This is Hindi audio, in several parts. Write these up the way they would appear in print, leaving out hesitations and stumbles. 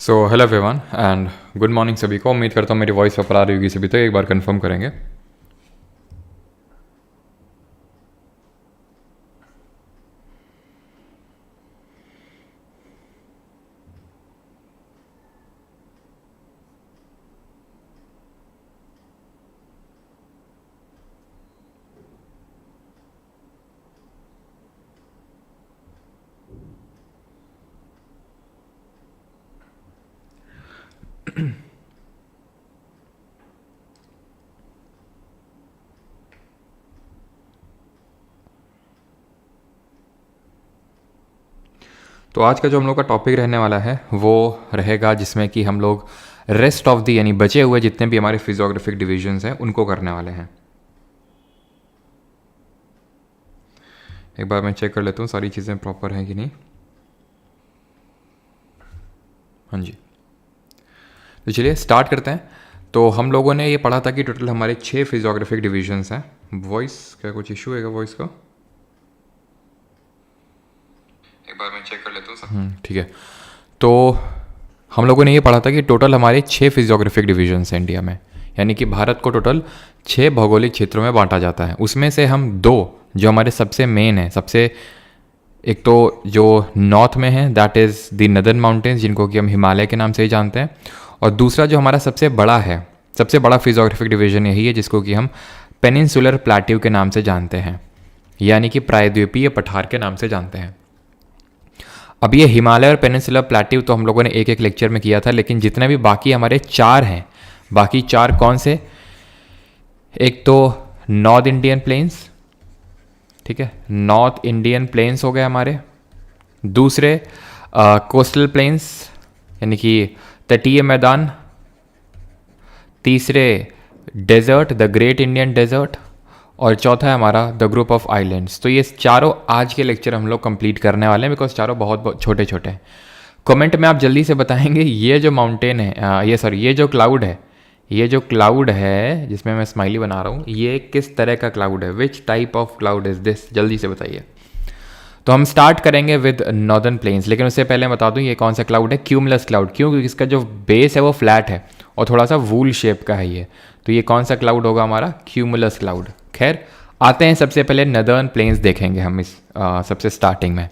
So hello everyone and good morning सभी को। उम्मीद करता हूँ मेरी वॉइस पर आ रही होगी सभी, तो एक बार कंफर्म करेंगे। तो आज का जो हम लोग का टॉपिक रहने वाला है वो रहेगा जिसमें कि हम लोग रेस्ट ऑफ द यानी बचे हुए जितने भी हमारे फिजियोग्राफिक डिविजन्स हैं उनको करने वाले हैं। एक बार मैं चेक कर लेता हूँ सारी चीज़ें प्रॉपर हैं कि नहीं। हाँ जी, तो चलिए स्टार्ट करते हैं। तो हम लोगों ने ये पढ़ा था कि टोटल हमारे 6 फिजियोग्राफिक डिविजन्स हैं। वॉइस क्या कुछ इशू है वॉइस का? एक बार मैं चेक कर लेता हूँ। ठीक है, तो हम लोगों ने ये पढ़ा था कि टोटल हमारे 6 फिजियोग्राफिक डिविजन्स हैं इंडिया में, यानी कि भारत को टोटल 6 भौगोलिक क्षेत्रों में बांटा जाता है। उसमें से हम 2 जो हमारे सबसे मेन है, एक तो जो नॉर्थ में है that is the northern mountains जिनको कि हम हिमालय के नाम से ही जानते हैं, और दूसरा जो हमारा सबसे बड़ा फिजियोग्राफिक डिवीजन यही है जिसको कि हम पेनिनसुलर प्लेट्यू के नाम से जानते हैं, यानी कि प्रायद्वीपीय पठार के नाम से जानते हैं। अब ये हिमालय और पेनिनसुलर प्लेट्यू तो हम लोगों ने एक लेक्चर में किया था, लेकिन जितने भी बाकी हमारे 4 हैं, बाकी 4 कौन से? एक तो नॉर्थ इंडियन प्लेन्स, ठीक है, नॉर्थ इंडियन प्लेन्स हो गए हमारे। दूसरे कोस्टल प्लेन्स यानी कि तटीय मैदान। तीसरे desert, the great Indian desert. और चौथा है हमारा द ग्रुप ऑफ आइलैंड्स। तो ये चारों आज के लेक्चर हम लोग कंप्लीट करने वाले हैं, बिकॉज चारों बहुत छोटे छोटे हैं। कमेंट में आप जल्दी से बताएंगे ये जो माउंटेन है ये जो क्लाउड है जिसमें मैं स्माइली बना रहा हूँ, ये किस तरह का क्लाउड है? Which type of cloud is this? जल्दी से बताइए। तो हम स्टार्ट करेंगे विद नॉर्दर्न प्लेन्स, लेकिन उससे पहले बता दूं ये कौन सा क्लाउड है? Cumulus cloud. क्यों? क्योंकि इसका जो बेस है वो फ्लैट है और थोड़ा सा वूल शेप का है ये। तो ये कौन सा क्लाउड होगा हमारा? Cumulus cloud. खैर आते हैं, सबसे पहले नदर्न प्लेन्स देखेंगे हम इस सबसे स्टार्टिंग में,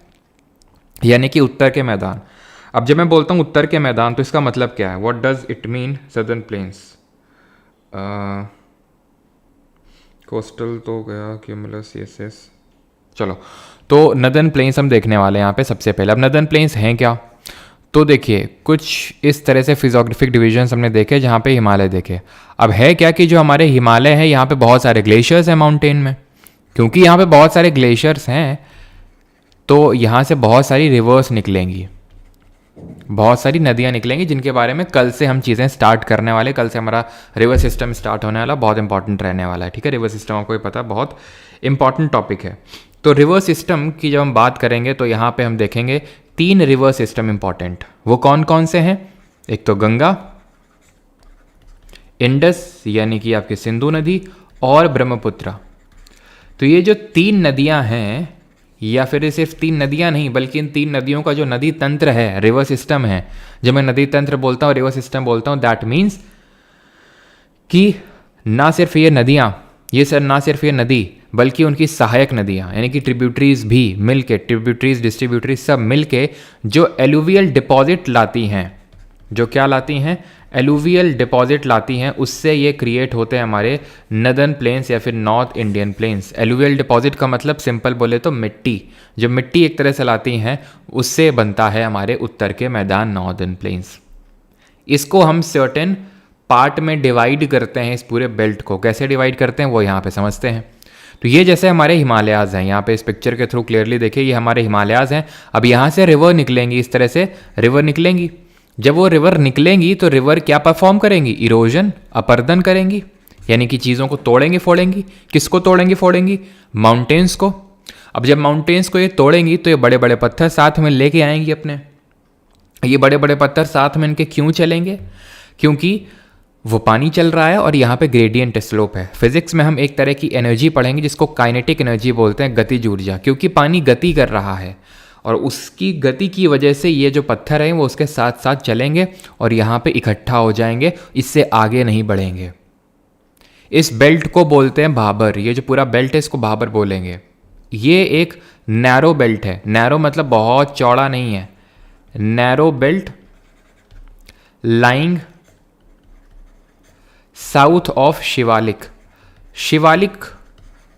यानी कि उत्तर के मैदान। अब जब मैं बोलता हूँ उत्तर के मैदान तो इसका मतलब क्या है? What does it mean? Southern plains, coastal तो गया, क्यूमुलस, यस। चलो, तो नदर्न प्लेन्स हम देखने वाले हैं यहाँ पे सबसे पहले। अब नदर्न प्लेन्स हैं क्या? तो देखिए कुछ इस तरह से फिजियोग्राफिक डिविजन्स हमने देखे जहाँ पे हिमालय देखे। अब है क्या कि जो हमारे हिमालय है यहाँ पे बहुत सारे ग्लेशियर्स हैं माउंटेन में। क्योंकि यहाँ पे बहुत सारे ग्लेशियर्स हैं तो यहाँ से बहुत सारी रिवर्स निकलेंगी, बहुत सारी नदियाँ निकलेंगी, जिनके बारे में कल से हम चीज़ें स्टार्ट करने वाले। कल से हमारा रिवर सिस्टम स्टार्ट होने वाला, बहुत इंपॉर्टेंट रहने वाला है। ठीक है, रिवर सिस्टम आपको पता है बहुत इंपॉर्टेंट टॉपिक है। तो रिवर सिस्टम की जब हम बात करेंगे तो यहाँ पे हम देखेंगे 3 रिवर सिस्टम इंपॉर्टेंट। वो कौन कौन से हैं? एक तो गंगा, इंडस यानी कि आपकी सिंधु नदी, और ब्रह्मपुत्र। तो ये जो 3 नदियां हैं, या फिर सिर्फ 3 नदियां नहीं बल्कि इन 3 नदियों का जो नदी तंत्र है, रिवर सिस्टम है। जब मैं नदी तंत्र बोलता हूँ, रिवर सिस्टम बोलता हूँ, दैट मीन्स कि ना सिर्फ ये नदी बल्कि उनकी सहायक नदियाँ यानी कि ट्रिब्यूटरीज भी मिलके, डिस्ट्रीब्यूटरीज सब मिलके जो एलुवियल डिपॉजिट लाती हैं, जो क्या लाती हैं? एलुवियल डिपॉजिट लाती हैं, उससे ये क्रिएट होते हैं हमारे नदर्न प्लेन्स या फिर north Indian plains. Alluvial deposit का मतलब सिंपल बोले तो मिट्टी, जो मिट्टी एक तरह से लाती हैं उससे बनता है हमारे उत्तर के मैदान, नॉर्दर्न प्लेन्स। इसको हम सर्टेन पार्ट में डिवाइड करते हैं, इस पूरे बेल्ट को कैसे डिवाइड करते हैं वो यहाँ पे समझते हैं। तो ये जैसे हमारे हिमालयाज़ हैं, यहाँ पे इस पिक्चर के थ्रू क्लियरली देखिए ये हमारे हिमालयाज़ हैं। अब यहाँ से रिवर निकलेंगी, इस तरह से रिवर निकलेंगी। जब वो रिवर निकलेंगी तो रिवर क्या परफॉर्म करेंगी? इरोजन, अपर्दन करेंगी, यानी कि चीज़ों को तोड़ेंगी फोड़ेंगी। किसको तोड़ेंगी फोड़ेंगी? माउंटेन्स को। अब जब माउंटेन्स को ये तोड़ेंगी तो ये बड़े बड़े पत्थर साथ में लेके आएंगी अपने। ये बड़े बड़े पत्थर साथ में इनके क्यों चलेंगे? क्योंकि वो पानी चल रहा है और यहाँ पे ग्रेडियंट स्लोप है। फिजिक्स में हम एक तरह की एनर्जी पढ़ेंगे जिसको काइनेटिक एनर्जी बोलते हैं, गतिज ऊर्जा। क्योंकि पानी गति कर रहा है और उसकी गति की वजह से ये जो पत्थर हैं वो उसके साथ साथ चलेंगे और यहाँ पे इकट्ठा हो जाएंगे, इससे आगे नहीं बढ़ेंगे। इस बेल्ट को बोलते हैं भाबर। ये जो पूरा बेल्ट है इसको भाबर बोलेंगे। ये एक नैरो बेल्ट है। नैरो मतलब बहुत चौड़ा नहीं है। Narrow belt lying south of Shivalik. Shivalik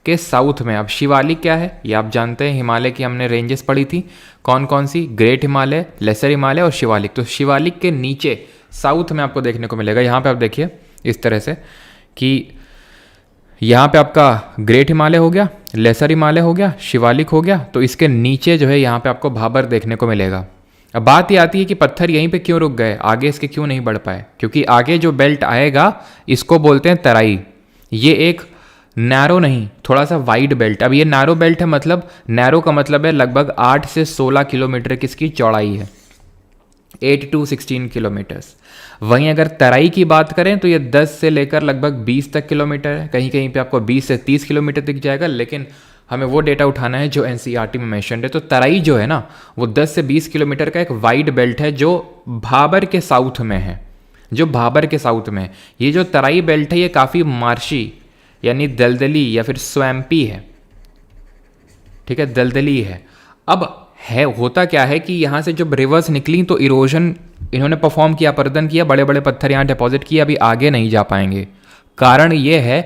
के साउथ में। अब शिवालिक क्या है ये आप जानते हैं, हिमालय की हमने रेंजेस पढ़ी थी कौन कौन सी, ग्रेट हिमालय, लेसर हिमालय और शिवालिक। तो शिवालिक के नीचे साउथ में आपको देखने को मिलेगा। यहाँ पे आप देखिए इस तरह से कि यहाँ पे आपका ग्रेट हिमालय हो गया, लेसर हिमालय हो गया, शिवालिक हो गया, तो इसके नीचे जो है यहाँ पे आपको भाबर देखने को मिलेगा। अब बात ये आती है कि पत्थर यहीं पे क्यों रुक गए, आगे इसके क्यों नहीं बढ़ पाए, क्योंकि आगे जो बेल्ट आएगा इसको बोलते हैं तराई। ये एक नैरो नहीं, थोड़ा सा वाइड बेल्ट। अब ये नैरो बेल्ट है, मतलब नैरो का मतलब है लगभग 8 से 16 किलोमीटर की इसकी चौड़ाई है, 8 to 16 किलोमीटर्स। वहीं अगर तराई की बात करें तो ये 10 से लेकर लगभग 20 तक किलोमीटर है। कहीं कहीं पे आपको 20 से 30 किलोमीटर दिख जाएगा, लेकिन हमें वो डेटा उठाना है जो एनसीईआरटी में मेंशन्ड है। तो तराई जो है ना वो 10 से 20 किलोमीटर का एक वाइड बेल्ट है जो भाबर के साउथ में है, जो भाबर के साउथ में है। ये जो तराई बेल्ट है ये काफ़ी मार्शी यानी दलदली या फिर स्वैम्पी है, ठीक है, दलदली है। अब है होता क्या है कि यहाँ से जब रिवर्स निकली तो इरोजन इन्होंने परफॉर्म किया, पर्दन किया, बड़े बड़े पत्थर यहाँ डिपॉजिट किए, अभी आगे नहीं जा पाएंगे। कारण ये है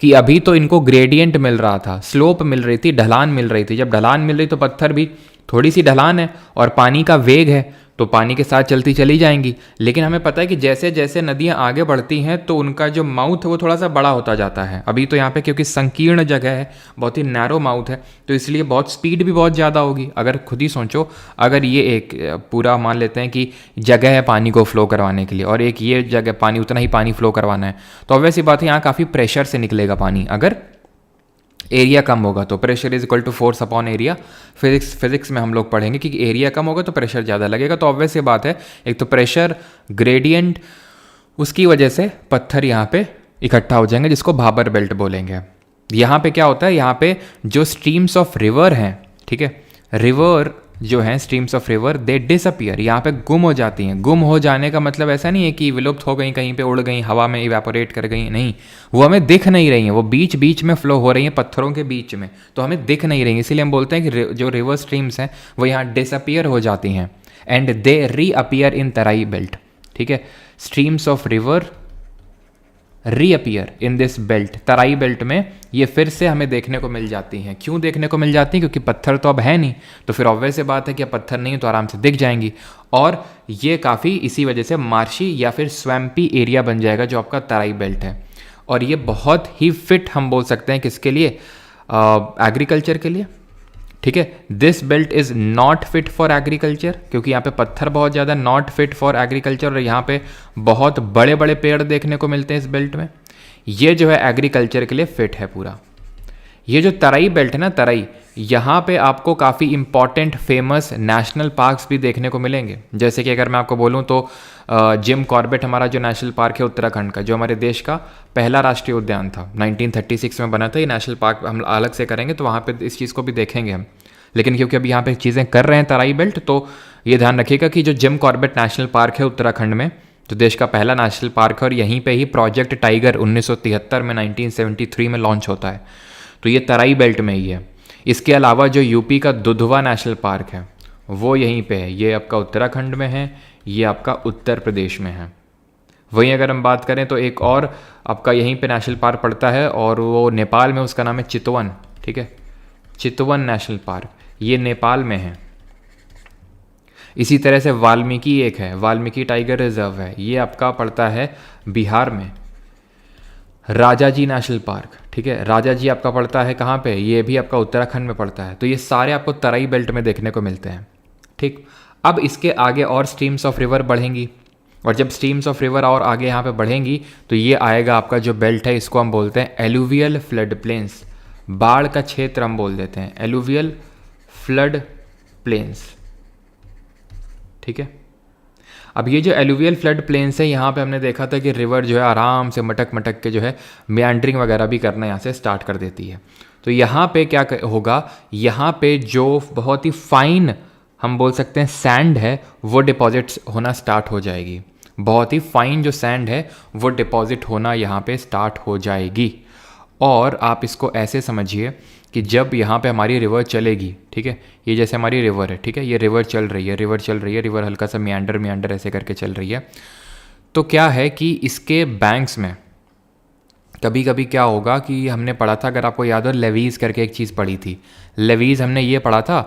कि अभी तो इनको ग्रेडियंट मिल रहा था, स्लोप मिल रही थी, ढलान मिल रही थी। जब ढलान मिल रही तो पत्थर भी थोड़ी सी ढलान है और पानी का वेग है तो पानी के साथ चलती चली जाएंगी। लेकिन हमें पता है कि जैसे जैसे नदियाँ आगे बढ़ती हैं तो उनका जो माउथ है वो थोड़ा सा बड़ा होता जाता है। अभी तो यहाँ पे क्योंकि संकीर्ण जगह है, बहुत ही नैरो माउथ है, तो इसलिए बहुत स्पीड भी बहुत ज़्यादा होगी। अगर खुद ही सोचो, अगर ये एक पूरा मान लेते हैं कि जगह है पानी को फ्लो करवाने के लिए और एक ये जगह पानी, उतना ही पानी फ्लो करवाना है, तो ऑब्वियस सी बात है यहाँ काफ़ी प्रेशर से निकलेगा पानी। अगर एरिया कम होगा तो pressure is equal to force upon area. Physics में हम लोग पढ़ेंगे कि एरिया कम होगा तो प्रेशर ज़्यादा लगेगा। तो ऑब्वियस ये बात है, एक तो प्रेशर ग्रेडियंट, उसकी वजह से पत्थर यहाँ पे इकट्ठा हो जाएंगे, जिसको भाबर बेल्ट बोलेंगे। यहाँ पे क्या होता है, यहाँ पे जो स्ट्रीम्स ऑफ रिवर हैं, ठीक है, रिवर जो हैं streams of river they disappear, यहाँ पे गुम हो जाती हैं। गुम हो जाने का मतलब ऐसा नहीं है कि विलुप्त हो गई, कहीं पे उड़ गई, हवा में इवेपोरेट कर गई, नहीं, वो हमें दिख नहीं रही हैं, वो बीच बीच में फ्लो हो रही हैं पत्थरों के बीच में, तो हमें दिख नहीं रही। इसीलिए हम बोलते हैं कि जो रिवर स्ट्रीम्स हैं वो यहाँ डिसअपियर हो जाती हैं and they reappear in Terai belt, ठीक है। Streams of river reappear in this belt, Terai belt में ये फिर से हमें देखने को मिल जाती हैं। क्यों देखने को मिल जाती हैं, क्योंकि पत्थर तो अब है नहीं, तो फिर ऑब्वियस बात है कि अब पत्थर नहीं है तो आराम से दिख जाएंगी। और ये काफ़ी इसी वजह से मार्शी या फिर स्वैम्पी एरिया बन जाएगा जो आपका तराई बेल्ट है। और ये बहुत ही फिट हम बोल सकते हैं किसके लिए, एग्रीकल्चर के लिए, ठीक है। This belt is not fit for agriculture, क्योंकि यहाँ पे पत्थर बहुत ज़्यादा, नॉट फिट फॉर एग्रीकल्चर। और यहाँ पे बहुत बड़े बड़े पेड़ देखने को मिलते हैं इस बेल्ट में। ये जो है एग्रीकल्चर के लिए फिट है पूरा। ये जो तराई बेल्ट है ना, तराई, यहाँ पे आपको काफ़ी इंपॉर्टेंट फेमस नेशनल पार्क्स भी देखने को मिलेंगे। जैसे कि अगर मैं आपको बोलूँ तो जिम कॉर्बेट हमारा जो नेशनल पार्क है उत्तराखंड का, जो हमारे देश का पहला राष्ट्रीय उद्यान था, 1936 में बना था। ये नेशनल पार्क हम अलग से करेंगे तो वहाँ पे इस चीज़ को भी देखेंगे हम। लेकिन क्योंकि अभी यहाँ पे चीज़ें कर रहे हैं तराई बेल्ट, तो ये ध्यान रखिएगा कि जो जिम कॉर्बेट नेशनल पार्क है उत्तराखंड में, जो देश का पहला नेशनल पार्क है, और यहीं पे ही प्रोजेक्ट टाइगर 1973 में 1973 में लॉन्च होता है, तो ये तराई बेल्ट में ही है। इसके अलावा जो यूपी का दुधवा नेशनल पार्क है वो यहीं पे है, ये आपका उत्तराखंड में है, ये आपका उत्तर प्रदेश में है। वहीं अगर हम बात करें तो एक और आपका यहीं पे नेशनल पार्क पड़ता है और वो नेपाल में, उसका नाम है चितवन, ठीक है, चितवन नेशनल पार्क, ये नेपाल में है। इसी तरह से वाल्मीकि एक है, वाल्मीकि टाइगर रिजर्व है, ये आपका पड़ता है बिहार में। राजाजी नेशनल पार्क, ठीक है, राजाजी आपका पड़ता है कहाँ पे, ये भी आपका उत्तराखंड में पड़ता है। तो ये सारे आपको तराई बेल्ट में देखने को मिलते हैं, ठीक। अब इसके आगे और स्ट्रीम्स ऑफ रिवर बढ़ेंगी, और जब स्ट्रीम्स ऑफ रिवर और आगे यहाँ पे बढ़ेंगी तो ये आएगा आपका जो बेल्ट है, इसको हम बोलते हैं एलुवियल फ्लड प्लेन्स, बाढ़ का क्षेत्र हम बोल देते हैं, एलुवियल फ्लड प्लेन्स, ठीक है। अब ये जो एलुवियल फ्लड प्लेन्स है, यहाँ पे हमने देखा था कि रिवर जो है आराम से मटक मटक के जो है मेंडरिंग वगैरह भी करना यहाँ से स्टार्ट कर देती है। तो यहाँ पे क्या होगा, यहाँ पे जो बहुत ही फाइन हम बोल सकते हैं सैंड है वो डिपॉजिट होना स्टार्ट हो जाएगी। बहुत ही फाइन जो सैंड है वो डिपॉजिट होना यहाँ पे स्टार्ट हो जाएगी। और आप इसको ऐसे समझिए कि जब यहाँ पे हमारी रिवर चलेगी, ठीक है, ये जैसे हमारी रिवर है, ठीक है, ये रिवर चल रही है, रिवर हल्का सा मियांडर ऐसे करके चल रही है। तो क्या है कि इसके बैंक्स में कभी कभी क्या होगा कि हमने पढ़ा था, अगर आपको याद हो, लेवीज़ करके एक चीज़ पढ़ी थी। लेवीज़ हमने ये पढ़ा था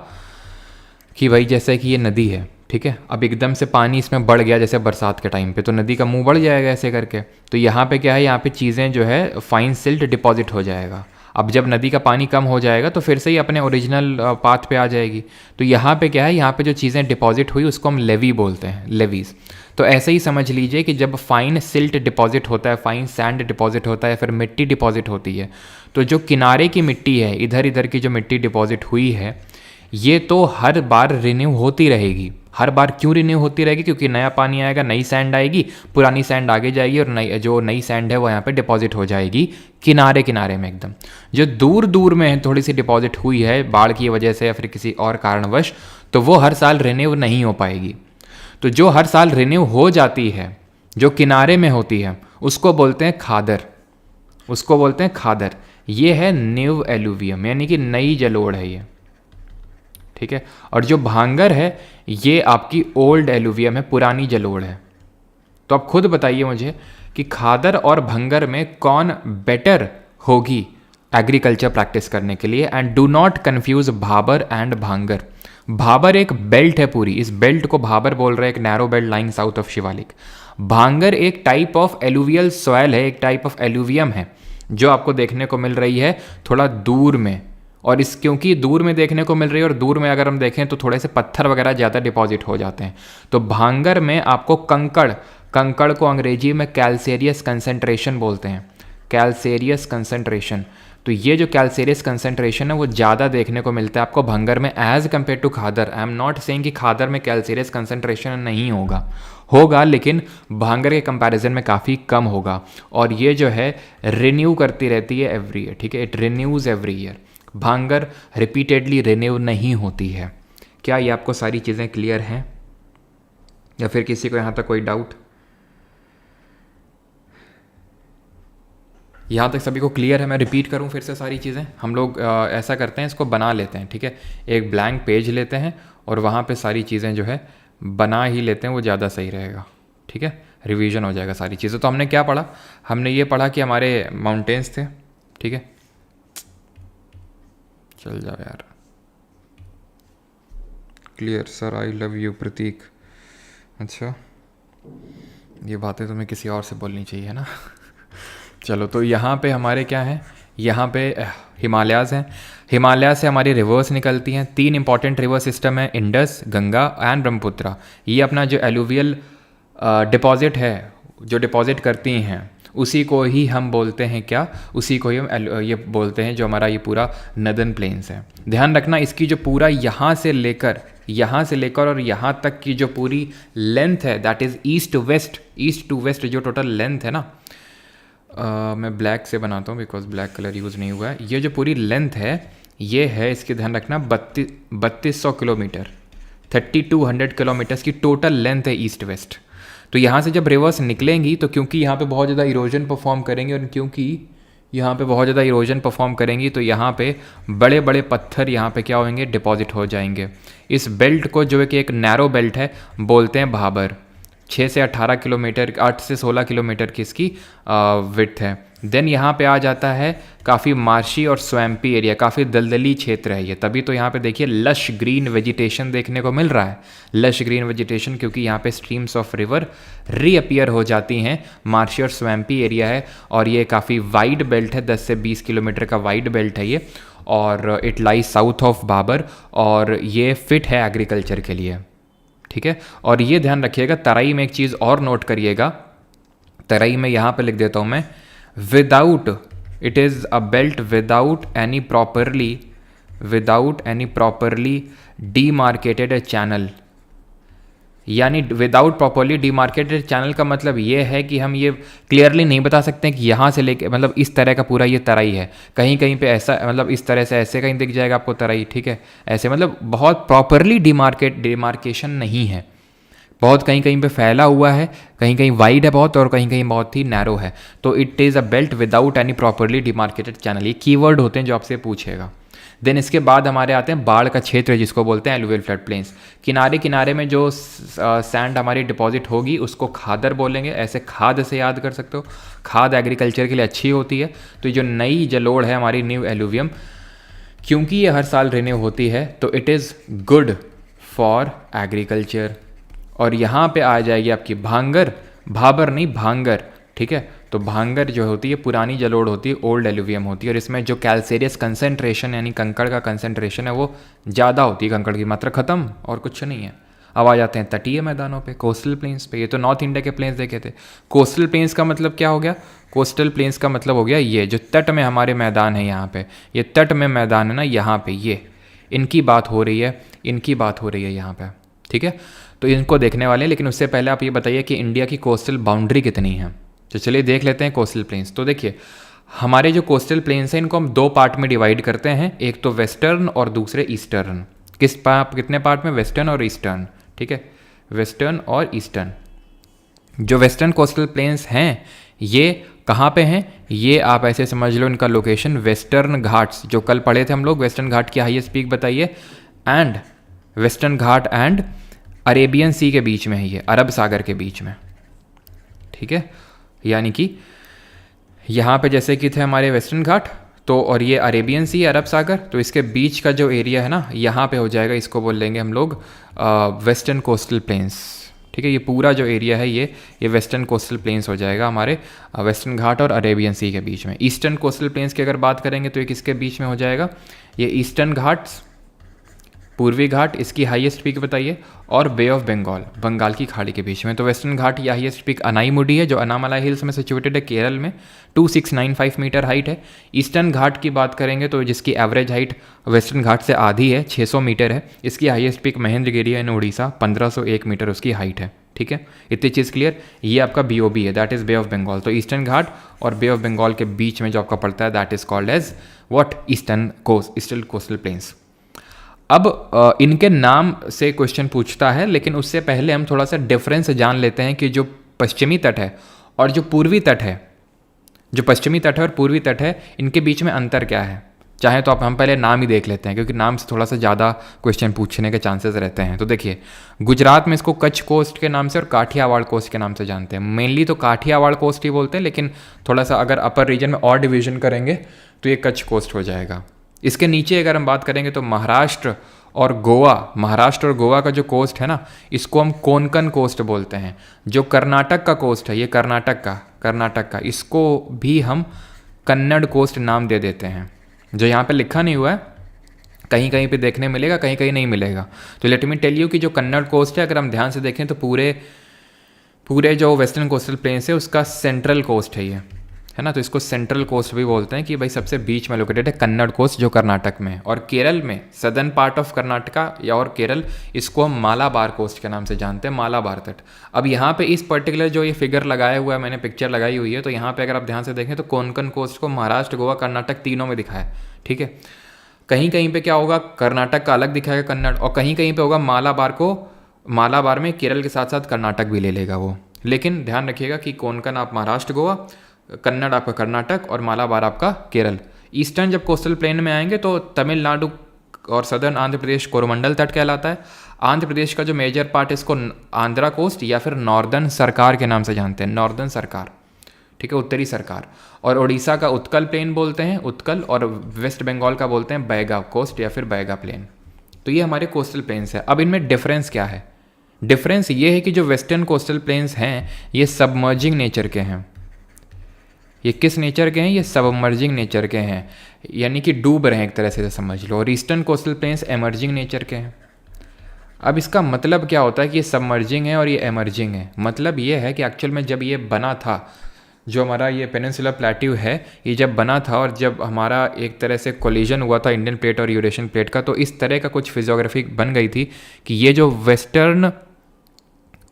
कि भाई जैसे कि ये नदी है, ठीक है, अब एकदम से पानी इसमें बढ़ गया जैसे बरसात के टाइम पे, तो नदी का मुंह बढ़ जाएगा ऐसे करके। तो यहाँ पे क्या है, यहाँ पे चीज़ें जो है फाइन सिल्ट डिपॉजिट हो जाएगा। अब जब नदी का पानी कम हो जाएगा तो फिर से ही अपने ओरिजिनल पाथ पे आ जाएगी। तो यहाँ पे क्या है, यहाँ पे जो चीज़ें डिपॉजिट हुई उसको हम लेवी बोलते हैं, लेवीज़। तो ऐसे ही समझ लीजिए कि जब फाइन सिल्ट डिपॉजिट होता है, फाइन सैंड डिपॉजिट होता है, फिर मिट्टी डिपॉजिट होती है, तो जो किनारे की मिट्टी है, इधर इधर की जो मिट्टी डिपॉजिट हुई है, ये तो हर बार रिन्यू होती रहेगी। हर बार क्यों रिन्यू होती रहेगी? क्योंकि नया पानी आएगा, नई सैंड आएगी, पुरानी सैंड आगे जाएगी और नई सैंड है वो यहाँ पे डिपॉजिट हो जाएगी किनारे किनारे में एकदम। जो दूर दूर में थोड़ी सी डिपॉजिट हुई है बाढ़ की वजह से या फिर किसी और कारणवश, तो वो हर साल रिन्यू नहीं हो पाएगी। तो जो हर साल रिन्यू हो जाती है, जो किनारे में होती है, उसको बोलते हैं खादर, उसको बोलते हैं खादर। ये है न्यू एलुवियम, यानी कि नई जलोढ़ है ये, ठीक है। और जो भांगर है ये आपकी ओल्ड एलुवियम है, पुरानी जलोढ़ है। तो आप खुद बताइए मुझे कि खादर और भंगर में कौन बेटर होगी एग्रीकल्चर प्रैक्टिस करने के लिए। And do not confuse Bhabar and भांगर। भाबर एक बेल्ट है पूरी, इस बेल्ट को भाबर बोल रहे हैं, एक narrow belt line south of Shivalik. भांगर एक टाइप ऑफ एलुवियल सॉयल है, एक टाइप ऑफ एलुवियम है जो आपको देखने को मिल रही है थोड़ा दूर में। और इस क्योंकि दूर में देखने को मिल रही है और दूर में अगर हम देखें तो थोड़े से पत्थर वगैरह ज़्यादा डिपॉजिट हो जाते हैं। तो भांगर में आपको कंकड़ को अंग्रेजी में कैल्सेरियस कंसंट्रेशन बोलते हैं, कैल्सेरियस कंसंट्रेशन। तो ये जो कैल्सेरियस कंसंट्रेशन है वो ज़्यादा देखने को मिलता है आपको भंगर में as compare to khadar. I am not saying कि खादर में कैल्सेरियस कंसंट्रेशन नहीं होगा, लेकिन भांगर के कंपैरिजन में काफ़ी कम होगा। और ये जो है रिन्यू करती रहती है एवरी ईयर, ठीक है, इट रिन्यूज़ एवरी ईयर। भांगर रिपीटेडली रिन्यू नहीं होती है। क्या ये आपको सारी चीज़ें क्लियर हैं या फिर किसी को यहाँ तक कोई डाउट? यहाँ तक सभी को क्लियर है? मैं रिपीट करूँ फिर से सारी चीज़ें। हम लोग ऐसा करते हैं, इसको बना लेते हैं, ठीक है, एक ब्लैंक पेज लेते हैं और वहाँ पे सारी चीज़ें जो है बना ही लेते हैं, वो ज़्यादा सही रहेगा, ठीक है, रिवीजन हो जाएगा सारी चीज़ें। तो हमने क्या पढ़ा? हमने ये पढ़ा कि हमारे माउंटेन्स थे, ठीक है, चल जाओ यार, clear sir, I love you Pratik. अच्छा, ये बातें तुम्हें किसी और से बोलनी चाहिए ना। चलो, तो यहाँ पे हमारे क्या है, यहाँ पे हिमालयाज़ हैं। हिमालय से हमारी रिवर्स निकलती हैं। 3 इंपॉर्टेंट रिवर सिस्टम है, इंडस, गंगा एंड ब्रह्मपुत्रा। ये अपना जो एलुवियल डिपॉजिट है, जो डिपॉजिट करती हैं, उसी को ही हम बोलते हैं क्या, उसी को ही हम ये बोलते हैं जो हमारा ये पूरा नदर्न प्लेन्स है। ध्यान रखना, इसकी जो पूरा यहाँ से लेकर और यहाँ तक की जो पूरी लेंथ है, that is east to west जो टोटल लेंथ है ना, मैं ब्लैक से बनाता हूँ बिकॉज ब्लैक कलर यूज़ नहीं हुआ है। ये जो पूरी लेंथ है ये है, इसकी ध्यान रखना, 3200 किलोमीटर, 3200 किलोमीटर्स की टोटल लेंथ है ईस्ट वेस्ट। तो यहाँ से जब रिवर्स निकलेंगी तो क्योंकि यहाँ पे बहुत ज़्यादा इरोजन परफॉर्म करेंगे तो यहाँ पे बड़े बड़े पत्थर यहाँ पे क्या होंगे, डिपॉजिट हो जाएंगे। इस बेल्ट को जो है कि एक नैरो बेल्ट है बोलते हैं भाबर। 6 से 18 किलोमीटर, 8 से 16 किलोमीटर की इसकी विड्थ है। देन यहाँ पे आ जाता है काफ़ी मार्शी और स्वैम्पी एरिया, काफ़ी दलदली क्षेत्र है ये। तभी तो यहाँ पे देखिए लश ग्रीन वेजिटेशन देखने को मिल रहा है, लश ग्रीन वेजिटेशन, क्योंकि यहाँ पे स्ट्रीम्स ऑफ रिवर रीअपियर हो जाती हैं। मार्शी और स्वैम्पी एरिया है और ये काफ़ी वाइड बेल्ट है, 10 से 20 किलोमीटर का वाइड बेल्ट है ये, और it lies south of Bhabar, और ये फिट है एग्रीकल्चर के लिए, ठीक है। और ये ध्यान रखिएगा, तराई में एक चीज़ और नोट करिएगा, तराई में यहाँ पे लिख देता हूँ मैं, without, it is a belt without any properly demarcated channel. यानी विदाउट प्रॉपरली डिमार्केटेड चैनल का मतलब ये है कि हम ये क्लियरली नहीं बता सकते कि यहाँ से लेके मतलब इस तरह का पूरा ये तराई है, कहीं कहीं पे ऐसा मतलब इस तरह से ऐसे कहीं दिख जाएगा आपको तराई, ठीक है, ऐसे मतलब बहुत प्रॉपरली डिमार्केशन नहीं है, बहुत कहीं कहीं पे फैला हुआ है, कहीं कहीं वाइड है बहुत और कहीं कहीं बहुत ही नैरो है। तो it is a belt without any properly demarcated channel, ये कीवर्ड होते हैं जो आपसे पूछेगा। देन इसके बाद हमारे आते हैं बाढ़ का क्षेत्र जिसको बोलते हैं एलुवियल फ्लड प्लेन्स। किनारे किनारे में जो सैंड हमारी डिपॉजिट होगी उसको खादर बोलेंगे, ऐसे खाद से याद कर सकते हो, खाद एग्रीकल्चर के लिए अच्छी होती है। तो ये जो नई जलोढ़ है हमारी न्यू एलुवियम, क्योंकि ये हर साल रिन्यू होती है तो it is good for agriculture. और यहाँ पे आ जाएगी आपकी भांगर, भाबर नहीं भांगर, ठीक है। तो भांगर जो होती है पुरानी जलोढ़ होती है, ओल्ड एलुवियम होती है, और इसमें जो कैल्सेरियस कंसेंट्रेशन यानी कंकड़ का कंसेंट्रेशन है वो ज़्यादा होती है, कंकड़ की मात्रा खत्म और कुछ नहीं है। अब आ जाते हैं तटीय मैदानों पे, कोस्टल प्लेन्स पे। ये तो नॉर्थ इंडिया के प्लेन्स देखे थे। कोस्टल प्लेन्स का मतलब क्या हो गया? कोस्टल प्लेन्स का मतलब हो गया ये जो तट में हमारे मैदान है, यहाँ पे ये तट में मैदान है ना, यहाँ पे ये इनकी बात हो रही है, इनकी बात हो रही है यहाँ पे, ठीक है। तो इनको देखने वाले हैं, लेकिन उससे पहले आप ये बताइए कि इंडिया की कोस्टल बाउंड्री कितनी है। तो चलिए देख लेते हैं कोस्टल प्लेन्स। तो देखिए हमारे जो कोस्टल प्लेन्स हैं इनको हम दो पार्ट में डिवाइड करते हैं, एक तो वेस्टर्न और दूसरे ईस्टर्न। कितने पार्ट में? वेस्टर्न और ईस्टर्न, ठीक है, वेस्टर्न और ईस्टर्न। जो वेस्टर्न कोस्टल प्लेन्स हैं ये कहाँ पे हैं? ये आप ऐसे समझ लो इनका लोकेशन वेस्टर्न घाट्स, जो कल पढ़े थे हम लोग, वेस्टर्न घाट की हाईएस्ट पीक बताइए, and Western Ghat and Arabian Sea के बीच में है, ये अरब सागर के बीच में, ठीक है। यानी कि यहाँ पे जैसे कि थे हमारे वेस्टर्न घाट, तो और ये अरेबियन सी अरब सागर, तो इसके बीच का जो एरिया है ना यहाँ पे हो जाएगा, इसको बोल लेंगे हम लोग वेस्टर्न कोस्टल प्लेन्स, ठीक है। ये पूरा जो एरिया है ये वेस्टर्न कोस्टल प्लेन्स हो जाएगा हमारे वेस्टर्न घाट और अरेबियन सी के बीच में। ईस्टर्न कोस्टल प्लेन्स की अगर बात करेंगे तो ये किसके बीच में हो जाएगा? ये ईस्टर्न घाट्स, पूर्वी घाट, इसकी हाईएस्ट पीक बताइए, और बे ऑफ बंगाल, बंगाल की खाड़ी के बीच में। तो वेस्टर्न घाट की हाईएस्ट पीक अनाईमुडी है जो अनामलाई हिल्स में सिचुएटेड है केरल में, 2695 मीटर हाइट है। ईस्टर्न घाट की बात करेंगे तो जिसकी एवरेज हाइट वेस्टर्न घाट से आधी है, 600 मीटर है। इसकी हाईएस्ट पीक महेंद्रगिरी है इन उड़ीसा, 1501 मीटर उसकी हाइट है, ठीक है। इतनी चीज़ क्लियर। ये आपका BOB है, that is bay of Bengal. तो ईस्टर्न घाट और बे ऑफ बंगाल के बीच में जो आपका पड़ता है that is called as what? Eastern coastal plains. अब इनके नाम से क्वेश्चन पूछता है, लेकिन उससे पहले हम थोड़ा सा डिफरेंस जान लेते हैं कि जो पश्चिमी तट है और जो पूर्वी तट है, जो पश्चिमी तट है और पूर्वी तट है, इनके बीच में अंतर क्या है। चाहे तो आप हम पहले नाम ही देख लेते हैं, क्योंकि नाम से थोड़ा सा ज़्यादा क्वेश्चन पूछने के चांसेस रहते हैं। तो देखिए गुजरात में इसको कच्छ कोस्ट के नाम से और काठियावाड़ कोस्ट के नाम से जानते हैं। मेनली तो काठियावाड़ कोस्ट ही बोलते हैं, लेकिन थोड़ा सा अगर अपर रीजन में और डिवीजन करेंगे तो ये कच्छ कोस्ट हो जाएगा। इसके नीचे अगर हम बात करेंगे तो महाराष्ट्र और गोवा का जो कोस्ट है ना, इसको हम कोंकण कोस्ट बोलते हैं। जो कर्नाटक का कोस्ट है, ये कर्नाटक का, इसको भी हम कन्नड़ कोस्ट नाम दे देते हैं। जो यहाँ पे लिखा नहीं हुआ है, कहीं कहीं पे देखने मिलेगा, कहीं कहीं नहीं मिलेगा। तो लेट मी टेल यू कि जो कन्नड़ कोस्ट है, अगर हम ध्यान से देखें तो पूरे जो वेस्टर्न कोस्टल प्लेन्स है उसका सेंट्रल कोस्ट है ये, है ना। तो इसको सेंट्रल कोस्ट भी बोलते हैं कि भाई सबसे बीच में लोकेटेड है कन्नड़ कोस्ट जो कर्नाटक में है। और केरल में सदर्न पार्ट ऑफ कर्नाटका या और केरल, इसको हम मालाबार कोस्ट के नाम से जानते हैं, मालाबार तट। अब यहाँ पे इस पर्टिकुलर जो ये फिगर लगाया हुआ है, मैंने पिक्चर लगाई हुई है, तो यहाँ पे अगर आप ध्यान से देखें तो कोंकण कोस्ट को महाराष्ट्र, गोवा, कर्नाटक तीनों में दिखाया है, ठीक है। कहीं कहीं पे क्या होगा, कर्नाटक का अलग दिखाएगा कन्नड़, और कहीं कहीं पे होगा मालाबार में केरल के साथ साथ कर्नाटक भी ले लेगा वो। लेकिन ध्यान रखिएगा कि कोंकण आप महाराष्ट्र, गोवा, कन्नड़ आपका कर्नाटक और मालाबार आपका केरल। ईस्टर्न जब कोस्टल प्लेन में आएंगे तो तमिलनाडु और सदर्न आंध्र प्रदेश कोरोमंडल तट कहलाता है। आंध्र प्रदेश का जो मेजर पार्ट है इसको आंध्रा कोस्ट या फिर नॉर्दर्न सरकार के नाम से जानते हैं, नॉर्दर्न सरकार, ठीक है, उत्तरी सरकार। और उड़ीसा का उत्कल प्लेन बोलते हैं, उत्कल, और वेस्ट बंगाल का बोलते हैं बैगा कोस्ट या फिर बैगा प्लेन। तो ये हमारे कोस्टल प्लेन्स है। अब इनमें डिफरेंस क्या है? डिफरेंस ये है कि जो वेस्टर्न कोस्टल प्लेन्स हैं ये सबमर्जिंग नेचर के हैं। ये किस नेचर के हैं? ये सबमर्जिंग नेचर के हैं, यानी कि डूब रहे हैं एक तरह से समझ लो। और eastern coastal planes emerging nature के हैं। अब इसका मतलब क्या होता है कि ये सबमर्जिंग है और ये एमर्जिंग है? मतलब ये है कि एक्चुअल में जब ये बना था, जो हमारा ये पेनिनसुलर प्लेट्यू है, ये जब बना था और जब हमारा एक तरह से कोलिजन हुआ था इंडियन प्लेट और यूरेशियन प्लेट का, तो इस तरह का कुछ फिजियोग्राफी बन गई थी कि ये जो वेस्टर्न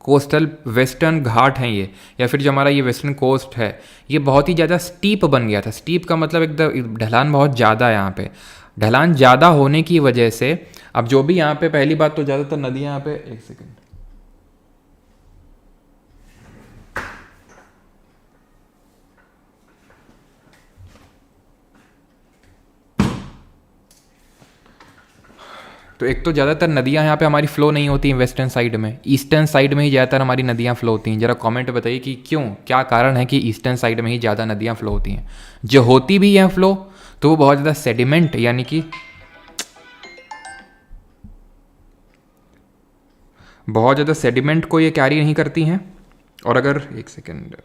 कोस्टल वेस्टर्न घाट हैं ये, या फिर जो हमारा ये वेस्टर्न कोस्ट है, ये बहुत ही ज़्यादा स्टीप बन गया था। स्टीप का मतलब एकदम ढलान बहुत ज़्यादा है यहाँ पे। ढलान ज़्यादा होने की वजह से अब जो भी यहाँ पे, पहली बात तो ज़्यादातर नदियाँ यहाँ पे, एक सेकेंड, तो एक तो ज़्यादातर नदियाँ यहाँ पे हमारी फ़्लो नहीं होती हैं वेस्टर्न साइड में, ईस्टर्न साइड में ही ज़्यादातर हमारी नदियाँ फ़्लो होती हैं। ज़रा कमेंट बताइए कि क्यों, क्या कारण है कि ईस्टर्न साइड में ही ज़्यादा नदियाँ फ़्लो होती हैं। जो होती भी हैं फ़्लो तो वो बहुत ज़्यादा सेडिमेंट, यानी कि बहुत ज़्यादा सेडिमेंट को ये कैरी नहीं करती हैं। और अगर एक सेकेंड,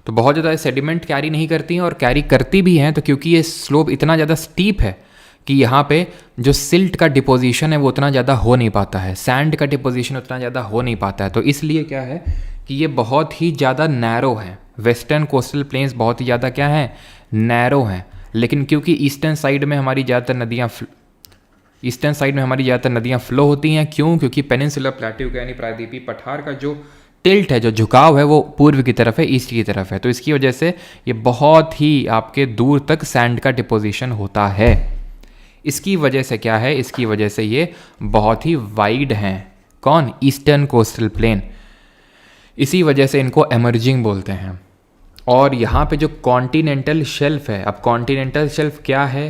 तो बहुत ज़्यादा सेडिमेंट कैरी नहीं करती हैं, और कैरी करती भी हैं तो क्योंकि ये स्लोप इतना ज़्यादा स्टीप है कि यहाँ पे जो सिल्ट का डिपोजिशन है वो उतना ज़्यादा हो नहीं पाता है, सैंड का डिपोजिशन उतना ज़्यादा हो नहीं पाता है। तो इसलिए क्या है कि ये बहुत ही ज़्यादा नैरो है। वेस्टर्न कोस्टल प्लेन्स बहुत ही ज़्यादा क्या हैं, नैरो हैं। लेकिन क्योंकि ईस्टर्न साइड में हमारी ज़्यादातर नदियाँ फ़्लो होती हैं। क्यों? क्योंकि पेनिनसुलर प्लेट्यू यानी प्रायद्वीपीय पठार का जो टिल्ट है, जो झुकाव है, वो पूर्व की तरफ है, ईस्ट की तरफ है। तो इसकी वजह से ये बहुत ही आपके दूर तक सैंड का डिपोजिशन होता है। इसकी वजह से क्या है, इसकी वजह से ये बहुत ही वाइड हैं। कौन? Eastern coastal plain. इसी वजह से इनको एमर्जिंग बोलते हैं। और यहाँ पे जो कॉन्टिनेंटल शेल्फ है, अब कॉन्टिनेंटल शेल्फ क्या है,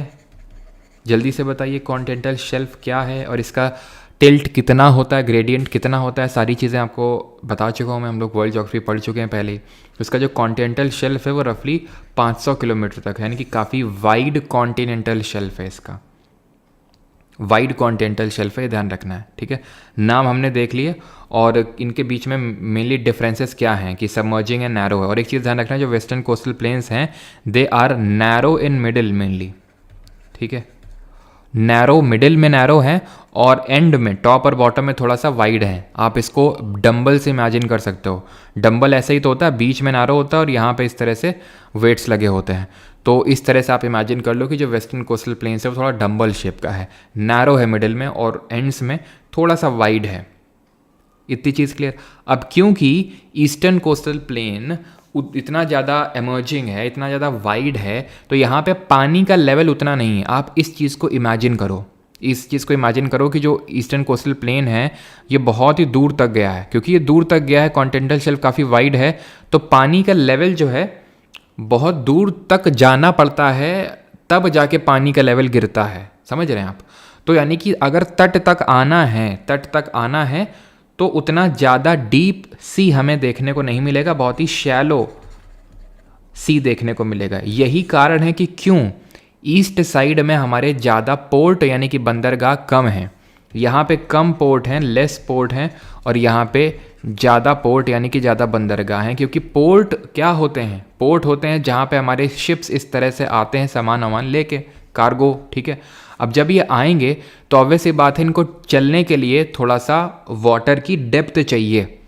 जल्दी से बताइए, कॉन्टिनेंटल शेल्फ क्या है और इसका टिल्ट कितना होता है, ग्रेडियंट कितना होता है, सारी चीज़ें आपको बता चुका हूँ मैं, हम लोग वर्ल्ड ज्योग्राफी पढ़ चुके हैं पहले। इसका जो कॉन्टिनेंटल शेल्फ है वो रफली 500 किलोमीटर तक है, यानी कि काफ़ी वाइड कॉन्टिनेंटल शेल्फ है इसका, वाइड कॉन्टिनेंटल शेल्फ है, ध्यान रखना है, ठीक है। नाम हमने देख लिए, और इनके बीच में मेनली डिफरेंसेस क्या हैं कि सबमर्जिंग है, नैरो है। और एक चीज़ ध्यान रखना है, जो वेस्टर्न कोस्टल प्लेन्स हैं they are narrow in middle mainly, ठीक है, नैरो, मिडिल में नैरो है और एंड में, टॉप और बॉटम में थोड़ा सा वाइड है। आप इसको डंबल से इमेजिन कर सकते हो। डंबल ऐसे ही तो होता है, बीच में नैरो होता है और यहाँ पे इस तरह से वेट्स लगे होते हैं। तो इस तरह से आप इमेजिन कर लो कि जो वेस्टर्न कोस्टल प्लेन्स है वो थोड़ा डंबल शेप का है, नैरो है मिडिल में और एंड्स में थोड़ा सा वाइड है। इतनी चीज़ क्लियर। अब क्योंकि ईस्टर्न कोस्टल प्लेन इतना ज़्यादा एमर्जिंग है, इतना ज़्यादा वाइड है, तो यहाँ पे पानी का लेवल उतना नहीं है। आप इस चीज़ को इमेजिन करो, इस चीज़ को इमेजिन करो कि जो ईस्टर्न कोस्टल प्लेन है ये बहुत ही दूर तक गया है। क्योंकि ये दूर तक गया है, कॉन्टिनेंटल शेल्फ काफ़ी वाइड है, तो पानी का लेवल जो है बहुत दूर तक जाना पड़ता है, तब जाके पानी का लेवल गिरता है। समझ रहे हैं आप? तो यानी कि अगर तट तक आना है तो उतना ज़्यादा डीप सी हमें देखने को नहीं मिलेगा, बहुत ही शैलो सी देखने को मिलेगा। यही कारण है कि क्यों ईस्ट साइड में हमारे ज़्यादा पोर्ट यानी कि बंदरगाह कम हैं। यहाँ पे कम पोर्ट हैं, लेस पोर्ट हैं, और यहाँ पे ज़्यादा पोर्ट यानी कि ज़्यादा बंदरगाह हैं। क्योंकि पोर्ट क्या होते हैं? पोर्ट होते हैं जहाँ पे हमारे शिप्स इस तरह से आते हैं सामान वामान लेके, कार्गो, ठीक है। अब जब ये आएंगे तो ऑब्वियस सी बात है, इनको चलने के लिए थोड़ा सा वाटर की डेप्थ चाहिए।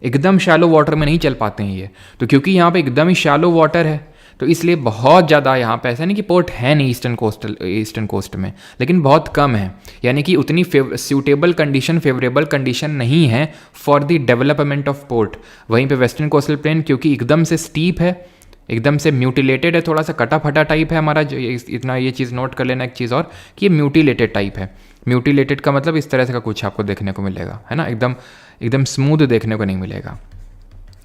एकदम शैलो वाटर में नहीं चल पाते हैं ये, तो क्योंकि यहाँ पे एकदम ही शैलो वाटर है तो इसलिए बहुत ज़्यादा यहाँ पे, ऐसा नहीं कि पोर्ट है नहीं ईस्टर्न कोस्ट में, लेकिन बहुत कम है। यानी कि उतनी सूटेबल कंडीशन, फेवरेबल कंडीशन नहीं है for the development of port. वहीं पे वेस्टर्न कोस्टल प्लेन क्योंकि एकदम से स्टीप है, एकदम से म्यूटिलेटेड है, थोड़ा सा कटा फटा टाइप है हमारा, जो इतना ये चीज़ नोट कर लेना एक चीज़ और, कि ये म्यूटिलेटेड टाइप है। म्यूटिलेटेड का मतलब इस तरह से का कुछ आपको देखने को मिलेगा, है ना, एकदम स्मूथ देखने को नहीं मिलेगा।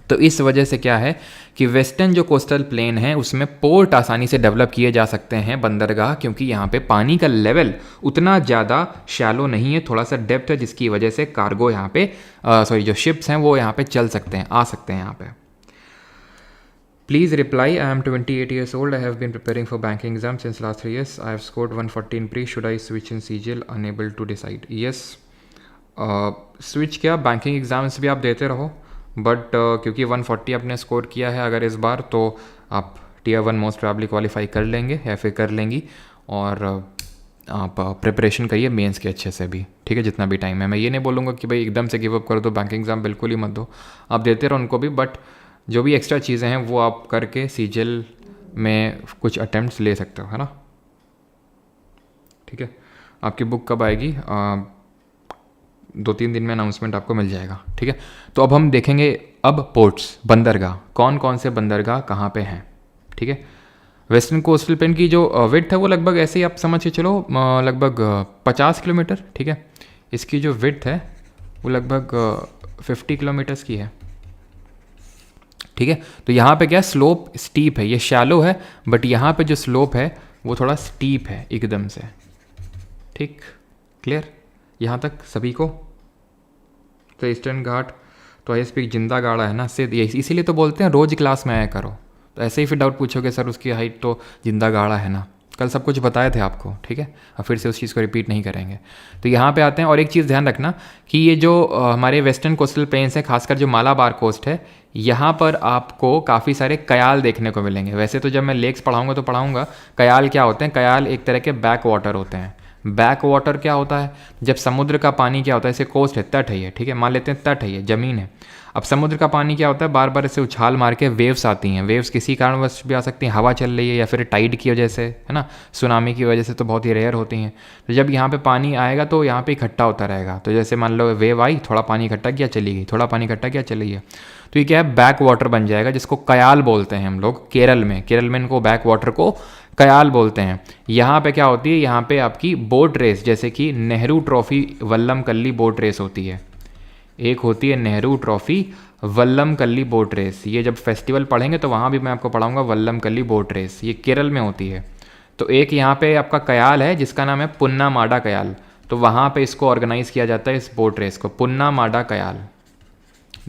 तो इस वजह से क्या है कि वेस्टर्न जो कोस्टल प्लेन है उसमें पोर्ट आसानी से डेवलप किए जा सकते हैं, बंदरगाह, क्योंकि यहाँ पे पानी का लेवल उतना ज़्यादा शैलो नहीं है, थोड़ा सा डेप्थ है, जिसकी वजह से कार्गो यहाँ पे जो शिप्स हैं वो यहाँ पे चल सकते हैं, आ सकते हैं यहाँ पे। Please reply. I am 28 years old. I have been preparing for banking exam since last 3 years. I have scored 140 in pre. Should I switch in CGL? Unable to decide. Yes. Switch क्या, बैंकिंग एग्ज़ाम्स भी आप देते रहो, बट क्योंकि 140 आपने स्कोर किया है अगर इस बार, तो आप Tier 1 मोस्ट प्रॉब्ली क्वालिफाई कर लेंगे या फिर कर लेंगी। और आप प्रिपरेशन करिए मेंस के अच्छे से भी, ठीक है, जितना भी टाइम है। मैं ये नहीं बोलूँगा कि भाई एकदम से गिव अप कर दो, बैंकिंग एग्ज़ाम बिल्कुल ही मत दो, आप देते रहो उनको भी, बट जो भी एक्स्ट्रा चीज़ें हैं वो आप करके सीजीएल में कुछ अटेम्प्ट्स ले सकते हो, है ना। ठीक है, आपकी बुक कब आएगी? 2-3 दिन में अनाउंसमेंट आपको मिल जाएगा। ठीक है, तो अब हम देखेंगे अब पोर्ट्स, बंदरगाह, कौन कौन से बंदरगाह कहाँ पे हैं। ठीक है, वेस्टर्न कोस्टल प्लेन की जो विड्थ है वो लगभग ऐसे ही आप समझ के चलो, लगभग 50 किलोमीटर। ठीक है, इसकी जो विड्थ है वो लगभग 50 किलोमीटर्स की है। ठीक है, तो यहाँ पे क्या स्लोप स्टीप है, ये शैलो है बट यहाँ पे जो स्लोप है वो थोड़ा स्टीप है एकदम से। ठीक, क्लियर यहाँ तक सभी को? तो ईस्टर्न घाट तो आई स्पीक जिंदा गाड़ा है ना, इसीलिए तो बोलते हैं रोज क्लास में आया करो। तो ऐसे ही फिर डाउट पूछोगे सर उसकी हाइट तो जिंदा गाड़ा है ना, कल सब कुछ बताए थे आपको। ठीक है, अब फिर से उस चीज़ को रिपीट नहीं करेंगे। तो यहाँ पे आते हैं, और एक चीज़ ध्यान रखना कि ये जो हमारे वेस्टर्न कोस्टल प्लेन्स है, खासकर जो मालाबार कोस्ट है, यहाँ पर आपको काफ़ी सारे कयाल देखने को मिलेंगे। वैसे तो जब मैं लेक्स पढ़ाऊँगा तो पढ़ाऊँगा कयाल क्या होते हैं। कयाल एक तरह के बैक वाटर होते हैं। बैक वाटर क्या होता है? जब समुद्र का पानी क्या होता है, इसे कोस्ट है, तट है ये, ठीक है, मान लेते हैं तट है ये, ज़मीन है। अब समुद्र का पानी क्या होता है, बार बार ऐसे उछाल मार के वेव्स आती हैं। वेव्स किसी कारणवश भी आ सकती हैं, हवा चल रही है या फिर टाइड की वजह से, है ना, सुनामी की वजह से, तो बहुत ही रेयर होती हैं। तो जब यहाँ पे पानी आएगा तो यहाँ पे इकट्ठा होता रहेगा। तो जैसे मान लो वेव आई, थोड़ा पानी इकट्ठा किया चली गई, थोड़ा पानी इकट्ठा किया चली गई, तो ये क्या है, बैक वाटर बन जाएगा, जिसको कयाल बोलते हैं हम लोग। केरल में इनको बैक वाटर को कयाल बोलते हैं। यहाँ पे क्या होती है, यहाँ पे आपकी बोट रेस, जैसे कि नेहरू ट्रॉफी वल्लम कल्ली बोट रेस होती है। एक होती है नेहरू ट्रॉफी वल्लम कल्ली बोट रेस, ये जब फेस्टिवल पढ़ेंगे तो वहाँ भी मैं आपको पढ़ाऊँगा वल्लम कल्ली बोट रेस, ये केरल में होती है। तो एक यहाँ पे आपका कयाल है जिसका नाम है पुन्ना माडा कयाल, तो वहाँ पे इसको ऑर्गेनाइज किया जाता है, इस बोट रेस को, पुन्ना माडा कयाल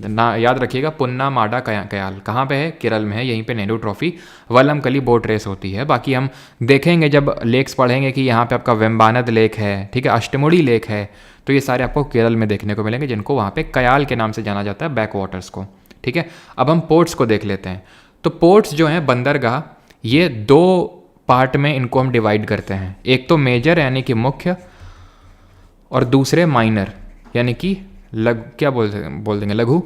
ना, याद रखिएगा, पुन्ना माडा कयाल कहाँ पे है, केरल में है। यहीं पे नेहरू ट्रॉफी वल्लम कली बोट रेस होती है। बाकी हम देखेंगे जब लेक्स पढ़ेंगे कि यहाँ पे आपका वेम्बानद लेक है, ठीक है, अष्टमुड़ी लेक है, तो ये सारे आपको केरल में देखने को मिलेंगे, जिनको वहाँ पे कयाल के नाम से जाना जाता है, बैक वाटर्स को। ठीक है, अब हम पोर्ट्स को देख लेते हैं। तो पोर्ट्स जो हैं, बंदरगाह, ये 2 पार्ट में इनको हम डिवाइड करते हैं। एक तो मेजर यानी कि मुख्य, और दूसरे माइनर यानी कि क्या बोल देंगे, लघु।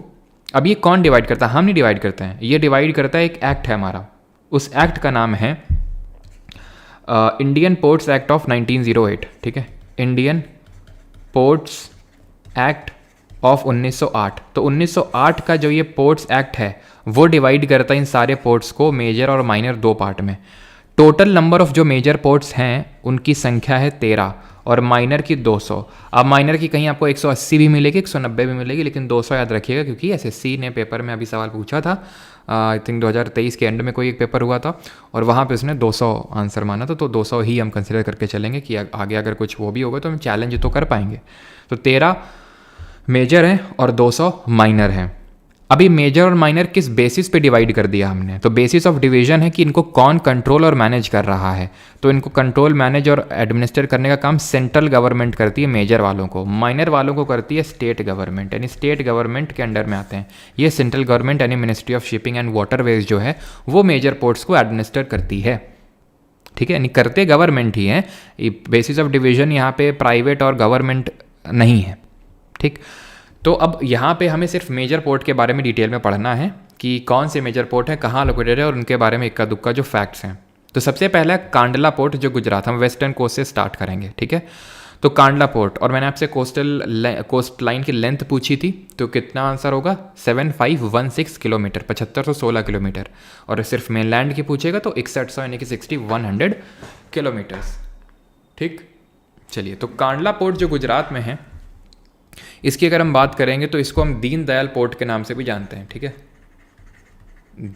अब ये कौन डिवाइड करता है? हम नहीं डिवाइड करते हैं, ये डिवाइड करता है एक एक्ट है हमारा। उस एक्ट का नाम है इंडियन पोर्ट्स एक्ट ऑफ 1908। ठीक है, इंडियन पोर्ट्स एक्ट ऑफ 1908। तो 1908 का जो ये पोर्ट्स एक्ट है वो डिवाइड करता है इन सारे पोर्ट्स को मेजर और माइनर 2 पार्ट में। टोटल नंबर ऑफ जो मेजर पोर्ट्स हैं उनकी संख्या है 13 और माइनर की 200। अब माइनर की कहीं आपको 180 भी मिलेगी, 190 भी मिलेगी, लेकिन 200 याद रखिएगा, क्योंकि एसएससी ने पेपर में अभी सवाल पूछा था, आई थिंक 2023 के एंड में कोई एक पेपर हुआ था, और वहाँ पे उसने 200 आंसर माना था। तो 200 ही हम कंसिडर करके चलेंगे कि आगे अगर कुछ वो भी होगा तो हम चैलेंज तो कर पाएंगे। तो 13 मेजर हैं और 200 माइनर हैं। अभी मेजर और माइनर किस बेसिस पे डिवाइड कर दिया हमने? तो बेसिस ऑफ डिवीजन है कि इनको कौन कंट्रोल और मैनेज कर रहा है। तो इनको कंट्रोल, मैनेज और एडमिनिस्टर करने का काम सेंट्रल गवर्नमेंट करती है मेजर वालों को, माइनर वालों को करती है स्टेट गवर्नमेंट, यानी स्टेट गवर्नमेंट के अंडर में आते हैं। ये सेंट्रल गवर्नमेंट यानी ministry of shipping and waterways जो है वो मेजर पोर्ट्स को एडमिनिस्टर करती है। ठीक है, यानी करते गवर्नमेंट ही है। बेसिस ऑफ डिवीजन यहाँ पे प्राइवेट और गवर्नमेंट नहीं है। ठीक, तो अब यहाँ पे हमें सिर्फ मेजर पोर्ट के बारे में डिटेल में पढ़ना है कि कौन से मेजर पोर्ट हैं, कहाँ लोकेटेड है, और उनके बारे में इक्का दुक्का जो फैक्ट्स हैं। तो सबसे पहला कांडला पोर्ट जो गुजरात, हम वेस्टर्न कोस्ट से स्टार्ट करेंगे। ठीक है, तो कांडला पोर्ट, और मैंने आपसे कोस्ट लाइन की लेंथ पूछी थी, तो कितना आंसर होगा? 7516 किलोमीटर, 7516 किलोमीटर। और सिर्फ मेनलैंड की पूछेगा तो 6100 यानी कि 6100 किलोमीटर्स। ठीक, चलिए, तो कांडला पोर्ट जो गुजरात में है, इसकी अगर हम बात करेंगे तो इसको हम दीन दयाल पोर्ट के नाम से भी जानते हैं। ठीक है,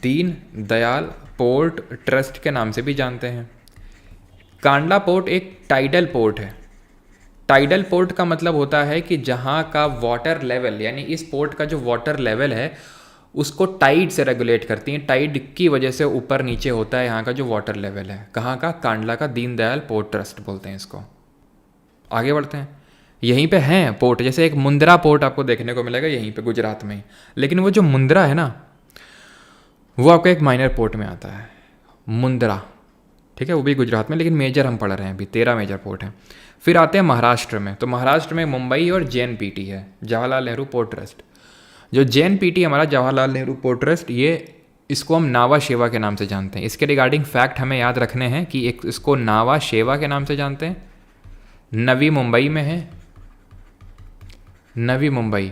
दीन दयाल पोर्ट ट्रस्ट के नाम से भी जानते हैं। कांडला पोर्ट एक टाइडल पोर्ट है। टाइडल पोर्ट का मतलब होता है कि जहाँ का वाटर लेवल, यानी इस पोर्ट का जो वाटर लेवल है उसको टाइड से रेगुलेट करती हैं। टाइड की वजह से ऊपर नीचे होता है यहाँ का जो वाटर लेवल है। कहाँ का? कांडला का दीन दयाल पोर्ट ट्रस्ट बोलते हैं इसको। आगे बढ़ते हैं, यहीं पे हैं पोर्ट, जैसे एक मुंद्रा पोर्ट आपको देखने को मिलेगा यहीं पे गुजरात में, लेकिन वो जो मुंद्रा है ना वो आपका एक माइनर पोर्ट में आता है, मुंद्रा। ठीक है, वो भी गुजरात में, लेकिन मेजर हम पढ़ रहे हैं अभी, 13 मेजर पोर्ट हैं। फिर आते हैं महाराष्ट्र में, तो महाराष्ट्र में मुंबई और JNPT है, जवाहरलाल नेहरू पोर्ट ट्रस्ट। जो JNPT हमारा जवाहरलाल नेहरू पोर्ट ट्रस्ट, ये इसको हम नावा शेवा के नाम से जानते हैं। इसके रिगार्डिंग फैक्ट हमें याद रखने हैं कि एक इसको नावा शेवा के नाम से जानते हैं, नवी मुंबई में है, नवी मुंबई,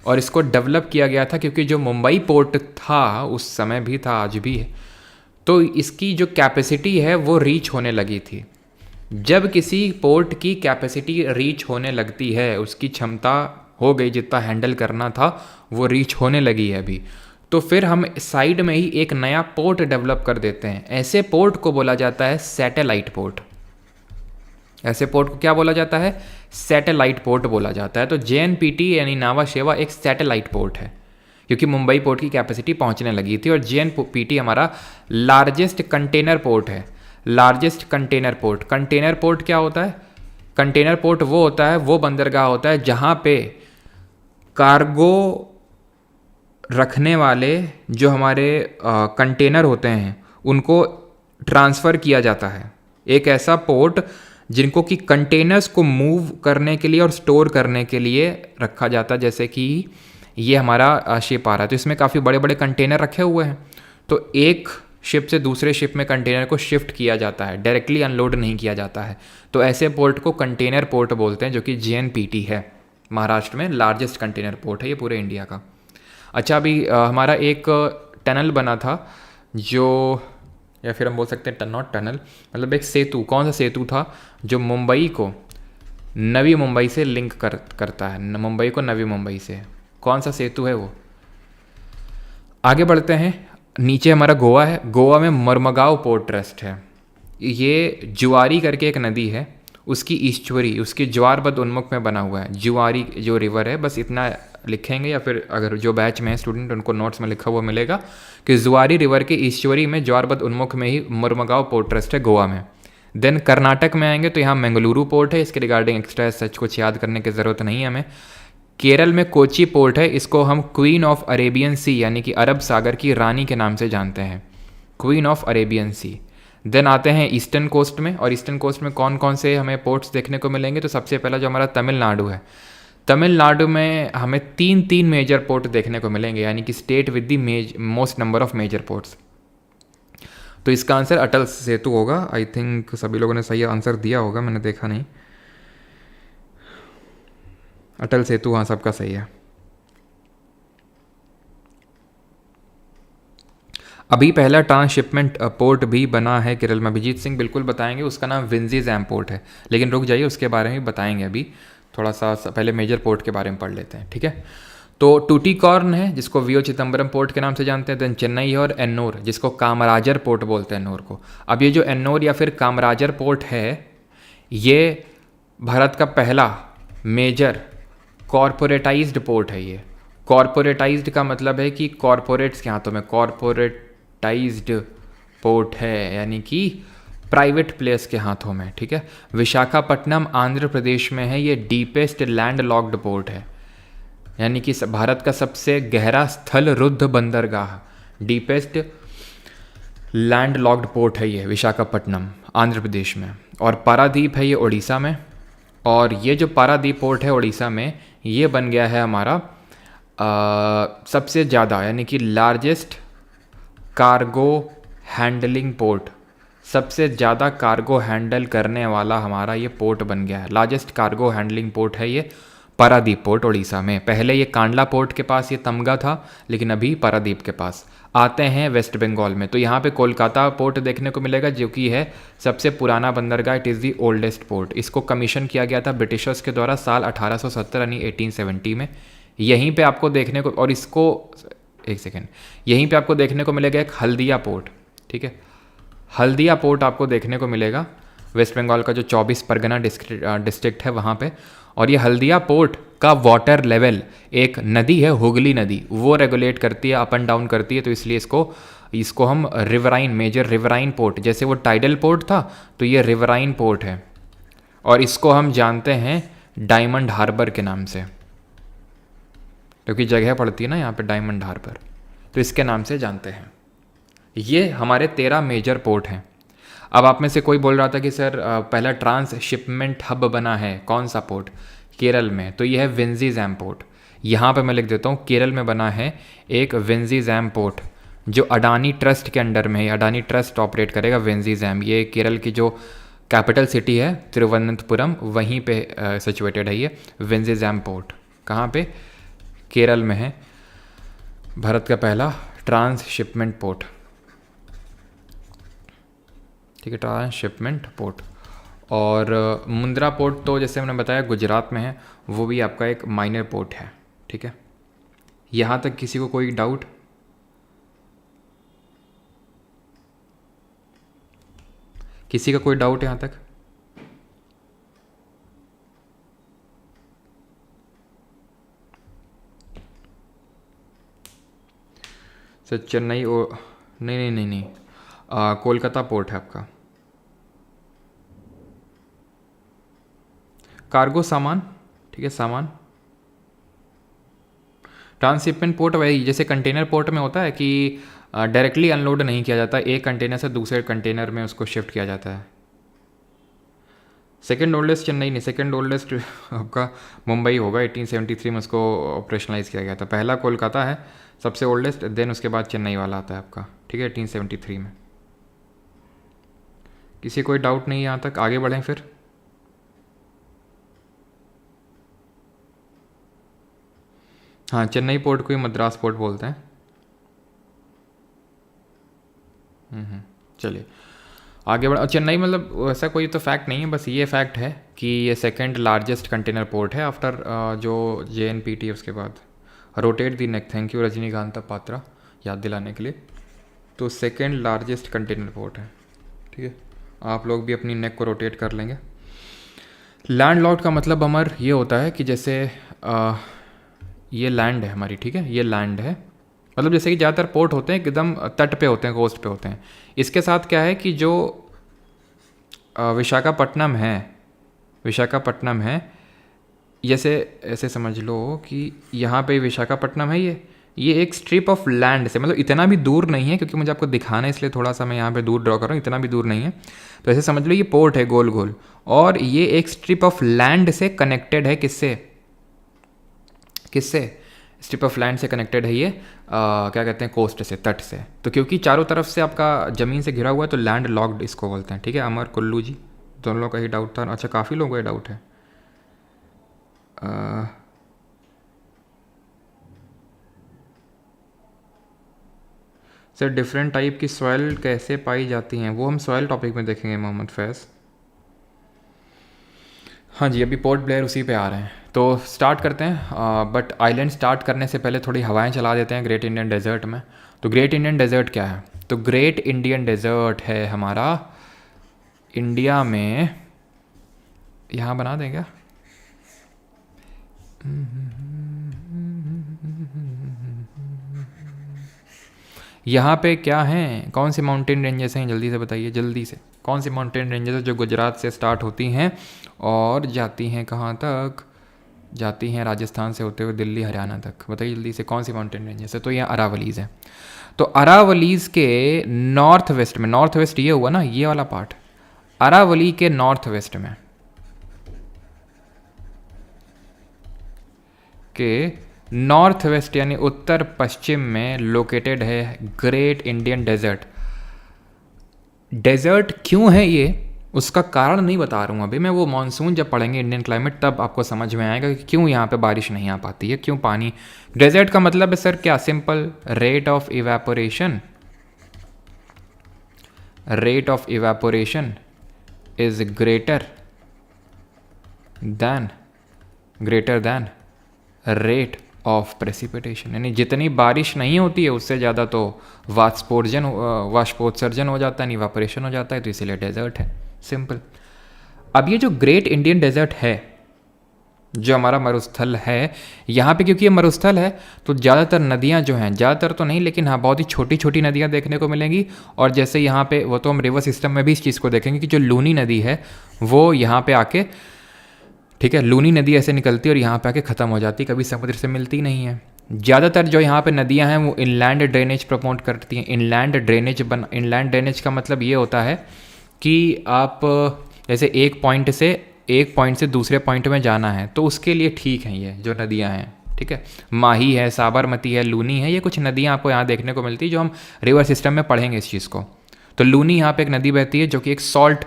और इसको डेवलप किया गया था क्योंकि जो मुंबई पोर्ट था उस समय भी था, आज भी है, तो इसकी जो कैपेसिटी है वो रीच होने लगी थी। जब किसी पोर्ट की कैपेसिटी रीच होने लगती है, उसकी क्षमता हो गई, जितना हैंडल करना था वो रीच होने लगी है अभी, तो फिर हम साइड में ही एक नया पोर्ट डेवलप कर देते हैं। ऐसे पोर्ट को बोला जाता है सैटेलाइट पोर्ट। ऐसे पोर्ट को क्या बोला जाता है? सैटेलाइट पोर्ट बोला जाता है। तो जेएनपीटी यानी नावा शेवा एक सैटेलाइट पोर्ट है, क्योंकि मुंबई पोर्ट की कैपेसिटी पहुंचने लगी थी। और जेएनपीटी हमारा लार्जेस्ट कंटेनर पोर्ट है। Largest container port, container port क्या होता है? कंटेनर पोर्ट वो होता है, वो बंदरगाह होता है जहाँ पे कार्गो रखने वाले जो हमारे कंटेनर होते हैं उनको ट्रांसफ़र किया जाता है। एक ऐसा पोर्ट जिनको कि कंटेनर्स को मूव करने के लिए और स्टोर करने के लिए रखा जाता है। जैसे कि ये हमारा शिप आ रहा है, तो इसमें काफ़ी बड़े बड़े कंटेनर रखे हुए हैं, तो एक शिप से दूसरे शिप में कंटेनर को शिफ्ट किया जाता है, डायरेक्टली अनलोड नहीं किया जाता है। तो ऐसे पोर्ट को कंटेनर पोर्ट बोलते हैं, जो कि जेएनपीटी है। महाराष्ट्र में लार्जेस्ट कंटेनर पोर्ट है ये पूरे इंडिया का। अच्छा, अभी हमारा एक टनल बना था, जो या फिर हम बोल सकते हैं नॉट टनल, मतलब एक सेतु। कौन सा सेतु था? जो मुंबई को नवी मुंबई से लिंक करता है, मुंबई को नवी मुंबई से। कौन सा सेतु है वो? आगे बढ़ते हैं। नीचे हमारा गोवा है। गोवा में मर्मगांव पोर्ट ट्रस्ट है। ये जुआरी करके एक नदी है, उसकी ईश्वरी, उसकी ज्वारबद्ध उन्मुख में बना हुआ है। जुआरी जो रिवर है, बस इतना लिखेंगे, या फिर अगर जो बैच में है स्टूडेंट उनको नोट्स में लिखा हुआ मिलेगा कि जुआरी रिवर के ईश्वरी में ज्वारबद्ध उन्मुख में ही मर्मगांव पोर्ट ट्रस्ट है गोवा में। देन कर्नाटक में आएंगे तो यहाँ मंगलुरु पोर्ट है। इसके रिगार्डिंग एक्स्ट्रा सच कुछ याद करने की ज़रूरत नहीं है हमें। केरल में कोची पोर्ट है। इसको हम क्वीन ऑफ अरेबियन सी यानी कि अरब सागर की रानी के नाम से जानते हैं, queen of Arabian sea. Then आते हैं ईस्टर्न कोस्ट में, और ईस्टर्न कोस्ट में कौन कौन से हमें पोर्ट्स देखने को मिलेंगे? तो सबसे पहला जो हमारा तमिलनाडु है, तमिलनाडु में हमें तीन मेजर पोर्ट देखने को मिलेंगे, यानी कि state with the most number of major ports. तो इसका आंसर अटल सेतु होगा। आई थिंक सभी लोगों ने सही आंसर दिया होगा, मैंने देखा नहीं। अटल सेतु, हाँ सबका सही है। अभी पहला ट्रांसशिपमेंट पोर्ट भी बना है केरल में। अभिजीत सिंह बिल्कुल बताएंगे, उसका नाम विंजीज़ैम पोर्ट है। लेकिन रुक जाइए, उसके बारे में बताएंगे। अभी थोड़ा सा पहले मेजर पोर्ट के बारे में पढ़ लेते हैं, ठीक है। तो टूटीकॉर्न है, जिसको वीओ चिदम्बरम पोर्ट के नाम से जानते हैं। देन चेन्नई है, और एन्नोर, जिसको कामराजर पोर्ट बोलते हैं एन्नोर को। अब ये जो एन्नोर या फिर कामराजर पोर्ट है, ये भारत का पहला मेजर कॉरपोरेटाइज्ड पोर्ट है। ये कॉरपोरेटाइज्ड का मतलब है कि कॉरपोरेट्स के हाथों में, कॉरपोरेटाइज्ड पोर्ट है यानी कि प्राइवेट प्लेयर्स के हाथों में, ठीक है। विशाखापट्टनम आंध्र प्रदेश में है। ये डीपेस्ट लैंड लॉक्ड पोर्ट है, यानी कि भारत का सबसे गहरा स्थल रुद्ध बंदरगाह, डीपेस्ट लैंड लॉक्ड पोर्ट है ये विशाखापट्टनम आंध्र प्रदेश में। और पारादीप है ये उड़ीसा में। और ये जो पारादीप पोर्ट है उड़ीसा में, ये बन गया है हमारा सबसे ज़्यादा यानी कि लार्जेस्ट कार्गो हैंडलिंग पोर्ट। सबसे ज़्यादा कार्गो हैंडल करने वाला हमारा ये पोर्ट बन गया है। लार्जेस्ट कार्गो हैंडलिंग पोर्ट है ये पारादीप पोर्ट उड़ीसा में। पहले ये कांडला पोर्ट के पास ये तमगा था, लेकिन अभी पारादीप के पास। आते हैं वेस्ट बंगाल में, तो यहाँ पे कोलकाता पोर्ट देखने को मिलेगा, जो कि है सबसे पुराना बंदरगाह। It is the oldest port. इसको कमीशन किया गया था ब्रिटिशर्स के द्वारा साल 1870 यानी 1870 में। यहीं पे आपको देखने को, और इसको एक सेकेंड, यहीं पे आपको देखने को मिलेगा एक हल्दिया पोर्ट, ठीक है। हल्दिया पोर्ट आपको देखने को मिलेगा वेस्ट बंगाल का जो 24 परगना डिस्ट्रिक्ट है वहाँ पे। और ये हल्दिया पोर्ट का वाटर लेवल, एक नदी है हुगली नदी, वो रेगुलेट करती है, अप एंड डाउन करती है। तो इसलिए इसको हम रिवराइन, मेजर रिवराइन पोर्ट, जैसे वो टाइडल पोर्ट था तो ये रिवराइन पोर्ट है। और इसको हम जानते हैं डायमंड हार्बर के नाम से, क्योंकि जगह पड़ती है ना यहाँ पे डायमंड हार्बर, तो इसके नाम से जानते हैं। ये हमारे 13 मेजर पोर्ट हैं। अब आप में से कोई बोल रहा था कि सर पहला ट्रांसशिपमेंट हब बना है कौन सा पोर्ट? केरल में। तो ये है विंजीज़ैम पोर्ट। यहाँ पे मैं लिख देता हूँ, केरल में बना है एक विंजीज़ैम पोर्ट जो अडानी ट्रस्ट के अंडर में है। अडानी ट्रस्ट ऑपरेट करेगा विंजीज़ैम। ये केरल की जो कैपिटल सिटी है तिरुवनंतपुरम, वहीं पे सिचुएटेड है ये विंजीज़ैम पोर्ट। कहाँ पे? केरल में है। भारत का पहला ट्रांसशिपमेंट पोर्ट, ठीक है, ट्रांसशिपमेंट पोर्ट। और मुंद्रा पोर्ट तो जैसे मैंने बताया गुजरात में है, वो भी आपका एक माइनर पोर्ट है, ठीक है। यहाँ तक किसी को कोई डाउट? किसी का कोई डाउट यहाँ तक? सर चेन्नई नहीं, कोलकाता पोर्ट है आपका। कार्गो सामान, ठीक है, सामान। ट्रांसशिपमेंट पोर्ट वही जैसे कंटेनर पोर्ट में होता है कि डायरेक्टली अनलोड नहीं किया जाता, एक कंटेनर से दूसरे कंटेनर में उसको शिफ्ट किया जाता है। सेकेंड ओल्डेस्ट चेन्नई नहीं, सेकेंड ओल्डेस्ट आपका मुंबई होगा। 1873 में उसको ऑपरेशनलाइज किया गया था। पहला कोलकाता है सबसे ओल्डेस्ट, देन उसके बाद चेन्नई वाला आता है आपका, ठीक है, 1873 में। किसी कोई डाउट नहीं यहाँ तक? आगे बढ़ें फिर। हाँ, चेन्नई पोर्ट को ही मद्रास पोर्ट बोलते हैं। चलिए आगे बढ़। चेन्नई मतलब वैसा कोई तो फैक्ट नहीं है, बस ये फैक्ट है कि ये सेकंड लार्जेस्ट कंटेनर पोर्ट है आफ्टर जो JNPT है उसके बाद। Rotate the neck, thank you Rajnikanta Patra याद दिलाने के लिए। तो सेकंड लार्जेस्ट कंटेनर पोर्ट है, ठीक है। आप लोग भी अपनी नेक को रोटेट कर लेंगे। लैंडलॉक्ड का मतलब अमर ये होता है कि जैसे ये लैंड है हमारी, ठीक है, ये लैंड है, मतलब जैसे कि ज़्यादातर पोर्ट होते हैं एकदम तट पे होते हैं, कोस्ट पे होते हैं। इसके साथ क्या है कि जो विशाखापट्टनम है, जैसे ऐसे समझ लो कि यहाँ पे विशाखापट्टनम है, ये एक स्ट्रिप ऑफ लैंड से, मतलब इतना भी दूर नहीं है, क्योंकि मुझे आपको दिखाना है इसलिए थोड़ा सा मैं यहाँ पे दूर ड्रॉ कर रहा हूँ, इतना भी दूर नहीं है। तो ऐसे समझ लो ये पोर्ट है गोल गोल, और ये एक स्ट्रिप ऑफ लैंड से कनेक्टेड है। किससे? स्ट्रिप ऑफ लैंड से कनेक्टेड है ये क्या कहते हैं, कोस्ट से, तट से। तो क्योंकि चारों तरफ से आपका ज़मीन से घिरा हुआ है तो लैंड लॉक्ड इसको बोलते हैं, ठीक है। अमर, कुल्लू जी, दोनों लोगों का ही डाउट था। अच्छा, काफ़ी लोगों का ही डाउट है। सर डिफरेंट टाइप की सॉइल कैसे पाई जाती हैं, वो हम सॉइल टॉपिक में देखेंगे मोहम्मद फैज़। हाँ जी, अभी पोर्ट ब्लेयर उसी पे आ रहे हैं, तो स्टार्ट करते हैं। बट आइलैंड स्टार्ट करने से पहले थोड़ी हवाएं चला देते हैं ग्रेट इंडियन डेजर्ट में। तो ग्रेट इंडियन डेजर्ट क्या है? तो ग्रेट इंडियन डेजर्ट है हमारा इंडिया में, यहाँ बना दें क्या? यहाँ पे क्या हैं, कौन सी माउंटेन रेंजेस हैं, जल्दी से बताइए, जल्दी से। कौन सी माउंटेन रेंजेस है जो गुजरात से स्टार्ट होती हैं और जाती हैं कहाँ तक? जाती हैं राजस्थान से होते हुए दिल्ली, हरियाणा तक। बताइए जल्दी से कौन सी माउंटेन रेंजेस है? तो ये अरावलीज़ है। तो अरावलीज़ के नॉर्थ वेस्ट में, नॉर्थ वेस्ट ये हुआ ना, ये वाला पार्ट, अरावली के नॉर्थ वेस्ट में के नॉर्थ वेस्ट यानी उत्तर पश्चिम में लोकेटेड है ग्रेट इंडियन डेजर्ट। डेजर्ट क्यों है ये, उसका कारण नहीं बता रहा हूँ अभी मैं, वो मॉनसून जब पढ़ेंगे इंडियन क्लाइमेट तब आपको समझ में आएगा कि क्यों यहाँ पे बारिश नहीं आ पाती है, क्यों पानी। डेजर्ट का मतलब है सर क्या? Simple, rate of evaporation. Rate of evaporation is greater than rate of precipitation, यानी जितनी बारिश नहीं होती है उससे ज़्यादा तो वाष्पोत्सर्जन हो जाता है, इवापोरेशन हो जाता है, तो इसीलिए डेजर्ट है। सिंपल। अब ये जो ग्रेट इंडियन डेजर्ट है, जो हमारा मरुस्थल है, यहाँ पे क्योंकि ये मरुस्थल है तो ज़्यादातर नदियाँ जो हैं, ज़्यादातर तो नहीं लेकिन हाँ बहुत ही छोटी छोटी नदियाँ देखने को मिलेंगी। और जैसे यहाँ पे, वो तो हम रिवर सिस्टम में भी इस चीज़ को देखेंगे कि जो लूनी नदी है वो यहाँ पे आके, ठीक है, लूनी नदी ऐसे निकलती है और यहाँ पे आके ख़त्म हो जाती है, कभी समुद्र से मिलती नहीं है। ज़्यादातर जो यहाँ पे नदियाँ हैं वो इनलैंड ड्रेनेज प्रमोट करती हैं। इनलैंड ड्रेनेज का मतलब ये होता है कि आप जैसे एक पॉइंट से दूसरे पॉइंट में जाना है तो उसके लिए ठीक है ये जो नदियाँ हैं, ठीक है। माही है, साबरमती है, लूनी है, ये कुछ नदियाँ आपको यहाँ देखने को मिलती है जो हम रिवर सिस्टम में पढ़ेंगे इस चीज़ को। तो लूनी यहाँ पे एक नदी बहती है जो कि एक सॉल्ट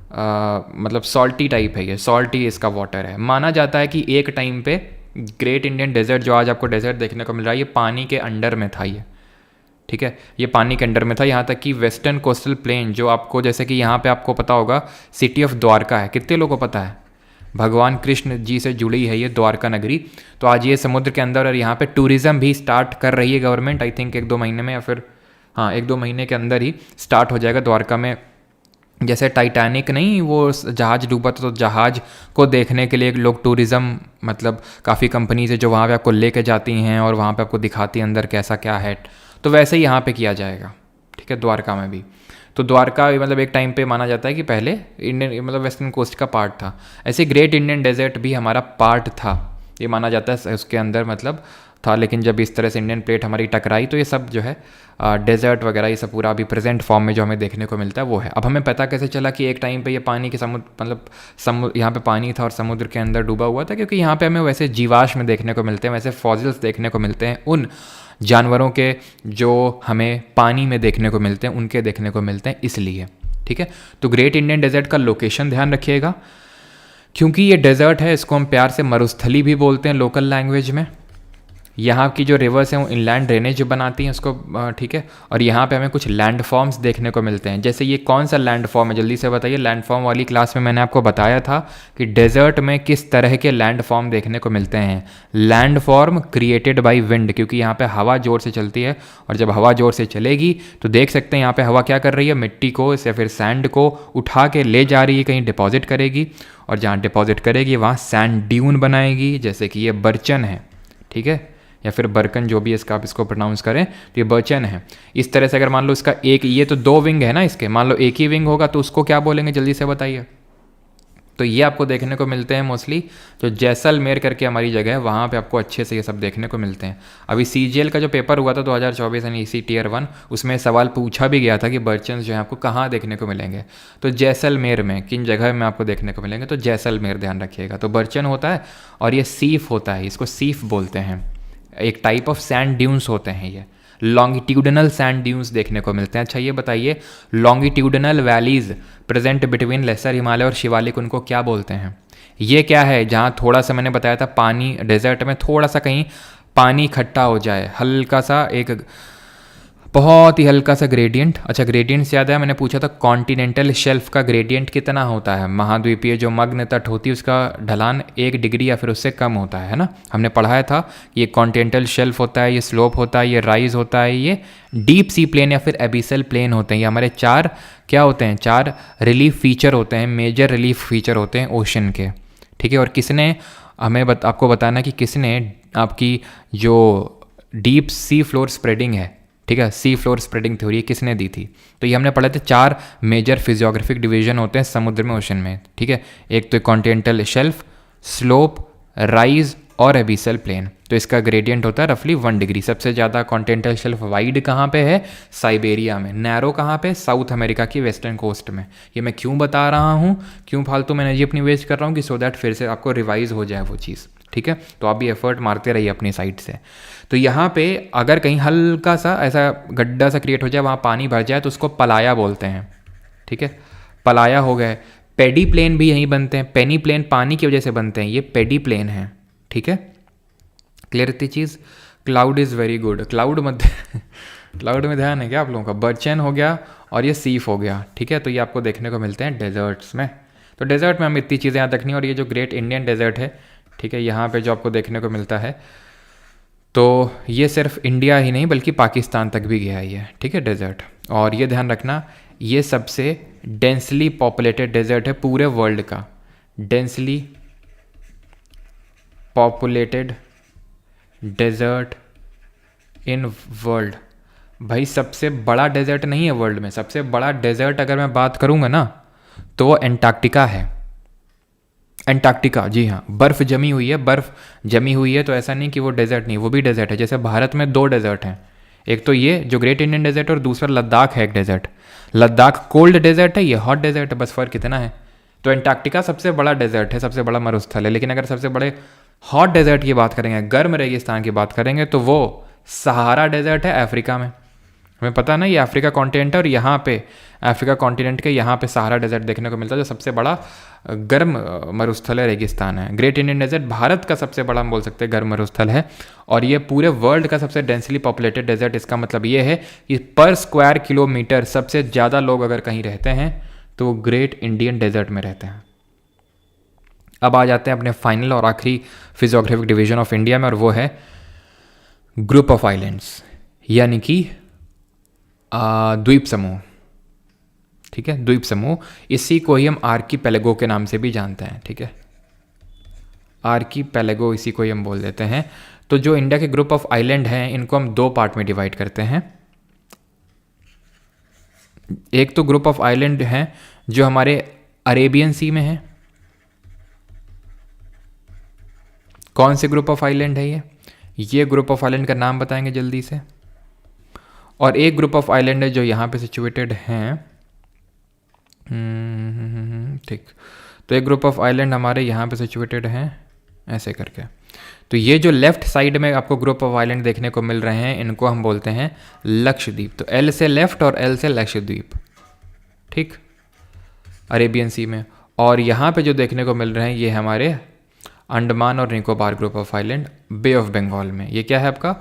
मतलब सॉल्टी टाइप है, ये सॉल्टी इसका वाटर है। माना जाता है कि एक टाइम पे ग्रेट इंडियन डेजर्ट, जो आज आपको डेजर्ट देखने को मिल रहा है, ये पानी के अंडर में था ये, ठीक है, ये पानी के अंडर में था। यहाँ तक कि वेस्टर्न कोस्टल प्लेन जो आपको, जैसे कि यहाँ पे आपको पता होगा सिटी ऑफ द्वारका है, कितने लोगों को पता है, भगवान कृष्ण जी से जुड़ी है ये द्वारका नगरी। तो आज ये समुद्र के अंदर, और यहाँ पे टूरिज़्म भी स्टार्ट कर रही है गवर्नमेंट, आई थिंक 1-2 महीने में, या फिर हाँ 1-2 महीने के अंदर ही स्टार्ट हो जाएगा द्वारका में। जैसे टाइटैनिक नहीं, वो जहाज़ डूबा था तो जहाज़ को देखने के लिए लोग टूरिज़्म, मतलब काफ़ी कंपनीज है जो वहाँ पे आपको लेके जाती हैं और वहाँ पे आपको दिखाती हैं अंदर कैसा क्या है, तो वैसे ही यहाँ पे किया जाएगा, ठीक है, द्वारका में भी। तो द्वारका मतलब एक टाइम पे माना जाता है कि पहले इंडियन मतलब वेस्टर्न कोस्ट का पार्ट था। ऐसे ग्रेट इंडियन डेजर्ट भी हमारा पार्ट था, ये माना जाता है उसके अंदर मतलब था। लेकिन जब इस तरह से इंडियन प्लेट हमारी टकराई तो ये सब जो है डेजर्ट वगैरह ये सब पूरा अभी प्रेजेंट फॉर्म में जो हमें देखने को मिलता है वो है। अब हमें पता कैसे चला कि एक टाइम पे ये पानी के समुद्र मतलब यहाँ पे पानी था और समुद्र के अंदर डूबा हुआ था? क्योंकि यहाँ पे हमें वैसे जीवाश्म देखने को मिलते हैं, वैसे फॉसिल्स देखने को मिलते हैं उन जानवरों के जो हमें पानी में देखने को मिलते हैं, उनके देखने को मिलते हैं, इसलिए, ठीक है। तो ग्रेट इंडियन डेजर्ट का लोकेशन ध्यान रखिएगा, क्योंकि ये डेजर्ट है, इसको हम प्यार से मरुस्थली भी बोलते हैं लोकल लैंग्वेज में। यहाँ की जो रिवर्स हैं वो इनलैंड ड्रेनेज बनाती हैं उसको, ठीक है। और यहाँ पे हमें कुछ लैंड फॉर्म्स देखने को मिलते हैं। जैसे ये कौन सा लैंड फॉर्म है, जल्दी से बताइए। लैंड फॉर्म वाली क्लास में मैंने आपको बताया था कि डेजर्ट में किस तरह के लैंड फॉर्म देखने को मिलते हैं। Land form created by wind, क्योंकि यहाँ पे हवा ज़ोर से चलती है, और जब हवा ज़ोर से चलेगी तो देख सकते हैं यहाँ पे हवा क्या कर रही है, मिट्टी को या फिर सैंड को उठा के ले जा रही है, कहीं डिपॉजिट करेगी, और जहाँ डिपॉजिट करेगी वहाँ सैंड ड्यून बनाएगी, जैसे कि ये बर्चन है, ठीक है, या फिर बर्कन, जो भी इसका आप इसको प्रोनाउंस करें, तो ये बर्चन है। इस तरह से अगर मान लो इसका एक, ये तो 2 विंग है ना इसके, मान लो एक ही विंग होगा तो उसको क्या बोलेंगे, जल्दी से बताइए। तो ये आपको देखने को मिलते हैं मोस्टली जो जैसलमेर करके हमारी जगह है, वहाँ पे आपको अच्छे से ये सब देखने को मिलते हैं। अभी CGL का जो पेपर हुआ था 2024 यानी EC Tier 1, उसमें सवाल पूछा भी गया था कि बर्चन्स जो है आपको कहाँ देखने को मिलेंगे, तो जैसलमेर में, किन जगह में आपको देखने को मिलेंगे, तो जैसलमेर ध्यान रखिएगा। तो बर्चन होता है और ये सीफ होता है, इसको सीफ बोलते हैं, एक टाइप ऑफ सैंड ड्यून्स होते हैं, ये लॉन्गिट्यूडनल सैंड ड्यून्स देखने को मिलते हैं। अच्छा ये बताइए, longitudinal valleys present between lesser Himalaya और शिवालिक, उनको क्या बोलते हैं? ये क्या है, जहाँ थोड़ा सा मैंने बताया था पानी, डेजर्ट में थोड़ा सा कहीं पानी इकट्ठा हो जाए, हल्का सा एक बहुत ही हल्का सा ग्रेडियंट। अच्छा ग्रेडियंट से याद है, मैंने पूछा था कॉन्टिनेंटल शेल्फ का ग्रेडियंट कितना होता है, महाद्वीपीय जो मग्न तट होती है उसका ढलान 1 डिग्री या फिर उससे कम होता है ना। हमने पढ़ाया था ये कॉन्टिनेंटल शेल्फ होता है, ये स्लोप होता है, ये राइज होता है, ये डीप सी प्लेन या फिर एबिसल प्लेन होते हैं। ये हमारे 4 क्या होते हैं, 4 रिलीफ फीचर होते हैं, मेजर रिलीफ फीचर होते हैं ओशन के, ठीक है। और किसने हमें आपको बताना कि किसने आपकी जो डीप सी फ्लोर स्प्रेडिंग है, ठीक है, सी फ्लोर स्प्रेडिंग थ्योरी किसने दी थी? तो ये हमने पढ़े थे 4 मेजर फिजियोग्राफिक डिवीजन होते हैं समुद्र में, ओशन में, ठीक है। एक तो कॉन्टिनेंटल शेल्फ, स्लोप, राइज और एबिसल प्लेन। तो इसका ग्रेडियंट होता है रफली 1 डिग्री। सबसे ज़्यादा कॉन्टिनेंटल शेल्फ वाइड कहाँ पे है, साइबेरिया में। नैरो कहाँ पे, साउथ अमेरिका की वेस्टर्न कोस्ट में। ये मैं क्यों बता रहा हूँ, क्यों फालतू में एनर्जी अपनी वेस्ट कर रहा हूँ, कि सो दैट फिर से आपको रिवाइज हो जाए वो चीज़, ठीक है। तो आप भी एफर्ट मारते रहिए अपनी साइड से। तो यहाँ पे अगर कहीं हल्का सा ऐसा गड्ढा सा क्रिएट हो जाए, वहाँ पानी भर जाए, तो उसको पलाया बोलते हैं, ठीक है। पलाया हो गए। पेडी प्लेन भी यहीं बनते हैं, पेनी प्लेन पानी की वजह से बनते हैं, ये पेडी प्लेन है, ठीक है। क्लियर इतनी चीज़। Cloud is very good, cloud मत क्लाउड में ध्यान है क्या आप लोगों का? बर्चन हो गया और ये सीफ हो गया, ठीक है। तो ये आपको देखने को मिलते हैं डेजर्ट्स में। तो डेजर्ट में हम इतनी चीज़ें याद रखनी। और ये जो ग्रेट इंडियन डेजर्ट है, ठीक है, यहाँ पे जो आपको देखने को मिलता है, तो ये सिर्फ इंडिया ही नहीं बल्कि पाकिस्तान तक भी गया है ये, ठीक है, डेजर्ट। और ये ध्यान रखना, ये सबसे डेंसली पॉपुलेटेड डेजर्ट है पूरे वर्ल्ड का। Densely populated desert in world. भाई सबसे बड़ा डेजर्ट नहीं है वर्ल्ड में, सबसे बड़ा डेजर्ट अगर मैं बात करूँगा ना तो वो एंटार्क्टिका है। एंटार्क्टिका, जी हाँ, बर्फ़ जमी हुई है, बर्फ़ जमी हुई है, तो ऐसा नहीं कि वो डेजर्ट नहीं, वो भी डेजर्ट है। जैसे भारत में 2 डेजर्ट हैं, एक तो ये जो ग्रेट इंडियन डेजर्ट और दूसरा लद्दाख है एक डेजर्ट। लद्दाख कोल्ड डेजर्ट है, ये हॉट डेजर्ट है, बस फ़र्क कितना है। तो एंटार्क्टिका सबसे बड़ा डेजर्ट है, सबसे बड़ा मरुस्थल है। लेकिन अगर सबसे बड़े हॉट डेजर्ट की बात करेंगे, गर्म रेगिस्तान की बात करेंगे, तो वो सहारा डेजर्ट है अफ्रीका में। हमें पता ना ये अफ्रीका कॉन्टिनेंट है, और यहाँ पे अफ्रीका कॉन्टिनेंट के यहाँ पे सहारा डेजर्ट देखने को मिलता है, जो सबसे बड़ा गर्म मरुस्थल है, रेगिस्तान है। ग्रेट इंडियन डेजर्ट भारत का सबसे बड़ा हम बोल सकते हैं गर्म मरुस्थल है, और ये पूरे वर्ल्ड का सबसे डेंसली पॉपुलेटेड डेजर्ट। इसका मतलब ये है कि पर स्क्वायर किलोमीटर सबसे ज़्यादा लोग अगर कहीं रहते हैं तो वो ग्रेट इंडियन डेजर्ट में रहते हैं। अब आ जाते हैं अपने फाइनल और आखिरी फिजियोग्राफिक डिवीजन ऑफ इंडिया में, और वो है ग्रुप ऑफ आइलैंड्स, यानी कि द्वीप समूह। ठीक है, द्वीप समूह, इसी को ही हम आर्कीपेलेगो के नाम से भी जानते हैं। ठीक है, आर्कीपेलेगो इसी को ही हम बोल देते हैं। तो जो इंडिया के ग्रुप ऑफ आइलैंड हैं, इनको हम दो पार्ट में डिवाइड करते हैं। एक तो ग्रुप ऑफ आइलैंड हैं जो हमारे अरेबियन सी में है। कौन से ग्रुप ऑफ आइलैंड है ये ग्रुप ऑफ आइलैंड का नाम बताएंगे जल्दी से। और एक ग्रुप ऑफ आइलैंड है जो यहाँ पे सिचुएटेड हैं। ठीक, तो एक ग्रुप ऑफ आइलैंड हमारे यहाँ पे सिचुएटेड हैं ऐसे करके। तो ये जो लेफ्ट साइड में आपको ग्रुप ऑफ आइलैंड देखने को मिल रहे हैं, इनको हम बोलते हैं लक्षद्वीप। तो एल से लेफ्ट और एल से लक्षद्वीप, ठीक, अरेबियन सी में। और यहाँ पे जो देखने को मिल रहे हैं ये हमारे अंडमान और Nicobar group of island, bay of Bengal में। ये क्या है आपका,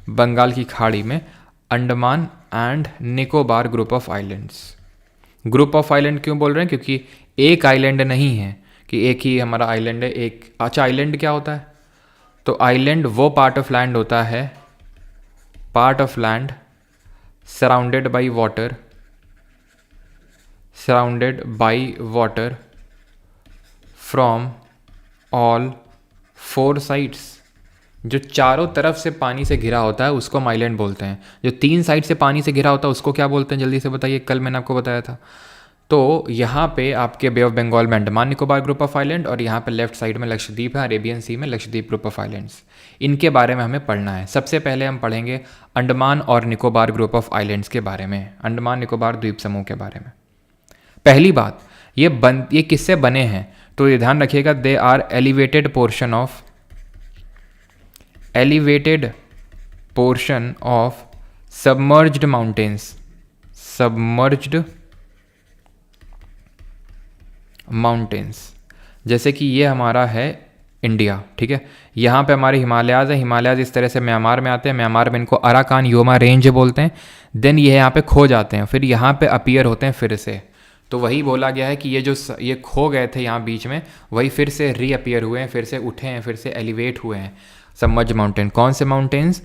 बंगाल की खाड़ी में Andaman and Nicobar group of islands. Group of island क्यों बोल रहे हैं, क्योंकि एक आइलैंड नहीं है कि एक ही हमारा आइलैंड है एक। अच्छा, आइलैंड क्या होता है, तो आइलैंड वो पार्ट ऑफ लैंड होता है, part of land surrounded by water, surrounded by water from all four sides. जो चारों तरफ से पानी से घिरा होता है उसको हम आइलैंड बोलते हैं। जो तीन साइड से पानी से घिरा होता है उसको क्या बोलते हैं, जल्दी से बताइए, कल मैंने आपको बताया था। तो यहाँ पे आपके बे ऑफ बंगाल में Andaman Nicobar group of island, और यहाँ पे लेफ्ट साइड में लक्षद्वीप है, अरेबियन सी में लक्षद्वीप ग्रुप ऑफ आइलैंड्स। इनके बारे में हमें पढ़ना है। सबसे पहले हम पढ़ेंगे अंडमान और निकोबार ग्रुप ऑफ आइलैंड्स के बारे में, अंडमान निकोबार द्वीप समूह के बारे में। पहली बात, ये किससे बने हैं, तो ये ध्यान रखिएगा, they are elevated portion of submerged mountains. जैसे कि ये हमारा है इंडिया, ठीक है, यहाँ पे हमारे हिमालयाज है, हिमालयाज इस तरह से म्यांमार में आते हैं, म्यांमार में इनको अराकान योमा रेंज बोलते हैं। देन ये यहाँ पे खो जाते हैं, फिर यहाँ पे अपीयर होते हैं फिर से। तो वही बोला गया है कि ये खो गए थे यहाँ बीच में, वही फिर से रीअपीयर हुए हैं, फिर से उठे हैं, फिर से एलिवेट हुए हैं सबमर्ज माउंटेन। कौन से माउंटेन्स,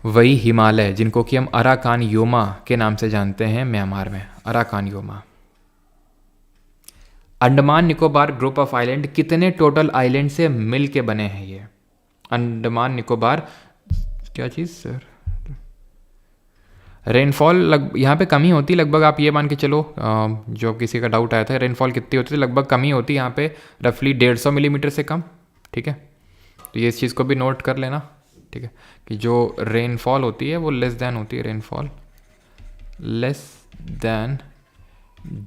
वही हिमालय, जिनको कि हम अराकान योमा के नाम से जानते हैं म्यांमार में, Arakan Yoma. Andaman Nicobar group of island कितने टोटल आइलैंड से मिल के बने हैं ये अंडमान निकोबार, क्या चीज़ सर, रेनफॉल यहाँ पे कमी होती लगभग, आप ये मान के चलो, जो किसी का डाउट आया था रेनफॉल कितनी होती है, लगभग कमी होती है यहाँ पे रफली 150 मिलीमीटर से कम। ठीक है, तो ये इस चीज़ को भी नोट कर लेना, ठीक है, कि जो रेनफॉल होती है वो लेस देन होती है, rainfall less than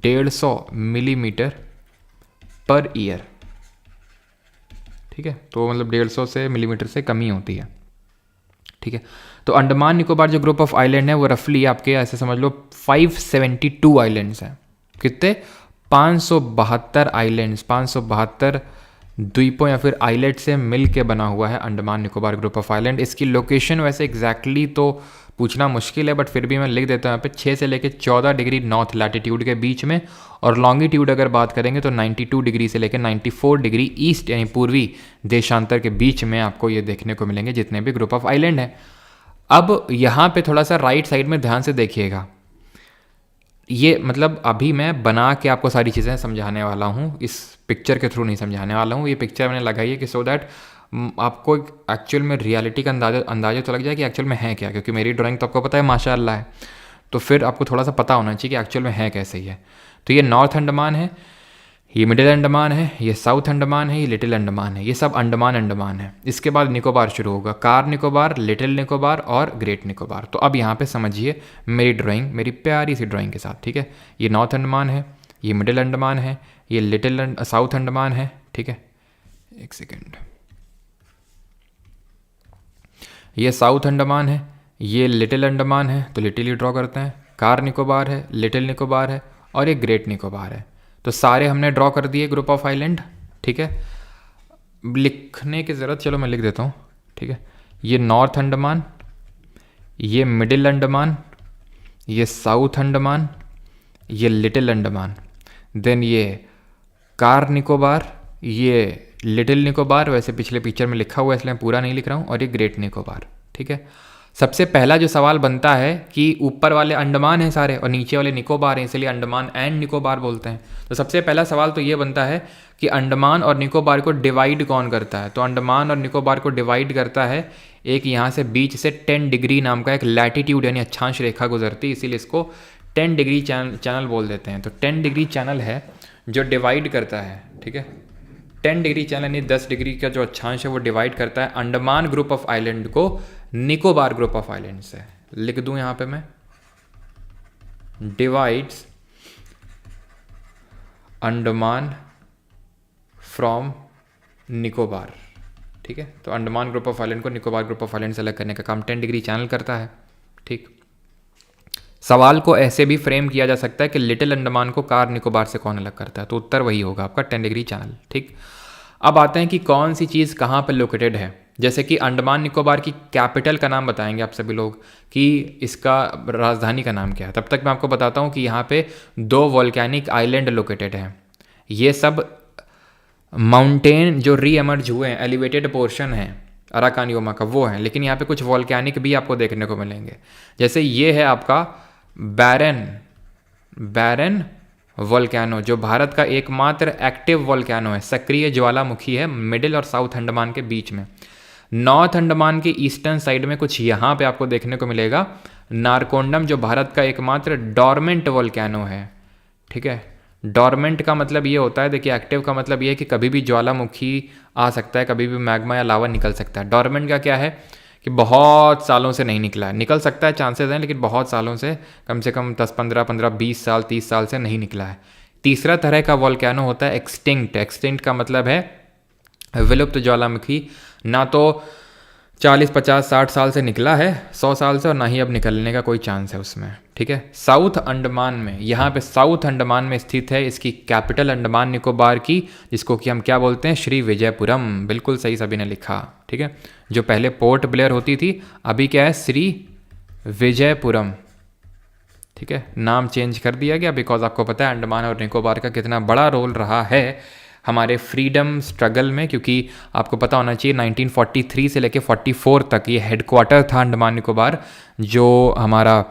150 millimetre per year. ठीक है, तो मतलब 150 से मिलीमीटर से कमी होती है। ठीक है, तो अंडमान निकोबार जो ग्रुप ऑफ आइलैंड है वो रफली आपके ऐसे समझ लो 572 आइलैंड्स हैं। कितने, 572 आइलैंड्स, 572 द्वीपों या फिर आइलैंड से मिल के बना हुआ है Andaman Nicobar group of island. इसकी लोकेशन वैसे एग्जैक्टली तो पूछना मुश्किल है, बट फिर भी मैं लिख देता हूँ यहाँ पे 6 से लेकर 14 डिग्री नॉर्थ लैटिट्यूड के बीच में, और लॉन्गिट्यूड अगर बात करेंगे तो 92 डिग्री से लेकर 94 डिग्री ईस्ट यानी पूर्वी देशांतर के बीच में आपको ये देखने को मिलेंगे जितने भी ग्रुप ऑफ आइलैंड हैं। अब यहाँ पे थोड़ा सा राइट साइड में ध्यान से देखिएगा, ये मतलब अभी मैं बना के आपको सारी चीज़ें समझाने वाला हूँ, इस पिक्चर के थ्रू नहीं समझाने वाला हूँ। ये पिक्चर मैंने लगाई है कि सो दैट आपको एक्चुअल में रियलिटी का अंदाजा तो लग जाए कि एक्चुअल में है क्या, क्योंकि मेरी ड्राइंग तो आपको पता है माशाअल्लाह है, तो फिर आपको थोड़ा सा पता होना चाहिए कि एक्चुअल में है कैसे ही है। तो ये नॉर्थ अंडमान है, ये मिडिल अंडमान है, ये साउथ अंडमान है, ये लिटिल अंडमान है, ये सब अंडमान है। इसके बाद निकोबार शुरू होगा, कार निकोबार, लिटिल निकोबार और ग्रेट निकोबार। तो अब यहाँ पे समझिए मेरी ड्राइंग, मेरी प्यारी सी ड्राइंग के साथ, ठीक है। ये नॉर्थ अंडमान है, ये मिडिल अंडमान है, ये लिटिल साउथ अंडमान है, ठीक है। एक सेकेंड, ये साउथ अंडमान है, ये लिटिल अंडमान है तो लिटिल ही ड्रॉ करते हैं, कार निकोबार है, लिटिल निकोबार है और ये ग्रेट निकोबार है। तो सारे हमने ड्रॉ कर दिए ग्रुप ऑफ आइलैंड। ठीक है, लिखने की ज़रूरत, चलो मैं लिख देता हूँ। ठीक है, ये नॉर्थ अंडमान, ये मिडिल अंडमान, ये साउथ अंडमान, ये लिटिल अंडमान, देन ये कार निकोबार, ये लिटिल निकोबार, वैसे पिछले पिक्चर में लिखा हुआ है इसलिए मैं पूरा नहीं लिख रहा हूँ, और ये ग्रेट निकोबार। ठीक है, सबसे पहला जो सवाल बनता है कि ऊपर वाले अंडमान हैं सारे और नीचे वाले निकोबार हैं, इसलिए अंडमान एंड निकोबार बोलते हैं। तो सबसे पहला सवाल तो ये बनता है कि अंडमान और निकोबार को डिवाइड कौन करता है। तो अंडमान और निकोबार को डिवाइड करता है एक यहाँ से बीच से 10 डिग्री नाम का एक लैटिट्यूड यानी अक्षांश रेखा गुजरती है, इसीलिए इसको 10 डिग्री चैनल बोल देते हैं। तो 10 डिग्री चैनल है जो डिवाइड करता है। ठीक है, 10 डिग्री चैनल यानी 10 डिग्री का जो अक्षांश है वो डिवाइड करता है अंडमान ग्रुप ऑफ आइलैंड को निकोबार ग्रुप ऑफ आइलैंड से। लिख दूं यहां पे मैं, डिवाइड्स अंडमान फ्रॉम निकोबार। ठीक है, तो अंडमान ग्रुप ऑफ आइलैंड को निकोबार ग्रुप ऑफ आइलैंड से अलग करने का काम 10 डिग्री चैनल करता है। ठीक, सवाल को ऐसे भी फ्रेम किया जा सकता है कि लिटिल अंडमान को कार निकोबार से कौन अलग करता है, तो उत्तर वही होगा आपका 10 डिग्री चैनल। ठीक, अब आते हैं कि कौन सी चीज़ कहाँ पर लोकेटेड है। जैसे कि अंडमान निकोबार की कैपिटल का नाम बताएंगे आप सभी लोग कि इसका राजधानी का नाम क्या है। तब तक मैं आपको बताता हूँ कि यहाँ पे 2 वॉल्केनिक आइलैंड लोकेटेड हैं। ये सब माउंटेन जो री एमर्ज हुए हैं, एलिवेटेड पोर्शन है अराकानियोमा का, वो है, लेकिन यहाँ पे कुछ वॉल्केनिक भी आपको देखने को मिलेंगे। जैसे ये है आपका बैरन वोल्केनो, जो भारत का एकमात्र एक्टिव वोल्केनो है, सक्रिय ज्वालामुखी है मिडिल और साउथ अंडमान के बीच में। नॉर्थ अंडमान के ईस्टर्न साइड में कुछ यहाँ पे आपको देखने को मिलेगा नारकोंडम, जो भारत का एकमात्र डॉर्मेंट वोल्केनो है। ठीक है, डॉर्मेंट का मतलब ये होता है, देखिए एक्टिव का मतलब ये है कि कभी भी ज्वालामुखी आ सकता है, कभी भी मैग्मा या लावा निकल सकता है। डॉर्मेंट का क्या है कि बहुत सालों से नहीं निकला है, निकल सकता है, चांसेस हैं, लेकिन बहुत सालों से, कम से कम 10, 15, 20 साल 30 साल से नहीं निकला है। तीसरा तरह का वोल्केनो होता है एक्सटिंक्ट। एक्सटिंक्ट का मतलब है विलुप्त ज्वालामुखी, ना तो 40, 50, 60 साल से निकला है, 100 साल से, और ना ही अब निकलने का कोई चांस है उसमें। ठीक है, साउथ अंडमान में, यहाँ पे साउथ अंडमान में स्थित है, इसकी कैपिटल अंडमान निकोबार की, जिसको कि हम क्या बोलते हैं, श्री विजयपुरम। बिल्कुल सही सभी ने लिखा। ठीक है, जो पहले पोर्ट ब्लेयर होती थी अभी क्या है, श्री विजयपुरम। ठीक है, नाम चेंज कर दिया गया बिकॉज आपको पता है अंडमान और निकोबार का कितना बड़ा रोल रहा है हमारे फ्रीडम स्ट्रगल में, क्योंकि आपको पता होना चाहिए 1943 से लेकर 44 तक ये हेडक्वार्टर था अंडमान निकोबार, जो हमारा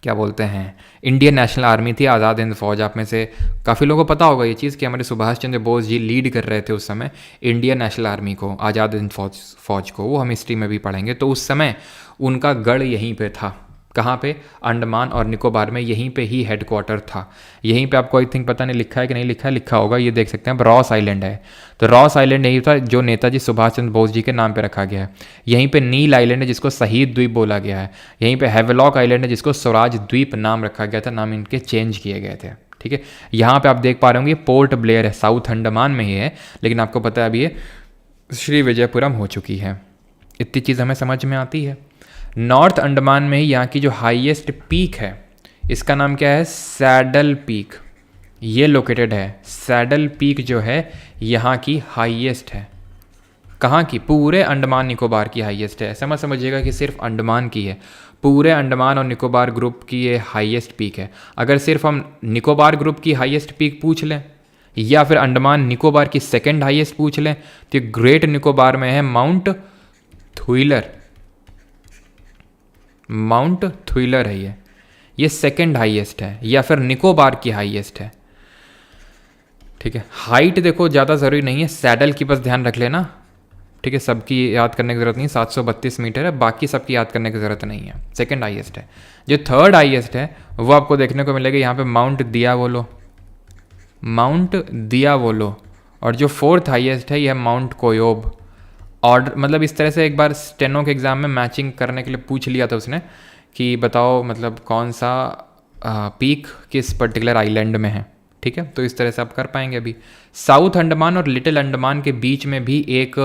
क्या बोलते हैं इंडियन नेशनल आर्मी थी, आज़ाद हिंद फौज। आप में से काफ़ी लोगों को पता होगा ये चीज़ कि हमारे सुभाष चंद्र बोस जी लीड कर रहे थे उस समय इंडियन नेशनल आर्मी को, आज़ाद हिंद फौज को, वो हम हिस्ट्री में भी पढ़ेंगे। तो उस समय उनका गढ़ यहीं पे था। कहाँ पे, अंडमान और निकोबार में, यहीं पे ही हेडक्वार्टर था। यहीं पे आपको आई थिंक पता नहीं लिखा है कि नहीं लिखा है, लिखा होगा, ये देख सकते हैं रॉस आइलैंड है। तो रॉस आइलैंड यही था जो नेताजी सुभाष चंद्र बोस जी के नाम पे रखा गया है। यहीं पे नील आइलैंड है जिसको शहीद द्वीप बोला गया है। यहीं पे हैवेलॉक आइलैंड है जिसको स्वराज द्वीप नाम रखा गया था, नाम इनके चेंज किए गए थे। ठीक है, यहाँ पे आप देख पा रहे होंगे पोर्ट ब्लेयर है, साउथ अंडमान में ही है, लेकिन आपको पता है अब ये श्री विजयपुरम हो चुकी है। इतनी चीज़ हमें समझ में आती है। नॉर्थ अंडमान में ही यहाँ की जो हाईएस्ट पीक है, इसका नाम क्या है, सैडल पीक, ये लोकेटेड है। सैडल पीक जो है यहाँ की हाईएस्ट है। कहाँ की, पूरे अंडमान निकोबार की हाईएस्ट है। ऐसा मत समझिएगा कि सिर्फ अंडमान की है, पूरे अंडमान और निकोबार ग्रुप की ये हाईएस्ट पीक है। अगर सिर्फ हम निकोबार ग्रुप की हाईएस्ट पीक पूछ लें या फिर अंडमान निकोबार की सेकेंड हाईएस्ट पूछ लें, तो ग्रेट निकोबार में है माउंट थुइलर। माउंट थुइलर है ये सेकेंड हाईएस्ट है, या फिर निकोबार की हाईएस्ट है। ठीक है, हाइट देखो ज़्यादा ज़रूरी नहीं है, सैडल की बस ध्यान रख लेना। ठीक है, सबकी याद करने की ज़रूरत नहीं, 732 मीटर है, बाकी सबकी याद करने की ज़रूरत नहीं है। सेकेंड हाईएस्ट है। जो थर्ड हाईएस्ट है वो आपको देखने को मिलेगा यहाँ पे माउंट दियावोलो, माउंट दियावोलो। और जो फोर्थ हाईएस्ट है यह माउंट कोयोब। ऑर्डर मतलब इस तरह से एक बार स्टेनो के एग्ज़ाम में मैचिंग करने के लिए पूछ लिया था उसने कि बताओ मतलब कौन सा पीक किस पर्टिकुलर आइलैंड में है। ठीक है, तो इस तरह से आप कर पाएंगे। अभी साउथ अंडमान और लिटिल अंडमान के बीच में भी एक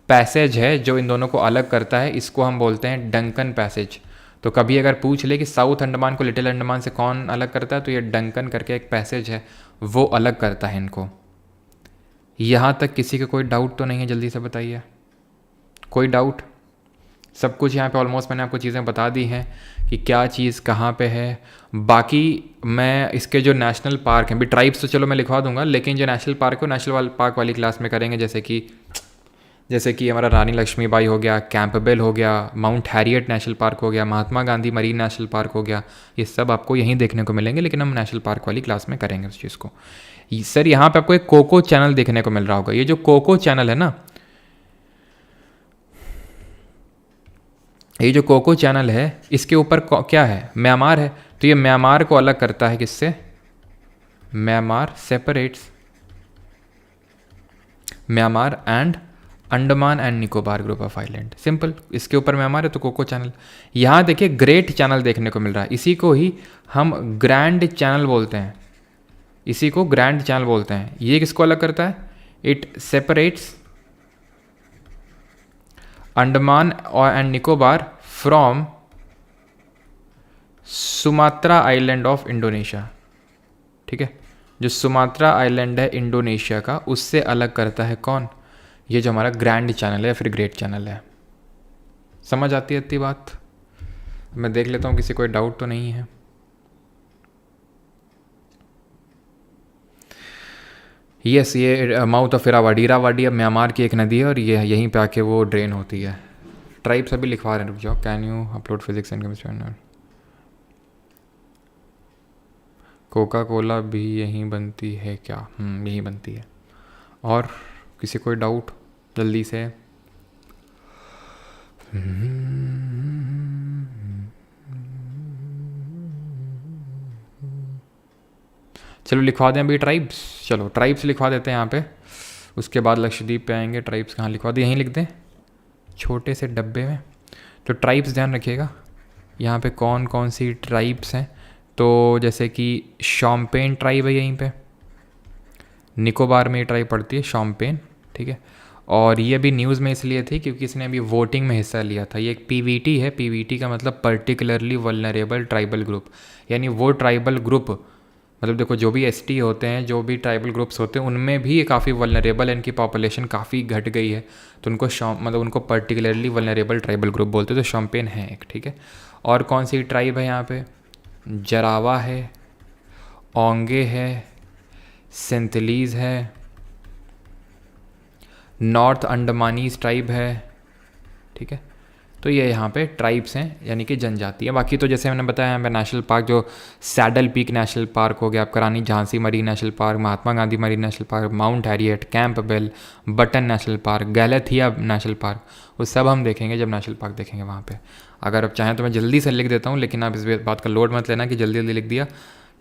पैसेज है जो इन दोनों को अलग करता है, इसको हम बोलते हैं डंकन पैसेज। तो कभी अगर पूछ ले कि साउथ अंडमान को लिटिल अंडमान से कौन अलग करता है, तो ये डंकन करके एक पैसेज है, वो अलग करता है इनको। यहाँ तक किसी का कोई डाउट तो नहीं है? जल्दी से बताइए, कोई डाउट? सब कुछ यहाँ पे ऑलमोस्ट मैंने आपको चीज़ें बता दी हैं कि क्या चीज़ कहाँ पे है। बाकी मैं इसके जो नेशनल पार्क हैं, भी ट्राइब्स तो चलो मैं लिखवा दूंगा, लेकिन जो नेशनल पार्क है वो नेशनल पार्क वाली क्लास में करेंगे। जैसे कि हमारा रानी लक्ष्मीबाई हो गया, कैंपबेल हो गया, माउंट हैरियट नेशनल पार्क हो गया, महात्मा गांधी मरीन नेशनल पार्क हो गया, ये सब आपको यहीं देखने को मिलेंगे, लेकिन हम नेशनल पार्क वाली क्लास में करेंगे उस चीज़ को। सर यहाँ पे आपको एक कोको चैनल देखने को मिल रहा होगा। ये जो कोको चैनल है ना, ये जो कोको चैनल है इसके ऊपर क्या है? म्यांमार है। तो ये म्यांमार को अलग करता है किससे? Myanmar separates Myanmar and Andaman and Nicobar group of island. Simple, इसके ऊपर म्यांमार है तो कोको चैनल। यहाँ देखिए ग्रेट चैनल देखने को मिल रहा है, इसी को ही हम ग्रैंड चैनल बोलते हैं, इसी को ग्रैंड चैनल बोलते हैं। ये किसको अलग करता है? It separates Andaman and Nicobar from Sumatra island of Indonesia. ठीक है, जो सुमात्रा आइलैंड है इंडोनेशिया का, उससे अलग करता है कौन? ये जो हमारा ग्रैंड चैनल है या फिर ग्रेट चैनल है। समझ आती है इतनी बात? मैं देख लेता हूँ किसी कोई डाउट तो नहीं है। यस, ये माउथ ऑफ इरावाडी। इरावाडी अब म्यांमार की एक नदी है और ये यहीं पे आके वो ड्रेन होती है। ट्राइब्स अभी लिखवा रहे हैं, रुक जाओ। Can you upload physics and chemistry? Coca Cola भी यहीं बनती है क्या? यहीं बनती है। और किसी कोई डाउट? जल्दी से। चलो लिखवा दें अभी ट्राइब्स। चलो ट्राइब्स लिखवा देते हैं यहाँ पे, उसके बाद लक्षद्वीप पे आएंगे। ट्राइब्स कहाँ लिखवा दें? यहीं लिख दें छोटे से डब्बे में। तो ट्राइब्स ध्यान रखिएगा, यहाँ पे कौन कौन सी ट्राइब्स हैं। तो जैसे कि शॉम्पेन ट्राइब है यहीं पे, निकोबार में ये ट्राइब पड़ती है शॉम्पेन। ठीक है, और ये भी न्यूज़ में इसलिए थी क्योंकि इसने अभी वोटिंग में हिस्सा लिया था। ये एक पीवीटी है। पीवीटी का मतलब पर्टिकुलरली वल्नरेबल ट्राइबल ग्रुप, यानी वो ट्राइबल ग्रुप, मतलब देखो जो भी एसटी होते हैं, जो भी ट्राइबल ग्रुप्स होते हैं, उनमें भी ये काफ़ी वल्नरेबल है, इनकी पॉपुलेशन काफ़ी घट गई है, तो उनको मतलब उनको पर्टिकुलरली वल्नरेबल ट्राइबल ग्रुप बोलते हैं। तो शॉम्पेन है एक। ठीक है, और कौन सी ट्राइब है यहाँ पे? जरावा है, ओंगे है, सेंथलीज है, नॉर्थ अंडमानीज ट्राइब है। ठीक है, तो ये यहाँ पे ट्राइब्स हैं, यानी कि जनजाति है। बाकी तो जैसे मैंने बताया यहाँ पे नेशनल पार्क, जो सैडल पीक नेशनल पार्क हो गया आपका, Rani Jhansi marine national park, Mahatma Gandhi marine national park, mount Harriet, Campbell, Button national park, Galathea national park, वो सब हम देखेंगे जब नेशनल पार्क देखेंगे वहाँ पे। अगर आप चाहें तो मैं जल्दी से लिख देता हूँ, लेकिन आप इस बात का लोड मत लेना कि जल्दी जल्दी लिख दिया।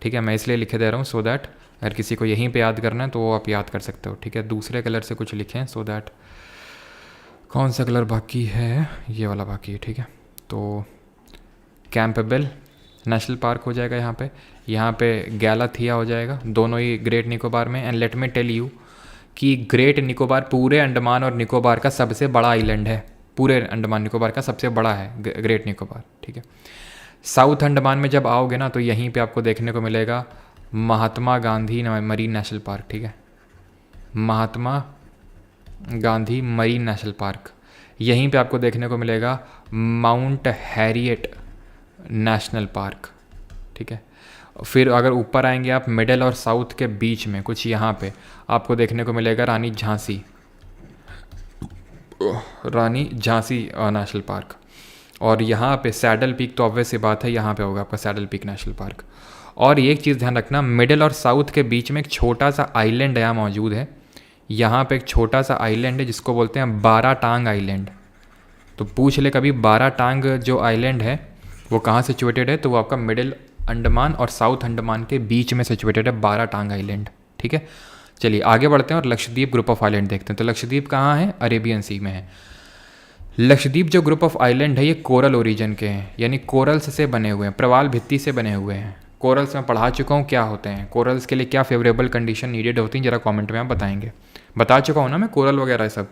ठीक है, मैं इसलिए लिखे दे रहा हूँ सो दैट अगर किसी को यहीं पे याद करना है तो वो आप याद कर सकते हो। ठीक है, दूसरे कलर से कुछ लिखें सो दैट। कौन सा कलर बाकी है? ये वाला बाकी है। ठीक है, तो कैंपबेल नेशनल पार्क हो जाएगा यहाँ पे गैलाथिया हो जाएगा, दोनों ही ग्रेट निकोबार में। And let me tell you कि ग्रेट निकोबार पूरे अंडमान और निकोबार का सबसे बड़ा आइलैंड है, पूरे अंडमान निकोबार का सबसे बड़ा है ग्रेट निकोबार। ठीक है, साउथ अंडमान में जब आओगे ना तो यहीं पे आपको देखने को मिलेगा महात्मा गांधी मरीन नेशनल पार्क। ठीक है, महात्मा गांधी मरीन नेशनल पार्क, यहीं पे आपको देखने को मिलेगा माउंट हैरियट नेशनल पार्क। ठीक है, फिर अगर ऊपर आएंगे आप मिडल और साउथ के बीच में कुछ यहाँ पे आपको देखने को मिलेगा रानी झांसी नेशनल पार्क। और यहाँ पे सैडल पीक तो ऑब्वियस सी बात है, यहाँ पे होगा आपका सैडल पीक नेशनल पार्क। और एक चीज़ ध्यान रखना, मिडल और साउथ के बीच में एक छोटा सा आइलैंड यहाँ मौजूद है। यहाँ पे एक छोटा सा आइलैंड है जिसको बोलते हैं 12 टांग आइलैंड। तो पूछ ले कभी 12 टांग जो आइलैंड है वो कहाँ सिचुएटेड है? तो वो आपका मिडिल अंडमान और साउथ अंडमान के बीच में सिचुएटेड है 12 टांग आइलैंड। ठीक है, चलिए आगे बढ़ते हैं और लक्षद्वीप ग्रुप ऑफ आइलैंड देखते हैं। तो लक्षद्वीप कहाँ है? अरेबियन सी में है। लक्षद्वीप जो ग्रुप ऑफ आइलैंड है ये कोरल ओरिजिन के हैं, यानी कोरल्स से बने हुए हैं, प्रवाल भित्ति से बने हुए हैं। कोरल्स में पढ़ा चुका हूँ क्या होते हैं, कोरल्स के लिए क्या फेवरेबल कंडीशन नीडेड होती हैं, जरा कमेंट में आप बताएंगे। बता चुका हूँ ना मैं कोरल वगैरह सब,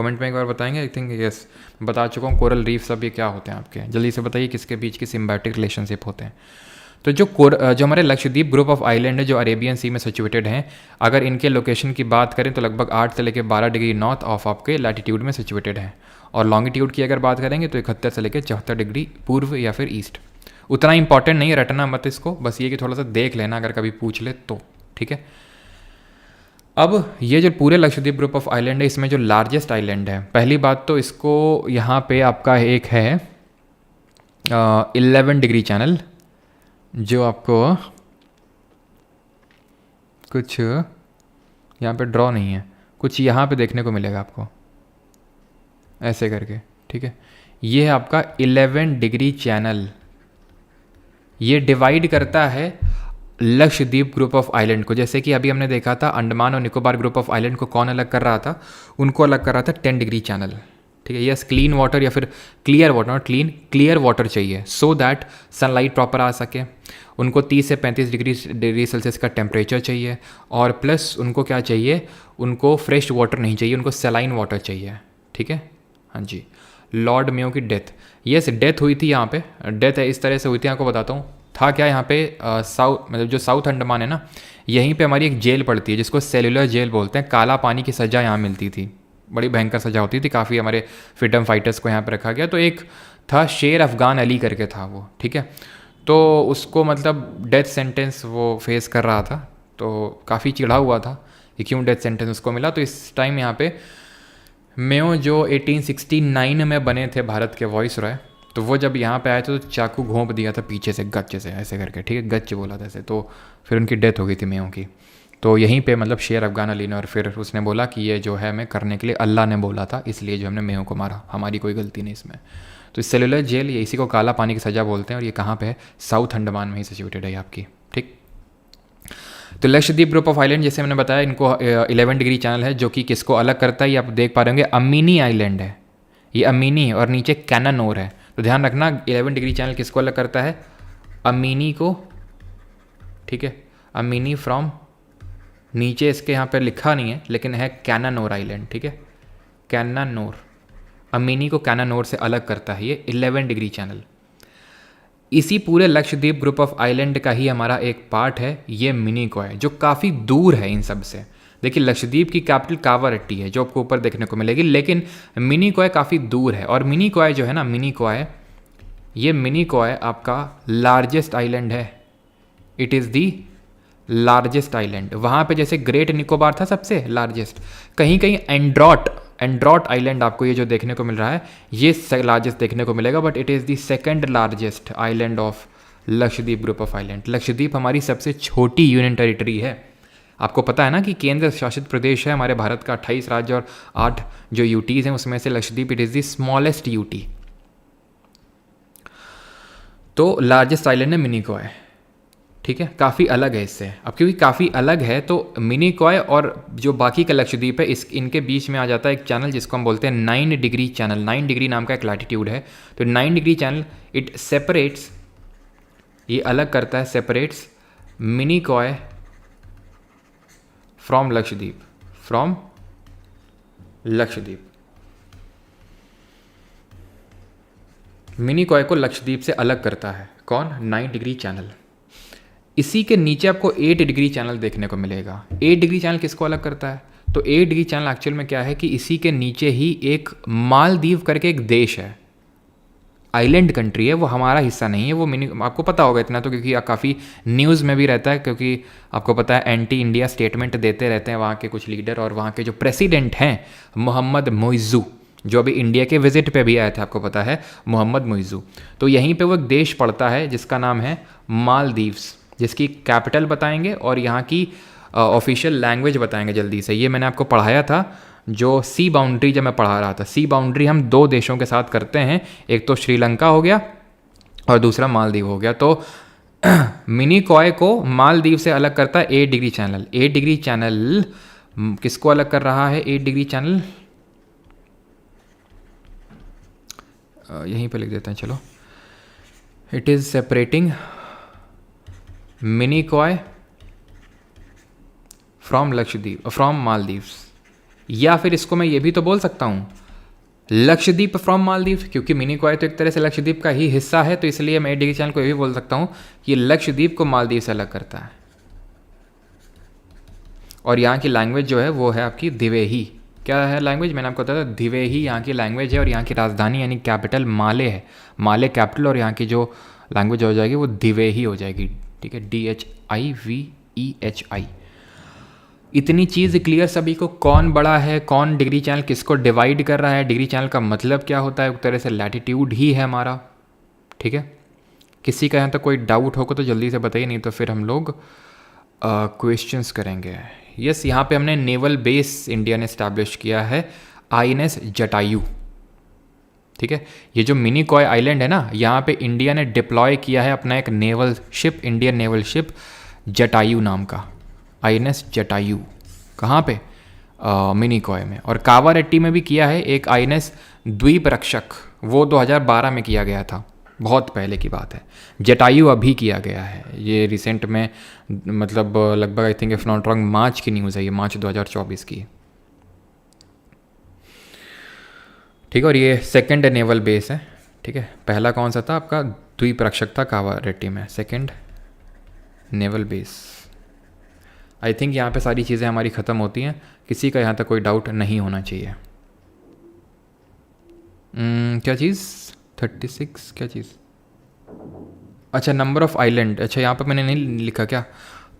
कमेंट में एक बार बताएंगे? आई थिंक यस, बता चुका हूँ। कोरल रीफ सब ये क्या होते हैं आपके, जल्दी से बताइए किसके बीच की सिम्बायोटिक रिलेशनशिप होते हैं। तो जो हमारे लक्षद्वीप ग्रुप ऑफ आइलैंड है जो अरेबियन सी में सिचुएटेड हैं, अगर इनके लोकेशन की बात करें तो लगभग 8 से लेकर 12 डिग्री नॉर्थ ऑफ आपके लैटिट्यूड में सिचुएटेड है, और लॉन्गिट्यूड की अगर बात करेंगे तो 71 से लेकर 74 डिग्री पूर्व या फिर ईस्ट। उतना इंपॉर्टेंट नहीं है, रटना मत इसको, बस ये कि थोड़ा सा देख लेना अगर कभी पूछ ले तो, ठीक है। अब ये जो पूरे लक्षद्वीप ग्रुप ऑफ आइलैंड है, इसमें जो लार्जेस्ट आइलैंड है, पहली बात तो इसको यहाँ पे आपका एक है 11 डिग्री चैनल, जो आपको कुछ यहाँ पे ड्रॉ नहीं है, कुछ यहाँ पे देखने को मिलेगा आपको ऐसे करके, ठीक है। ये है आपका 11 डिग्री चैनल, ये डिवाइड करता है लक्षद्वीप ग्रुप ऑफ आइलैंड को। जैसे कि अभी हमने देखा था अंडमान और निकोबार ग्रुप ऑफ आइलैंड को कौन अलग कर रहा था, उनको अलग कर रहा था 10 डिग्री चैनल, ठीक है। यस, क्लीन वाटर या फिर clear water, not clean, clear water चाहिए सो दैट सनलाइट प्रॉपर आ सके। उनको 30 से 35 डिग्री सेल्सियस का टेम्परेचर चाहिए, और प्लस उनको क्या चाहिए, उनको फ्रेश वाटर नहीं चाहिए, उनको सेलाइन वाटर चाहिए, ठीक है। हाँ जी, लॉर्ड मेयो की डेथ, यस डेथ हुई थी यहाँ पे। डेथ इस तरह से हुई थी, आपको बताता हूँ। था क्या यहाँ पे, साउथ मतलब जो साउथ अंडमान है ना, यहीं पे हमारी एक जेल पड़ती है जिसको सेलुलर जेल बोलते हैं। काला पानी की सज़ा यहाँ मिलती थी, बड़ी भयंकर सज़ा होती थी, काफ़ी हमारे फ्रीडम फाइटर्स को यहाँ पे रखा गया। तो एक था शेर अफगान अली करके था वो, ठीक है। तो उसको मतलब डेथ सेंटेंस वो फेस कर रहा था, तो काफ़ी चिढ़ा हुआ था कि क्यों डेथ सेंटेंस उसको मिला। तो इस टाइम यहाँ पे मेयो जो 1869 में बने थे भारत के वॉइस रॉय, तो वो जब यहाँ पे आए थे तो चाकू घोंप दिया था पीछे से गच्चे से ऐसे करके, ठीक है, गच्चे बोला था ऐसे, तो फिर उनकी डेथ हो गई थी मेयो की। तो यहीं पे मतलब शेर अफगान अली ने, और फिर उसने बोला कि ये जो है हमें करने के लिए अल्लाह ने बोला था, इसलिए जो हमने मेयो को मारा, हमारी कोई गलती नहीं इसमें। तो सेलुलर जेल, ये इसी को काला पानी की सज़ा बोलते हैं, और ये कहाँ पे है, साउथ अंडमान में ही सिचुएटेड है आपकी, ठीक। तो लक्षद्वीप ग्रुप ऑफ आइलैंड जैसे मैंने बताया, इनको 11 डिग्री चैनल है, जो कि किसको अलग करता है, ये आप देख पा रहे होंगे, अमीनी आइलैंड है ये, अमीनी, और नीचे कैनानोर है। तो ध्यान रखना 11 डिग्री चैनल किसको अलग करता है, अमीनी को, ठीक है। अमीनी फ्रॉम, नीचे इसके यहाँ पे लिखा नहीं है लेकिन है कैनानोर आइलैंड, ठीक है, कैनानोर, अमीनी को कैनानोर से अलग करता है ये 11 डिग्री चैनल। इसी पूरे लक्षद्वीप ग्रुप ऑफ आइलैंड का ही हमारा एक पार्ट है ये मिनिकॉय, जो काफ़ी दूर है इन सब से। देखिए लक्षद्वीप की कैपिटल कावारट्टी है जो आपको ऊपर देखने को मिलेगी, लेकिन मिनिकॉय काफ़ी दूर है। और मिनिकॉय जो है ना, मिनिकॉय, ये मिनिकॉय आपका लार्जेस्ट आइलैंड है, it is the largest island. वहाँ पे जैसे ग्रेट निकोबार था सबसे लार्जेस्ट, कहीं कहीं एंड्रॉट आइलैंड आपको ये जो देखने को मिल रहा है ये लार्जेस्ट देखने को मिलेगा, but it is the second largest island of Lakshadweep group of island. Lakshadweep हमारी सबसे छोटी यूनियन टेरिटरी है। आपको पता है ना कि केंद्र शासित प्रदेश है हमारे भारत का, 28 राज्य और 8 जो यूटीज़ हैं उसमें से Lakshadweep it is the smallest UT. तो लार्जेस्ट आइलैंड है मिनिकॉय, ठीक है, काफ़ी अलग है इससे। अब क्योंकि काफ़ी अलग है तो मिनिकॉय और जो बाकी का लक्षद्वीप है इनके बीच में आ जाता है एक चैनल जिसको हम बोलते हैं 9 डिग्री चैनल। 9 डिग्री नाम का एक लैटिट्यूड है, तो 9 डिग्री चैनल इट सेपरेट्स, ये अलग करता है, separates Minicoy from Lakshadweep, from Lakshadweep. Minicoy को लक्षद्वीप से अलग करता है कौन, 9 डिग्री चैनल। इसी के नीचे आपको 8 डिग्री चैनल देखने को मिलेगा। 8 डिग्री चैनल किसको अलग करता है, तो 8 डिग्री चैनल एक्चुअल में क्या है कि इसी के नीचे ही एक मालदीव करके एक देश है, आइलैंड कंट्री है, वो हमारा हिस्सा नहीं है। वो आपको पता होगा इतना तो, क्योंकि काफ़ी न्यूज़ में भी रहता है, क्योंकि आपको पता है एंटी इंडिया स्टेटमेंट देते रहते हैं वहाँ के कुछ लीडर, और वहाँ के जो प्रेसिडेंट हैं मोहम्मद मुइज़्ज़ू, जो अभी इंडिया के विजिट पे भी आए थे, आपको पता है मोहम्मद मुइज़्ज़ू। तो यहीं पे वो एक देश पड़ता है जिसका नाम है मालदीव्स, जिसकी कैपिटल बताएंगे और यहाँ की ऑफिशियल लैंग्वेज बताएंगे जल्दी से। ये मैंने आपको पढ़ाया था जो सी बाउंड्री, जब मैं पढ़ा रहा था, सी बाउंड्री हम 2 देशों के साथ करते हैं, एक तो श्रीलंका हो गया और दूसरा मालदीव हो गया। तो मिनिकॉय को मालदीव से अलग करता है 8 डिग्री चैनल। 8 डिग्री चैनल किसको अलग कर रहा है, 8 डिग्री चैनल यहीं पे लिख देते हैं, चलो, it is separating Minicoy from Lakshadweep, from Maldives. या फिर इसको मैं ये भी तो बोल सकता हूँ लक्षद्वीप फ्रॉम मालदीव, क्योंकि मिनिकॉय तो एक तरह से लक्षद्वीप का ही हिस्सा है, तो इसलिए मैं डिग्री चैनल को ये भी बोल सकता हूँ कि लक्षद्वीप को मालदीव से अलग करता है। और यहाँ की लैंग्वेज जो है वो है आपकी दिवेही। क्या है लैंग्वेज, मैंने आपको बताया था दिवेही यहाँ की लैंग्वेज है, और यहाँ की राजधानी यानी कैपिटल माले है, माले कैपिटल, और यहाँ की जो लैंग्वेज हो जाएगी वो दिवेही हो जाएगी। ठीक है, DHIVEHI। इतनी चीज़ क्लियर सभी को, कौन बड़ा है, कौन डिग्री चैनल किसको डिवाइड कर रहा है, डिग्री चैनल का मतलब क्या होता है, एक तरह से लैटिट्यूड ही है हमारा। ठीक है, किसी का यहाँ तक कोई डाउट होगा तो जल्दी से बताइए, नहीं तो फिर हम लोग क्वेश्चंस करेंगे। यस, यहाँ पे हमने नेवल बेस इंडिया ने इस्टेब्लिश किया है, INS जटायु। ठीक है, ये जो मिनिकॉय आइलैंड है ना, यहाँ पे इंडिया ने डिप्लॉय किया है अपना एक naval ship, Indian naval ship Jatayu नाम का, INS जटायु। कहाँ पे? मिनिकॉय में। और कावारेट्टी में भी किया है एक INS द्वीप रक्षक, वो 2012 में किया गया था, बहुत पहले की बात है। जटायु अभी किया गया है, ये रिसेंट में, मतलब लगभग I think if not wrong March की न्यूज़ है, ये मार्च 2024 की। ठीक है, और ये सेकंड नेवल बेस है। ठीक है, पहला कौन सा था आपका? द्वीप रक्षक था कावारेट्टी में, second naval base. I think यहाँ पे सारी चीज़ें हमारी ख़त्म होती हैं, किसी का यहाँ तक कोई डाउट नहीं होना चाहिए। क्या चीज़? 36 क्या चीज़? अच्छा, नंबर ऑफ आइलैंड, अच्छा यहाँ पर मैंने नहीं लिखा क्या?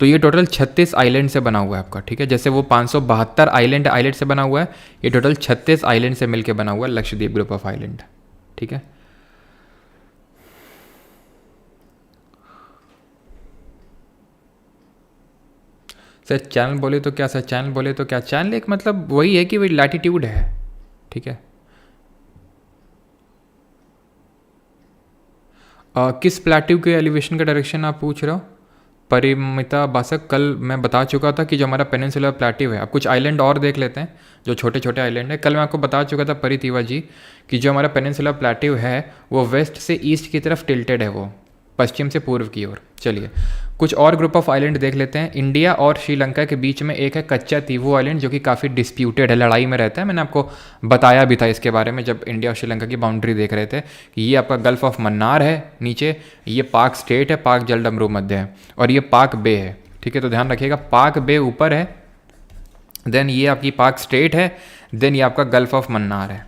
तो ये टोटल 36 आइलैंड से बना हुआ है आपका। ठीक है, जैसे वो 572 आइलैंड से बना हुआ है, ये टोटल 36 आइलैंड से मिलके बना हुआ है लक्षद्वीप ग्रुप ऑफ आइलैंड। ठीक है, सर चैनल बोले तो क्या, सर चैनल बोले तो क्या? चैनल एक मतलब वही है कि वही लैटिट्यूड है। ठीक है, किस प्लेट्यू के एलिवेशन का डायरेक्शन आप पूछ रहे हो? परिमिता बासक, कल मैं बता चुका था कि जो हमारा पेनिनसुलर प्लेट्यू है, अब कुछ आइलैंड और देख लेते हैं जो छोटे छोटे आइलैंड है। कल मैं आपको बता चुका था परितिवा जी कि जो हमारा पेनिनसुलर प्लेट्यू है वो वेस्ट से ईस्ट की तरफ टिल्टेड है, वो पश्चिम से पूर्व की ओर। चलिए कुछ और ग्रुप ऑफ आइलैंड देख लेते हैं। इंडिया और श्रीलंका के बीच में एक है कच्चा तीवू आइलैंड, जो कि काफ़ी डिस्प्यूटेड है, लड़ाई में रहता है। मैंने आपको बताया भी था इसके बारे में जब इंडिया और श्रीलंका की बाउंड्री देख रहे थे कि ये आपका गल्फ ऑफ मन्नार है नीचे, ये पाक स्टेट है, पाक जलडमरू मध्य है, और ये पाक बे है। ठीक है, तो ध्यान रखिएगा, पाक बे ऊपर है, देन ये आपकी पाक स्टेट है, देन ये आपका गल्फ ऑफ मन्नार है,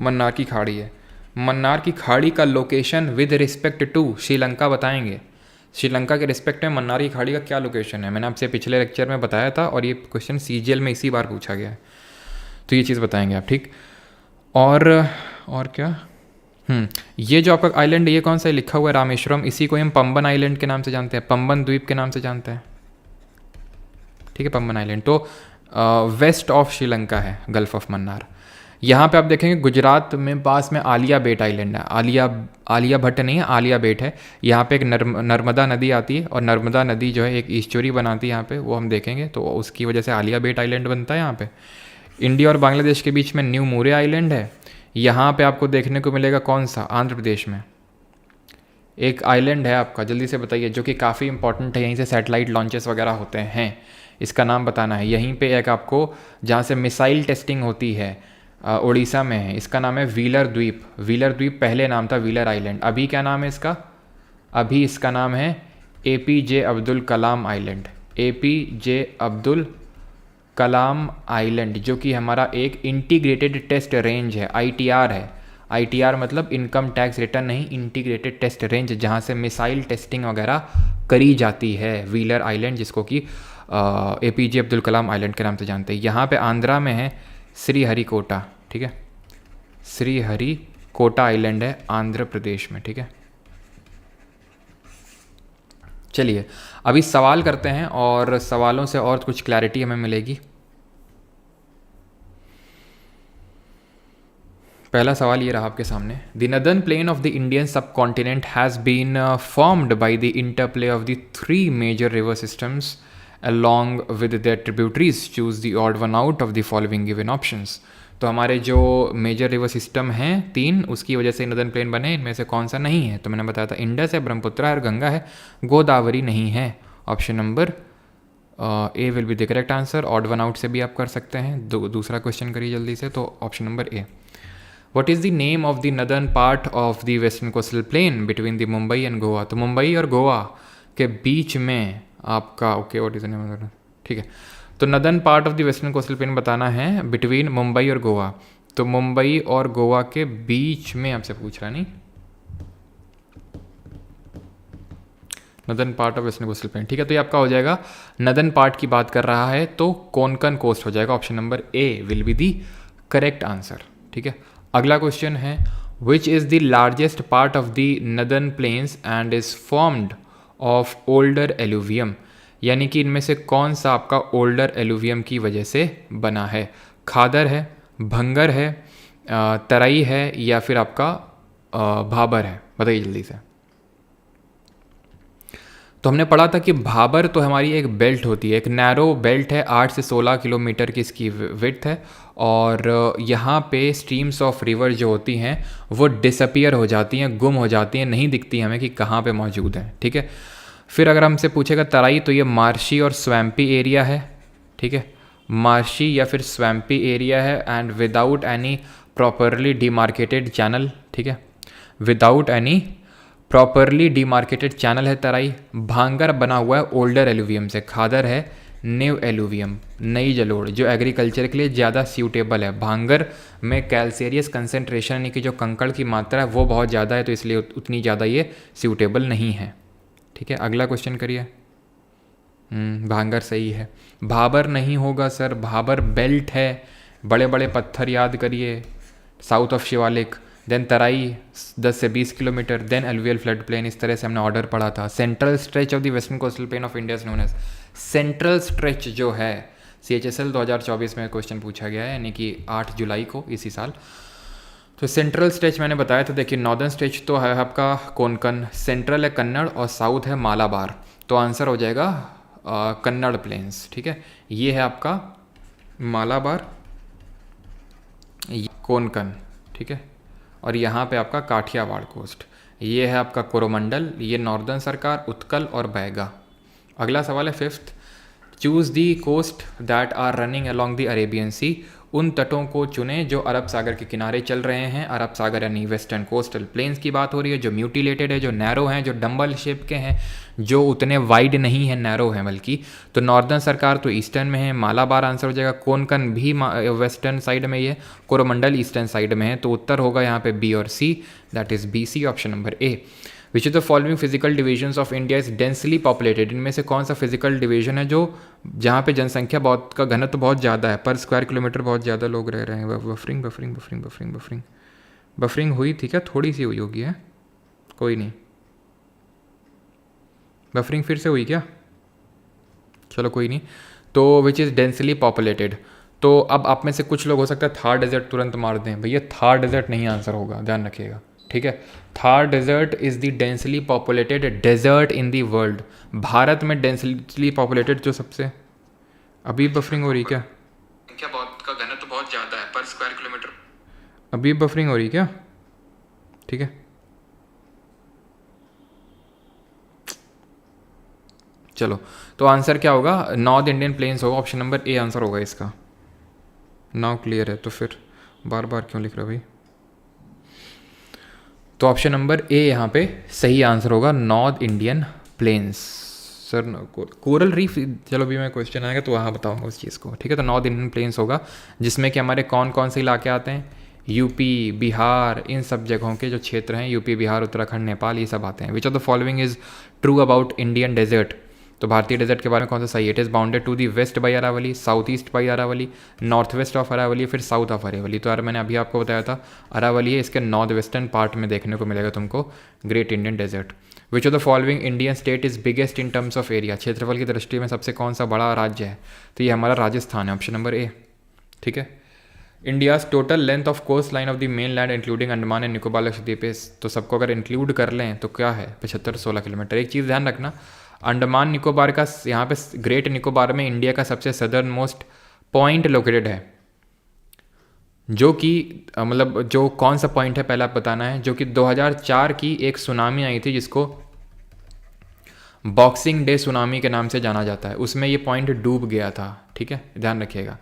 मन्नार की खाड़ी है। मन्नार की खाड़ी का location with respect to Sri Lanka बताएंगे, श्रीलंका के रिस्पेक्ट में मन्नार की खाड़ी का क्या लोकेशन है, मैंने आपसे पिछले लेक्चर में बताया था, और ये क्वेश्चन CGL में इसी बार पूछा गया है, तो ये चीज़ बताएंगे आप। ठीक, और क्या, ये जो आपका आइलैंड ये कौन सा है लिखा हुआ है? रामेश्वरम, इसी को हम पंबन आइलैंड के नाम से जानते हैं, पंबन द्वीप के नाम से जानते हैं। ठीक है, पंबन आइलैंड तो वेस्ट ऑफ श्रीलंका है, गल्फ ऑफ मन्नार। यहाँ पे आप देखेंगे गुजरात में पास में आलिया बेट आइलैंड है, आलिया भट्ट नहीं है, आलिया बेट है। यहाँ पे एक नर्मदा नदी आती है, और नर्मदा नदी जो है एक ईस्चुरी बनाती है यहाँ पे, वो हम देखेंगे, तो उसकी वजह से आलिया बेट आइलैंड बनता है यहाँ पे। इंडिया और बांग्लादेश के बीच में न्यू मूरे आइलैंड है। यहाँ पे आपको देखने को मिलेगा कौन सा? आंध्र प्रदेश में एक आइलैंड है आपका, जल्दी से बताइए, जो कि काफ़ी इंपॉर्टेंट है, यहीं से सैटेलाइट लॉन्चेस वगैरह होते हैं, इसका नाम बताना है। यहीं पे एक आपको जहाँ से मिसाइल टेस्टिंग होती है, उड़ीसा में है, इसका नाम है व्हीलर द्वीप। व्हीलर द्वीप पहले नाम था व्हीलर आइलैंड, अभी क्या नाम है इसका? अभी इसका नाम है APJ Abdul Kalam island, APJ Abdul Kalam island, जो कि हमारा एक इंटीग्रेटेड टेस्ट रेंज है, ITR है। ITR मतलब इनकम टैक्स रिटर्न नहीं, इंटीग्रेटेड टेस्ट रेंज, जहाँ से मिसाइल टेस्टिंग वगैरह करी जाती है, व्हीलर आइलैंड, जिसको कि APJ अब्दुल कलाम आइलैंड के नाम से जानते हैं। यहाँ पे आंध्रा में है श्रीहरिकोटा। ठीक है, श्रीहरिकोटा आइलैंड है आंध्र प्रदेश में। ठीक है, चलिए अभी सवाल करते हैं, और सवालों से और कुछ क्लैरिटी हमें मिलेगी। पहला सवाल ये रहा आपके सामने, the northern plain of the Indian subcontinent has been formed by the interplay of the 3 major river systems along with their tributaries, choose the odd one out of the following given options। तो हमारे जो मेजर रिवर सिस्टम हैं 3, उसकी वजह से नदर्न प्लेन बने, इनमें से कौन सा नहीं है? तो मैंने बताया था इंडस है, ब्रह्मपुत्र है और गंगा है, गोदावरी नहीं है। Option number A will be the correct answer. Odd one out से भी आप कर सकते हैं। दूसरा क्वेश्चन करिए जल्दी से। तो option number A, what is the name of the northern part of the western coastal plane between the Mumbai and Goa. तो मुंबई और गोवा के बीच में आपका, okay what is the name, ठीक है। तो northern part of the western coastal plane बताना है बिटवीन मुंबई और गोवा। तो मुंबई और गोवा के बीच में आपसे पूछ रहा, नहीं northern part of western coastal plane, ठीक है। तो ये आपका हो जाएगा, नदर्न पार्ट की बात कर रहा है तो कोंकण कोस्ट हो जाएगा। Option number A will be the correct answer, ठीक है। अगला क्वेश्चन है, which is the largest part of the northern plains and is formed of older alluvium. यानी कि इनमें से कौन सा आपका ओल्डर एलुवियम की वजह से बना है। खादर है, भंगर है, तराई है, या फिर आपका भाबर है। बताइए जल्दी से। तो हमने पढ़ा था कि भाबर तो हमारी एक बेल्ट होती है, एक नैरो बेल्ट है, 8 से 16 किलोमीटर की इसकी विड्थ है। और यहाँ पे स्ट्रीम्स ऑफ रिवर जो होती हैं वो डिसअपियर हो जाती हैं, गुम हो जाती हैं, नहीं दिखती हमें कि कहाँ पे मौजूद हैं, ठीक है। फिर अगर हमसे पूछेगा तराई, तो ये मार्शी और स्वैम्पी एरिया है, ठीक है। मार्शी या फिर स्वैम्पी एरिया है and without any properly demarcated channel, ठीक है। Without any properly demarcated channel है तराई। भांगर बना हुआ है ओल्डर एलुवियम से। खादर है न्यू एलुवियम, नई जलोढ़, जो एग्रीकल्चर के लिए ज़्यादा सूटेबल है। भांगर में कैल्सेरियस कंसेंट्रेशन यानी कि जो कंकड़ की मात्रा है वो बहुत ज़्यादा है, तो इसलिए उतनी ज़्यादा ये सूटेबल नहीं है, ठीक है। अगला क्वेश्चन करिए। भांगर सही है। भाबर नहीं होगा सर, भाबर बेल्ट है, बड़े बड़े पत्थर याद करिए, south of Shiwalik. Then Terai 10 से 20 kilometre, then alluvial flood plain. इस तरह से हमने ऑर्डर पढ़ा था। Central stretch of the western coastal plain of India is known as. Central stretch जो है CHSL 2024 में क्वेश्चन पूछा गया है, यानी कि 8 जुलाई को इसी साल। तो सेंट्रल स्ट्रेच मैंने बताया था। देखिए नॉर्दर्न स्ट्रेच तो है आपका कोंकण, सेंट्रल है कन्नड़ और साउथ है मालाबार। तो आंसर हो जाएगा कन्नड़ प्लेन्स, ठीक है। ये है आपका मालाबार, कोंकण, ठीक है। और यहाँ पे आपका काठियावाड़ कोस्ट। ये है आपका कोरोमंडल, ये नॉर्दर्न सरकार, उत्कल और बैगा। अगला सवाल है 5th, choose the coast that are running along the Arabian Sea. उन तटों को चुनें जो अरब सागर के किनारे चल रहे हैं। अरब सागर यानी वेस्टर्न कोस्टल प्लेन्स की बात हो रही है, जो म्यूटिलेटेड है, जो नैरो हैं, जो डम्बल शेप के हैं, जो उतने वाइड नहीं है, नैरो है बल्कि। तो नॉर्दर्न सरकार तो ईस्टर्न में है, मालाबार आंसर हो जाएगा। कोंकण भी वेस्टर्न साइड में ही है, कोरोमंडल ईस्टर्न साइड में है। तो उत्तर होगा यहाँ पे बी और C, that is BC, option number A. Which is the following physical divisions of India is densely populated. इनमें से कौन सा फिजिकल डिवीजन है जो जहाँ पे जनसंख्या बहुत का घनत्व बहुत ज़्यादा है, पर स्क्वायर किलोमीटर बहुत ज़्यादा लोग रह रहे हैं। Buffering buffering buffering buffering buffering buffering हुई थी क्या? थोड़ी सी हुई होगी है, कोई नहीं। बफरिंग फिर से हुई क्या? चलो कोई नहीं। तो विच इज़ डेंसली पॉपुलेटेड। तो अब आप में से कुछ लोग हो सकता है थार डेजर्ट तुरंत मार दें। भैया थार डेजर्ट नहीं आंसर होगा, ध्यान रखिएगा, ठीक है। Thar desert is the densely populated desert in the world. Bharat में डेंसली पॉपुलेटेड जो सबसे, अभी बफरिंग हो रही क्या? क्या बहुत का घनत्व तो बहुत ज़्यादा है, पर स्क्वायर किलोमीटर। अभी बफरिंग हो रही क्या? ठीक है, चलो। तो आंसर क्या होगा? नॉर्थ इंडियन प्लेन्स होगा, ऑप्शन नंबर ए आंसर होगा इसका। नाउ क्लियर है? तो फिर बार बार क्यों लिख रहा भाई? तो ऑप्शन नंबर ए यहाँ पे सही आंसर होगा, north Indian plains. Sir coral reef, चलो भी मैं क्वेश्चन आएगा तो वहाँ बताऊँगा उस चीज़ को, ठीक है। तो नॉर्थ इंडियन प्लेन्स होगा, जिसमें कि हमारे कौन कौन से इलाके आते हैं? यूपी, बिहार, इन सब जगहों के जो क्षेत्र हैं, यूपी, बिहार, उत्तराखंड, नेपाल, ये सब आते हैं। Which of the following is true about Indian desert. तो भारतीय डेजर्ट के बारे में कौन सा सही है? It is bounded to the west by Aravalli, south east by Aravalli, north west of Aravalli, फिर साउथ ऑफ अरावली। तो यार मैंने अभी आपको बताया था अरावली है, इसके नॉर्थ वेस्टर्न पार्ट में देखने को मिलेगा तुमको great Indian desert. Which of the following Indian state is biggest in terms of area. क्षेत्रफल की दृष्टि में सबसे कौन सा बड़ा राज्य है? तो ये हमारा राजस्थान है, ऑप्शन नंबर ए, ठीक है। India's total length of coast line of the main land including Andaman and Nicobar Lakshadweep, तो सबको अगर इंक्लूड कर लें तो क्या है? 75-16 किलोमीटर। एक चीज़ ध्यान रखना, अंडमान निकोबार का यहाँ पे ग्रेट निकोबार में इंडिया का सबसे सदर्न मोस्ट पॉइंट लोकेटेड है, जो कि मतलब जो कौन सा पॉइंट है पहले आप बताना है। जो कि 2004 की एक सुनामी आई थी जिसको बॉक्सिंग डे सुनामी के नाम से जाना जाता है, उसमें ये पॉइंट डूब गया था, ठीक है, ध्यान रखिएगा।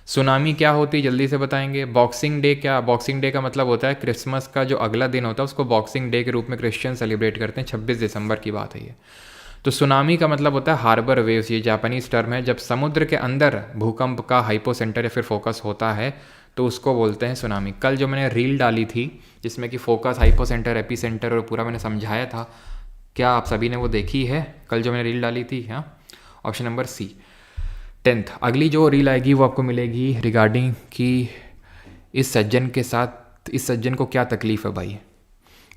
सुनामी क्या होती है जल्दी से बताएंगे। बॉक्सिंग डे क्या, बॉक्सिंग डे का मतलब होता है क्रिसमस का जो अगला दिन होता है उसको बॉक्सिंग डे के रूप में क्रिश्चियन सेलिब्रेट करते हैं, 26 दिसंबर की बात है ये। तो सुनामी का मतलब होता है हार्बर वेव्स, ये जापानीज टर्म है, जब समुद्र के अंदर भूकंप का हाइपोसेंटर या फिर फोकस होता है तो उसको बोलते हैं सुनामी। कल जो मैंने रील डाली थी जिसमें कि फोकस, हाइपोसेंटर, एपीसेंटर और पूरा मैंने समझाया था, क्या आप सभी ने वो देखी है कल जो मैंने रील डाली थी? हाँ, ऑप्शन नंबर सी। 10th अगली जो रील आएगी वो आपको मिलेगी रिगार्डिंग कि इस सज्जन के साथ, इस सज्जन को क्या तकलीफ़ है भाई।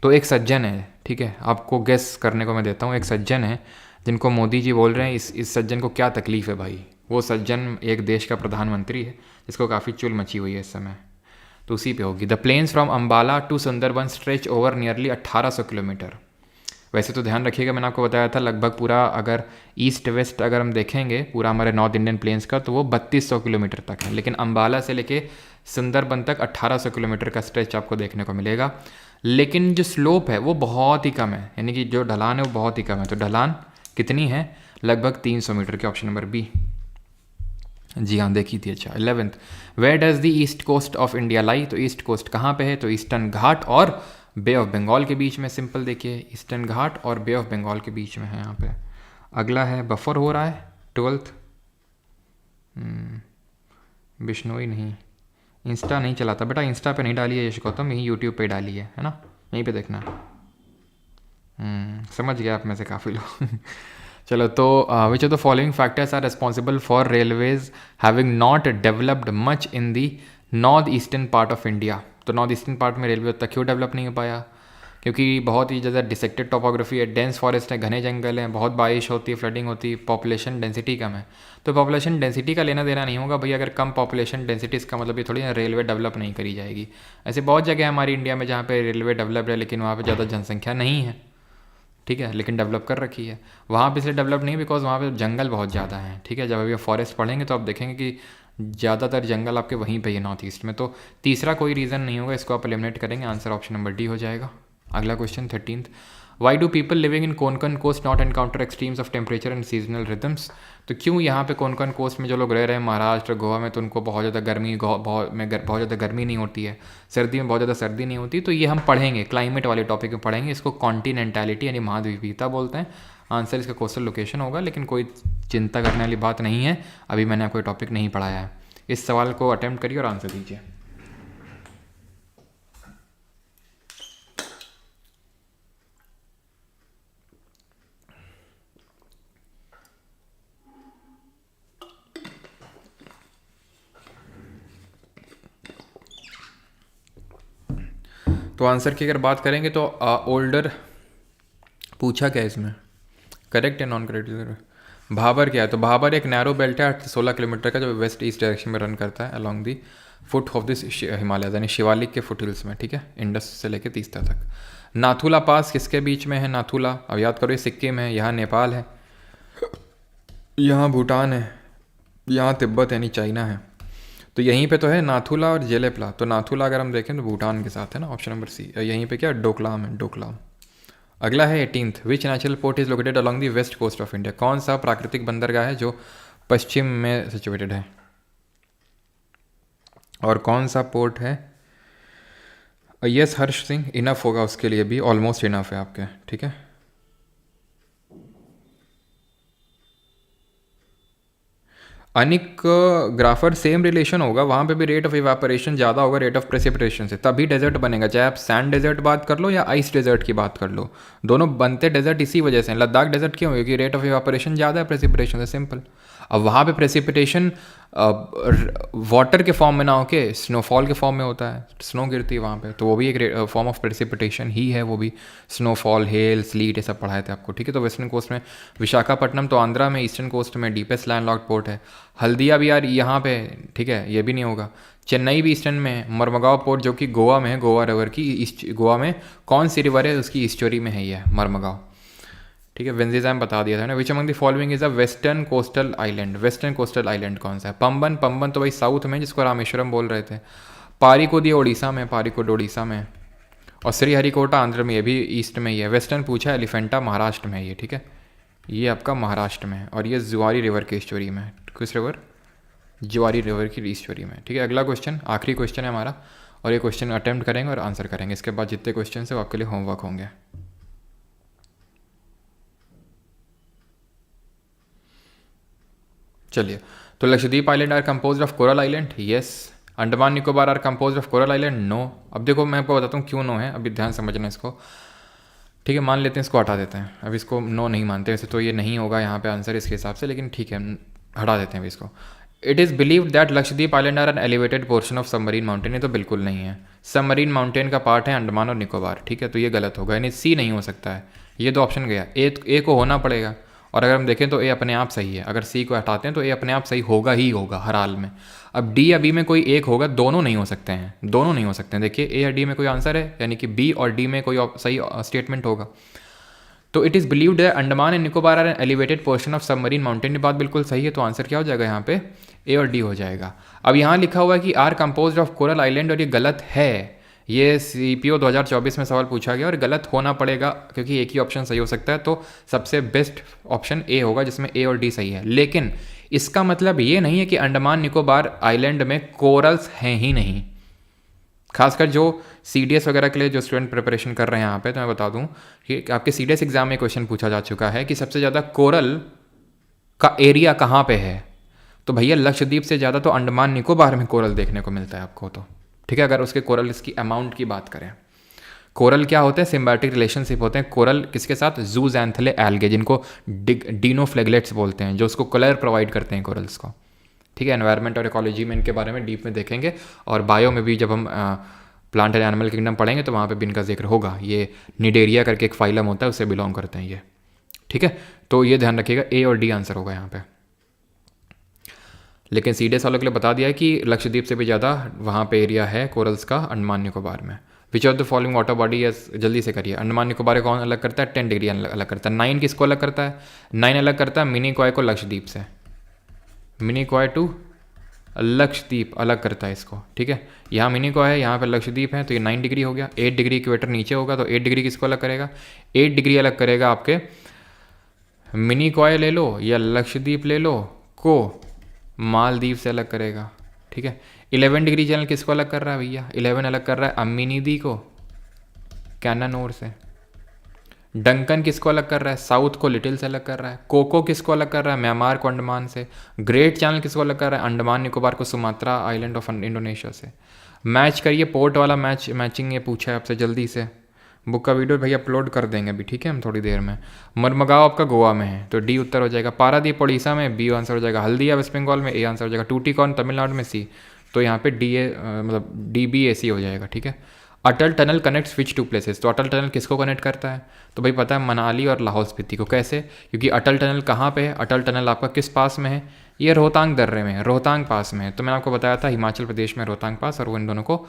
तो एक सज्जन है, ठीक है, आपको गेस करने को मैं देता हूँ। एक सज्जन है जिनको मोदी जी बोल रहे हैं इस सज्जन को क्या तकलीफ़ है भाई। वो सज्जन एक देश का प्रधानमंत्री है जिसको काफ़ी चुल मची हुई है इस समय, तो उसी पे होगी। The plains from Ambala to Sundarban stretch over nearly 1800 kilometre. वैसे तो ध्यान रखिएगा, मैंने आपको बताया था लगभग पूरा अगर ईस्ट वेस्ट अगर हम देखेंगे पूरा हमारे नॉर्थ इंडियन प्लेन्स का तो वो 3200 किलोमीटर तक है, लेकिन अम्बाला से लेके सुंदरबन तक 1800 किलोमीटर का स्ट्रेच आपको देखने को मिलेगा। लेकिन जो स्लोप है वो बहुत ही कम है, यानी कि जो ढलान है वो बहुत ही कम है। तो ढलान कितनी है? लगभग 300 मीटर के, ऑप्शन नंबर बी। जी हाँ, देखी थी। अच्छा, 11th where does the east coast of India lie. तो ईस्ट कोस्ट कहाँ पे है? तो ईस्टर्न घाट और बे ऑफ बंगाल के बीच में। सिंपल देखिए, ईस्टर्न घाट और बे ऑफ बंगाल के बीच में है यहाँ पे। अगला है बफर हो रहा है 12th। बिश्नोई नहीं, इंस्टा नहीं चलाता बेटा, इंस्टा पे नहीं डाली है यश गौतम, यही यूट्यूब पे डाली है ना, यहीं पे देखना। समझ गया आप में से काफ़ी लोग। चलो, तो which of the following factors are responsible for railways having not developed much in the north eastern part of India. तो नॉर्थ ईस्टर्न पार्ट में रेलवे तक क्यों डेवलप नहीं हो पाया? क्योंकि बहुत ही ज़्यादा डिसेक्टेड टोपोग्राफी है, डेंस फॉरेस्ट है, घने जंगल हैं, बहुत बारिश होती है, फ्लडिंग होती है, पॉपुलेशन डेंसिटी कम है। तो पॉपुलेशन डेंसिटी का लेना देना नहीं होगा भैया, अगर कम पॉपुलेशन डेंसिटी इसका मतलब ये थोड़ी ना रेलवे डेवलप नहीं करी जाएगी। ऐसे बहुत जगह है हमारी इंडिया में जहाँ पे रेलवे डेवलप्ड है लेकिन वहाँ पे ज़्यादा जनसंख्या नहीं है, ठीक है, लेकिन डेवलप कर रखी है। वहाँ पे इसलिए डेवलप नहीं बिकॉज वहाँ पे जंगल बहुत ज़्यादा हैं, ठीक है। जब अभी आप फॉरेस्ट पढ़ेंगे तो आप देखेंगे कि ज़्यादातर जंगल आपके वहीं पे है नॉर्थ ईस्ट में। तो तीसरा कोई रीज़न नहीं होगा, इसको आप एलिमिनेट करेंगे, आंसर ऑप्शन नंबर डी हो जाएगा। अगला question 13th why do people living in Konkan coast not encounter extremes of temperature and seasonal rhythms. तो क्यों यहाँ पे कोंकण कोस्ट में जो लोग रह रहे हैं महाराष्ट्र गोवा में, तो उनको बहुत ज़्यादा गर्मी बहुत ज़्यादा गर्मी नहीं होती है, सर्दी में बहुत ज़्यादा सर्दी नहीं होती। तो ये हम पढ़ेंगे, क्लाइमेट वाले टॉपिक में पढ़ेंगे, इसको कॉन्टिनेंटैलिटी यानी महाद्वीपीयता बोलते हैं। आंसर इसका कोस्टल लोकेशन होगा, लेकिन कोई चिंता करने वाली बात नहीं है, अभी मैंने आपको टॉपिक नहीं पढ़ाया है। इस सवाल को अटेम्प्ट करिए और आंसर दीजिए। तो आंसर की अगर बात करेंगे तो ओल्डर पूछा क्या इसमें, करेक्ट है नॉन करेक्ट? भाबर क्या है? तो भाबर एक नैरो बेल्ट है 16 किलोमीटर का, जो वेस्ट ईस्ट डायरेक्शन में रन करता है along the foot of this Himalaya, यानी शिवालिक के फुट हिल्स में, ठीक है, इंडस से लेके तीस्ता तक। नाथुला पास किसके बीच में है? नाथुला, अब याद करो, ये सिक्किम है, यहाँ नेपाल है, यहाँ भूटान है, यहाँ तिब्बत यानी चाइना है। तो यहीं पे तो है नाथुला और जेलेपला। तो नाथुला अगर हम देखें तो भूटान के साथ है ना, ऑप्शन नंबर सी। यहीं पे क्या डोकलाम है, डोकलाम। अगला है 18th which natural port is located along the west coast of India. कौन सा प्राकृतिक बंदरगाह है जो पश्चिम में सिचुएटेड है, और कौन सा पोर्ट है? यस हर्ष सिंह, इनफ होगा उसके लिए भी, ऑलमोस्ट इनफ है आपके, ठीक है। अनिक ग्राफर, सेम रिलेशन होगा, वहाँ पे भी रेट ऑफ इवापोरेशन ज़्यादा होगा रेट ऑफ प्रेसिपिटेशन से, तभी डेजर्ट बनेगा। चाहे आप सैंड डेजर्ट बात कर लो या आइस डेजर्ट की बात कर लो, दोनों बनते डेजर्ट इसी वजह से। लद्दाख डेजर्ट क्यों? क्योंकि रेट ऑफ इवापोरेशन ज़्यादा है प्रेसिपिटेशन से, सिंपल। अब वहाँ पे प्रेसिपिटेशन वाटर के फॉर्म में ना होके स्नोफॉल के फॉर्म में होता है, स्नो गिरती है वहाँ पे, तो वो भी एक फॉर्म ऑफ प्रेसिपिटेशन ही है, वो भी स्नोफॉल, हेल, स्लीट, ये सब पढ़ाए थे आपको, ठीक है। तो वेस्टर्न कोस्ट में विशाखापट्टनम तो आंध्रा में, ईस्टर्न कोस्ट में डीपेस्ट लैंडलॉक्ड पोर्ट है। हल्दिया भी यार यहाँ पे, ठीक है, ये भी नहीं होगा। चेन्नई भी ईस्टर्न में है। मरमगांव पोर्ट जो कि गोवा में है, गोवा रिवर की गोवा में कौन सी रिवर है उसकी स्टोरी में है ये मरमगांव, ठीक है। वेंजीजैम बता दिया था ना। Which among the following is a western coastal island. Western coastal island कौन सा है? पंबन, पंबन तो भाई साउथ में, जिसको रामेश्वरम बोल रहे थे। पारिकोद ये उड़ीसा में, पारिकोड उड़ीसा में, और श्रीहरिकोटा आंध्र में, ये भी ईस्ट में ही है। वेस्टर्न पूछा, एलिफेंटा महाराष्ट्र में है ये, ठीक है। ये आपका महाराष्ट्र में है और ये जुआरी रिवर की स्टोरी में है। किस रिवर? जुआरी रिवर की स्टोरी में। ठीक है, अगला क्वेश्चन, आखिरी क्वेश्चन है हमारा, और ये क्वेश्चन अटेम्प्ट करेंगे और आंसर करेंगे। इसके बाद जितने क्वेश्चन है वो आपके लिए होमवर्क होंगे। चलिए, तो Lakshadweep island are composed of coral island, yes. Andaman Nicobar are composed of coral island, no. अब देखो मैं आपको बताता हूँ क्यों नो है, अभी ध्यान समझना इसको। ठीक है, मान लेते हैं इसको, हटा देते हैं, अब इसको नो नहीं मानते, वैसे तो ये नहीं होगा यहाँ पे आंसर इसके हिसाब से, लेकिन ठीक है हटा देते हैं अभी इसको। It is believed that Lakshadweep island are an elevated portion of submarine mountain, ये तो बिल्कुल नहीं है। सबमरीन माउंटेन का पार्ट है अंडमान और निकोबार। ठीक है, तो ये गलत होगा, यानी सी नहीं हो सकता है, ये तो ऑप्शन गया। ए को होना पड़ेगा, और अगर हम देखें तो ए अपने आप सही है। अगर सी को हटाते हैं तो ए अपने आप सही होगा ही होगा हर हाल में। अब डी या बी में कोई एक होगा, दोनों नहीं हो सकते हैं, दोनों नहीं हो सकते हैं। देखिए ए या डी में कोई आंसर है, यानी कि बी और डी में कोई सही स्टेटमेंट होगा। तो इट इज़ बिलीव्ड है Andaman and Nicobar are an elevated portion of submarine mountain, ये बात बिल्कुल सही है। तो आंसर क्या हो जाएगा यहाँ पे? ए और डी हो जाएगा। अब यहाँ लिखा हुआ है कि are composed of coral island, और ये गलत है। ये CPO 2024 में सवाल पूछा गया और गलत होना पड़ेगा, क्योंकि एक ही ऑप्शन सही हो सकता है। तो सबसे बेस्ट ऑप्शन ए होगा, जिसमें ए और डी सही है। लेकिन इसका मतलब ये नहीं है कि अंडमान निकोबार आइलैंड में कोरल्स हैं ही नहीं। खासकर जो CDS वगैरह के लिए जो स्टूडेंट प्रिपरेशन कर रहे हैं यहाँ पे, तो मैं बता दूं कि आपके CDS एग्जाम में क्वेश्चन पूछा जा चुका है कि सबसे ज़्यादा कोरल का एरिया कहाँ पे है। तो भैया लक्षद्वीप से ज़्यादा तो अंडमान निकोबार में कोरल देखने को मिलता है आपको। तो ठीक है, अगर उसके कोरल इसकी अमाउंट की बात करें, कोरल क्या होते हैं? सिम्बायोटिक रिलेशनशिप होते हैं कोरल किसके साथ? जूजैंथले एल्गे, जिनको डिनोफ्लेगलेट्स बोलते हैं, जो उसको कलर प्रोवाइड करते हैं कोरल्स को। ठीक है, एनवायरनमेंट और इकोलॉजी में इनके बारे में डीप में देखेंगे, और बायो में भी जब हम प्लांट एंड एनिमल किंगडम पढ़ेंगे तो वहाँ पे भी इनका जिक्र होगा। ये निडेरिया करके एक फाइलम होता है, उससे बिलोंग करते हैं ये। ठीक है, तो ये ध्यान रखिएगा, ए और डी आंसर होगा यहाँ पे। लेकिन CDS वालों के लिए बता दिया है कि लक्षद्वीप से भी ज़्यादा वहाँ पे एरिया है कोरल्स का अंडमान निकोबार में। विच of the following water body है, जल्दी से करिए। अंडमान निकोबार कौन अलग करता है? 10 डिग्री अलग करता है। 9 किसको अलग करता है? 9 अलग करता है मिनिकॉय को लक्षद्वीप से। मिनिकॉय टू लक्षद्वीप अलग करता है इसको। ठीक है, यहाँ मिनिकॉय है, यहाँ पर लक्षद्वीप है, तो ये 9 डिग्री हो गया। 8 डिग्री इक्वेटर नीचे होगा, तो 8 डिग्री किसको अलग करेगा? 8 डिग्री अलग करेगा आपके मिनिकॉय ले लो या लक्षद्वीप ले लो को मालदीव से अलग करेगा। ठीक है, 11 डिग्री चैनल किसको अलग कर रहा है भैया? 11 अलग कर रहा है अम्मिनीदी को कैनानोर से। डंकन किसको अलग कर रहा है? साउथ को लिटिल से अलग कर रहा है। कोको किसको अलग कर रहा है? म्यांमार को अंडमान से। ग्रेट चैनल किसको अलग कर रहा है? अंडमान निकोबार को सुमात्रा आइलैंड ऑफ इंडोनेशिया से। मैच करिए, पोर्ट वाला मैचिंग ये पूछा है आपसे, जल्दी से। बुक का वीडियो भैया अपलोड कर देंगे अभी, ठीक है, हम थोड़ी देर में। मरमगांव आपका गोवा में है, तो डी उत्तर हो जाएगा। पारादीप उड़ीसा में, बी आंसर हो जाएगा। हल्दिया वेस्ट बंगाल में, ए आंसर हो जाएगा। टूटीकॉर्न तमिलनाडु में, सी। तो यहाँ पे मतलब DBAC हो जाएगा। ठीक है, Atal tunnel connects which two places, तो अटल टनल किसको कनेक्ट करता है? तो भाई पता है, मनाली और लाहौल स्पीति को। कैसे? क्योंकि अटल टनल कहाँ पे है? अटल टनल आपका किस पास में है? ये रोहतांग दर्रे में है, रोहतांग पास में है। तो मैंने आपको बताया था हिमाचल प्रदेश में रोहतांग पास, और वो इन दोनों को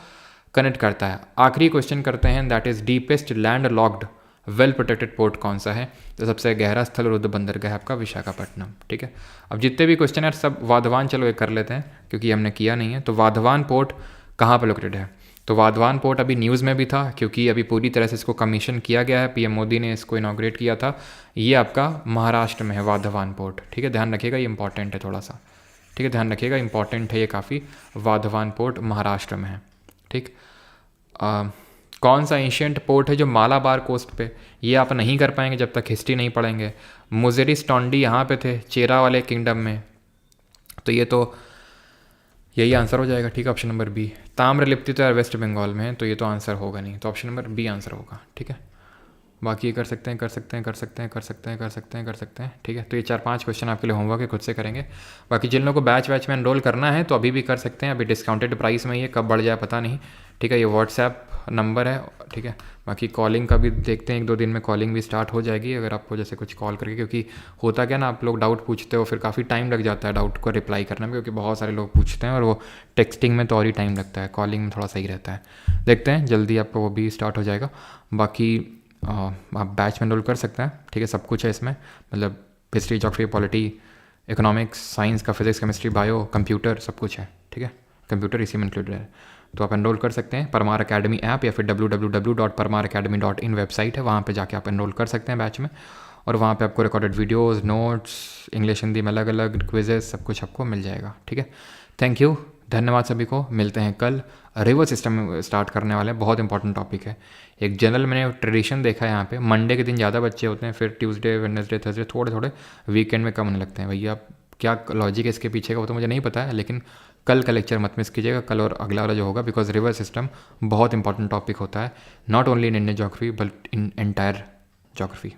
कनेक्ट करता है। आखिरी क्वेश्चन करते हैं, that is deepest land locked well protected port कौन सा है? तो सबसे गहरा स्थल रुद्र बंदरगाह है आपका विशाखापट्टनम। ठीक है, अब जितने भी क्वेश्चन है सब वाधवान, चलो ये कर लेते हैं क्योंकि हमने किया नहीं है। तो वाधवान पोर्ट कहाँ पर लोकेटेड है? तो वाधवान पोर्ट अभी न्यूज़ में भी था, क्योंकि अभी पूरी तरह से इसको कमीशन किया गया है, PM मोदी ने इसको इनॉग्रेट किया था। ये आपका महाराष्ट्र में है वाधवान पोर्ट। ठीक है, ध्यान रखिएगा, ये इंपॉर्टेंट है थोड़ा सा। ठीक है, ध्यान रखिएगा, इंपॉर्टेंट है ये काफ़ी। वाधवान पोर्ट महाराष्ट्र में है। ठीक, कौन सा एशियंट पोर्ट है जो मालाबार कोस्ट पे? ये आप नहीं कर पाएंगे जब तक हिस्ट्री नहीं पढ़ेंगे। मुजेरिस टोंडी यहाँ पे थे, चेरा वाले किंगडम में। तो ये तो यही आंसर हो जाएगा। ठीक है, ऑप्शन नंबर बी। ताम्रलिप्ति तो यार वेस्ट बंगाल में है, तो ये तो आंसर होगा नहीं, तो ऑप्शन नंबर बी आंसर होगा। ठीक है, बाकी ये कर सकते हैं, कर सकते हैं, कर सकते हैं, कर सकते हैं, कर सकते हैं, कर सकते हैं। ठीक है, तो ये 4-5 क्वेश्चन आपके लिए होमवर्क है, खुद से करेंगे। बाकी जिन लोगों को बैच में एनरोल करना है तो अभी भी कर सकते हैं, अभी डिस्काउंटेड प्राइस में ये कब बढ़ जाए पता नहीं। ठीक है, ये व्हाट्सएप नंबर है। ठीक है, बाकी कॉलिंग का भी देखते हैं, 1-2 दिन में कॉलिंग भी स्टार्ट हो जाएगी, अगर आपको जैसे कुछ कॉल करके, क्योंकि होता क्या ना, आप लोग डाउट पूछते हो, फिर काफ़ी टाइम लग जाता है डाउट को रिप्लाई करने में, क्योंकि बहुत सारे लोग पूछते हैं, और वो टेक्सटिंग में तो और ही टाइम लगता है, कॉलिंग में थोड़ा सही रहता है। देखते हैं, जल्दी आपको वो भी स्टार्ट हो जाएगा। बाकी आप बैच में एनरोल कर सकते हैं। ठीक है, सब कुछ है इसमें, मतलब history, geography, polity, economics, science का, फिजिक्स, केमिस्ट्री, बायो, कंप्यूटर, सब कुछ है। ठीक है, कंप्यूटर इसी में इंक्लूडेड है, तो आप एनरोल कर सकते हैं। परमार अकेडमी ऐप या फिर www.parmaracademy.in वेबसाइट है, वहाँ पे जाके आप एनरोल कर सकते हैं बैच में। और वहाँ पे आपको recorded videos, notes, English Hindi में अलग अलग क्विजेस, सब कुछ आपको मिल जाएगा। ठीक है, थैंक यू, धन्यवाद सभी को। मिलते हैं कल। रिवर सिस्टम स्टार्ट करने वाले हैं, बहुत इंपॉर्टेंट टॉपिक है। एक जनरल मैंने ट्रेडिशन देखा है यहाँ पे, मंडे के दिन ज़्यादा बच्चे होते हैं, फिर ट्यूसडे, वेडनेसडे, थर्सडे थोड़े थोड़े वीकेंड में कम होने लगते हैं। भैया क्या लॉजिक है इसके पीछे का वो तो मुझे नहीं पता है, लेकिन कल का लेक्चर मत मिस कीजिएगा, कल और अगला वाला जो होगा, बिकॉज रिवर सिस्टम बहुत इंपॉर्टेंट टॉपिक होता है, not only in Indian geography but in entire geography.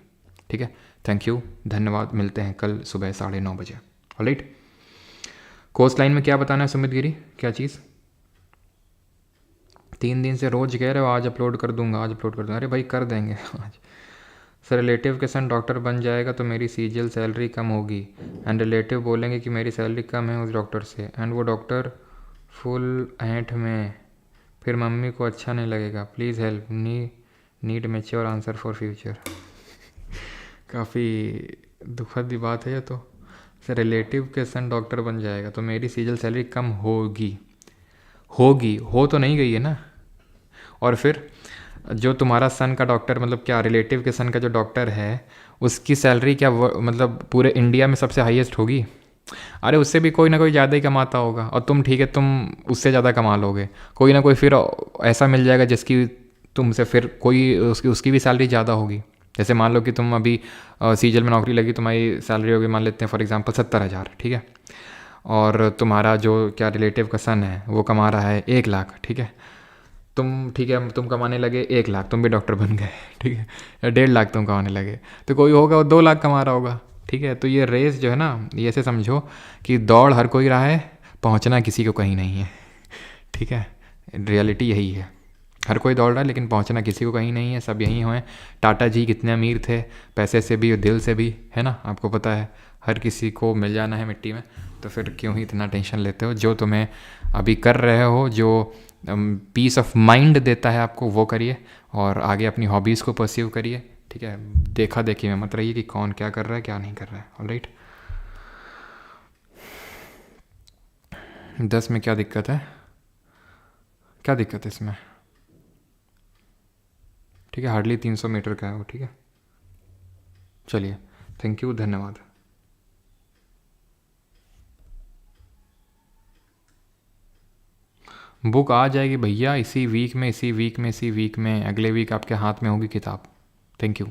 ठीक है, थैंक यू, धन्यवाद। मिलते हैं कल सुबह 9:30 बजे। ऑलराइट, कोस्ट लाइन में क्या बताना है सुमित गिरी, क्या चीज़? 3 दिन से रोज कह रहे हो आज अपलोड कर दूंगा, आज अपलोड कर दूंगा। अरे भाई कर देंगे आज। सर रिलेटिव के सन डॉक्टर बन जाएगा तो मेरी सीजीएल सैलरी कम होगी, एंड रिलेटिव बोलेंगे कि मेरी सैलरी कम है उस डॉक्टर से, एंड वो डॉक्टर फुल ऐंठ में, फिर मम्मी को अच्छा नहीं लगेगा। Please help, need mature answer for future. काफ़ी दुखद ही बात है ये तो। सर रिलेटिव के सन डॉक्टर बन जाएगा तो मेरी सीजीएल सैलरी कम होगी, हो तो नहीं गई है ना। और फिर जो तुम्हारा सन का डॉक्टर, मतलब क्या रिलेटिव के सन का जो डॉक्टर है उसकी सैलरी क्या मतलब पूरे इंडिया में सबसे हाईएस्ट होगी? अरे उससे भी कोई ना कोई ज़्यादा ही कमाता होगा, और तुम ठीक है तुम उससे ज़्यादा कमा लोगे, कोई ना कोई फिर ऐसा मिल जाएगा जिसकी तुमसे फिर कोई उसकी भी सैलरी ज़्यादा होगी। जैसे मान लो कि तुम अभी सीजल में नौकरी लगी, तुम्हारी सैलरी होगी मान लेते हैं फॉर एग्जांपल 70,000, ठीक है, और तुम्हारा जो क्या रिलेटिव का सन है वो कमा रहा है 1 लाख, ठीक है, तुम ठीक है तुम कमाने लगे 1 लाख, तुम भी डॉक्टर बन गए, ठीक है, या 1.5 लाख तुम कमाने लगे, तो कोई होगा वो 2 लाख कमा रहा होगा। ठीक है, तो ये रेस जो है ना, ये ऐसे समझो कि दौड़ हर कोई रहा है, पहुंचना किसी को कहीं नहीं है। ठीक है, रियलिटी यही है, हर कोई दौड़ रहा है लेकिन पहुंचना किसी को कहीं नहीं है, सब यहीं हुए। टाटा जी कितने अमीर थे, पैसे से भी और दिल से भी, है ना, आपको पता है हर किसी को मिल जाना है मिट्टी में, तो फिर क्यों ही इतना टेंशन लेते हो? जो तुम्हें अभी कर रहे हो, जो पीस ऑफ माइंड देता है आपको, वो करिए, और आगे अपनी हॉबीज़ को परस्यू करिए। ठीक है, देखा देखी में मत रहिए कि कौन क्या कर रहा है क्या नहीं कर रहा है। ऑलराइट, 10 में क्या दिक्कत है, क्या दिक्कत है इसमें? ठीक है, हार्डली 300 मीटर का है वो। ठीक है, चलिए, थैंक यू, धन्यवाद। बुक आ जाएगी भैया इसी वीक में, इसी वीक में, इसी वीक में, अगले वीक आपके हाथ में होगी किताब। Thank you.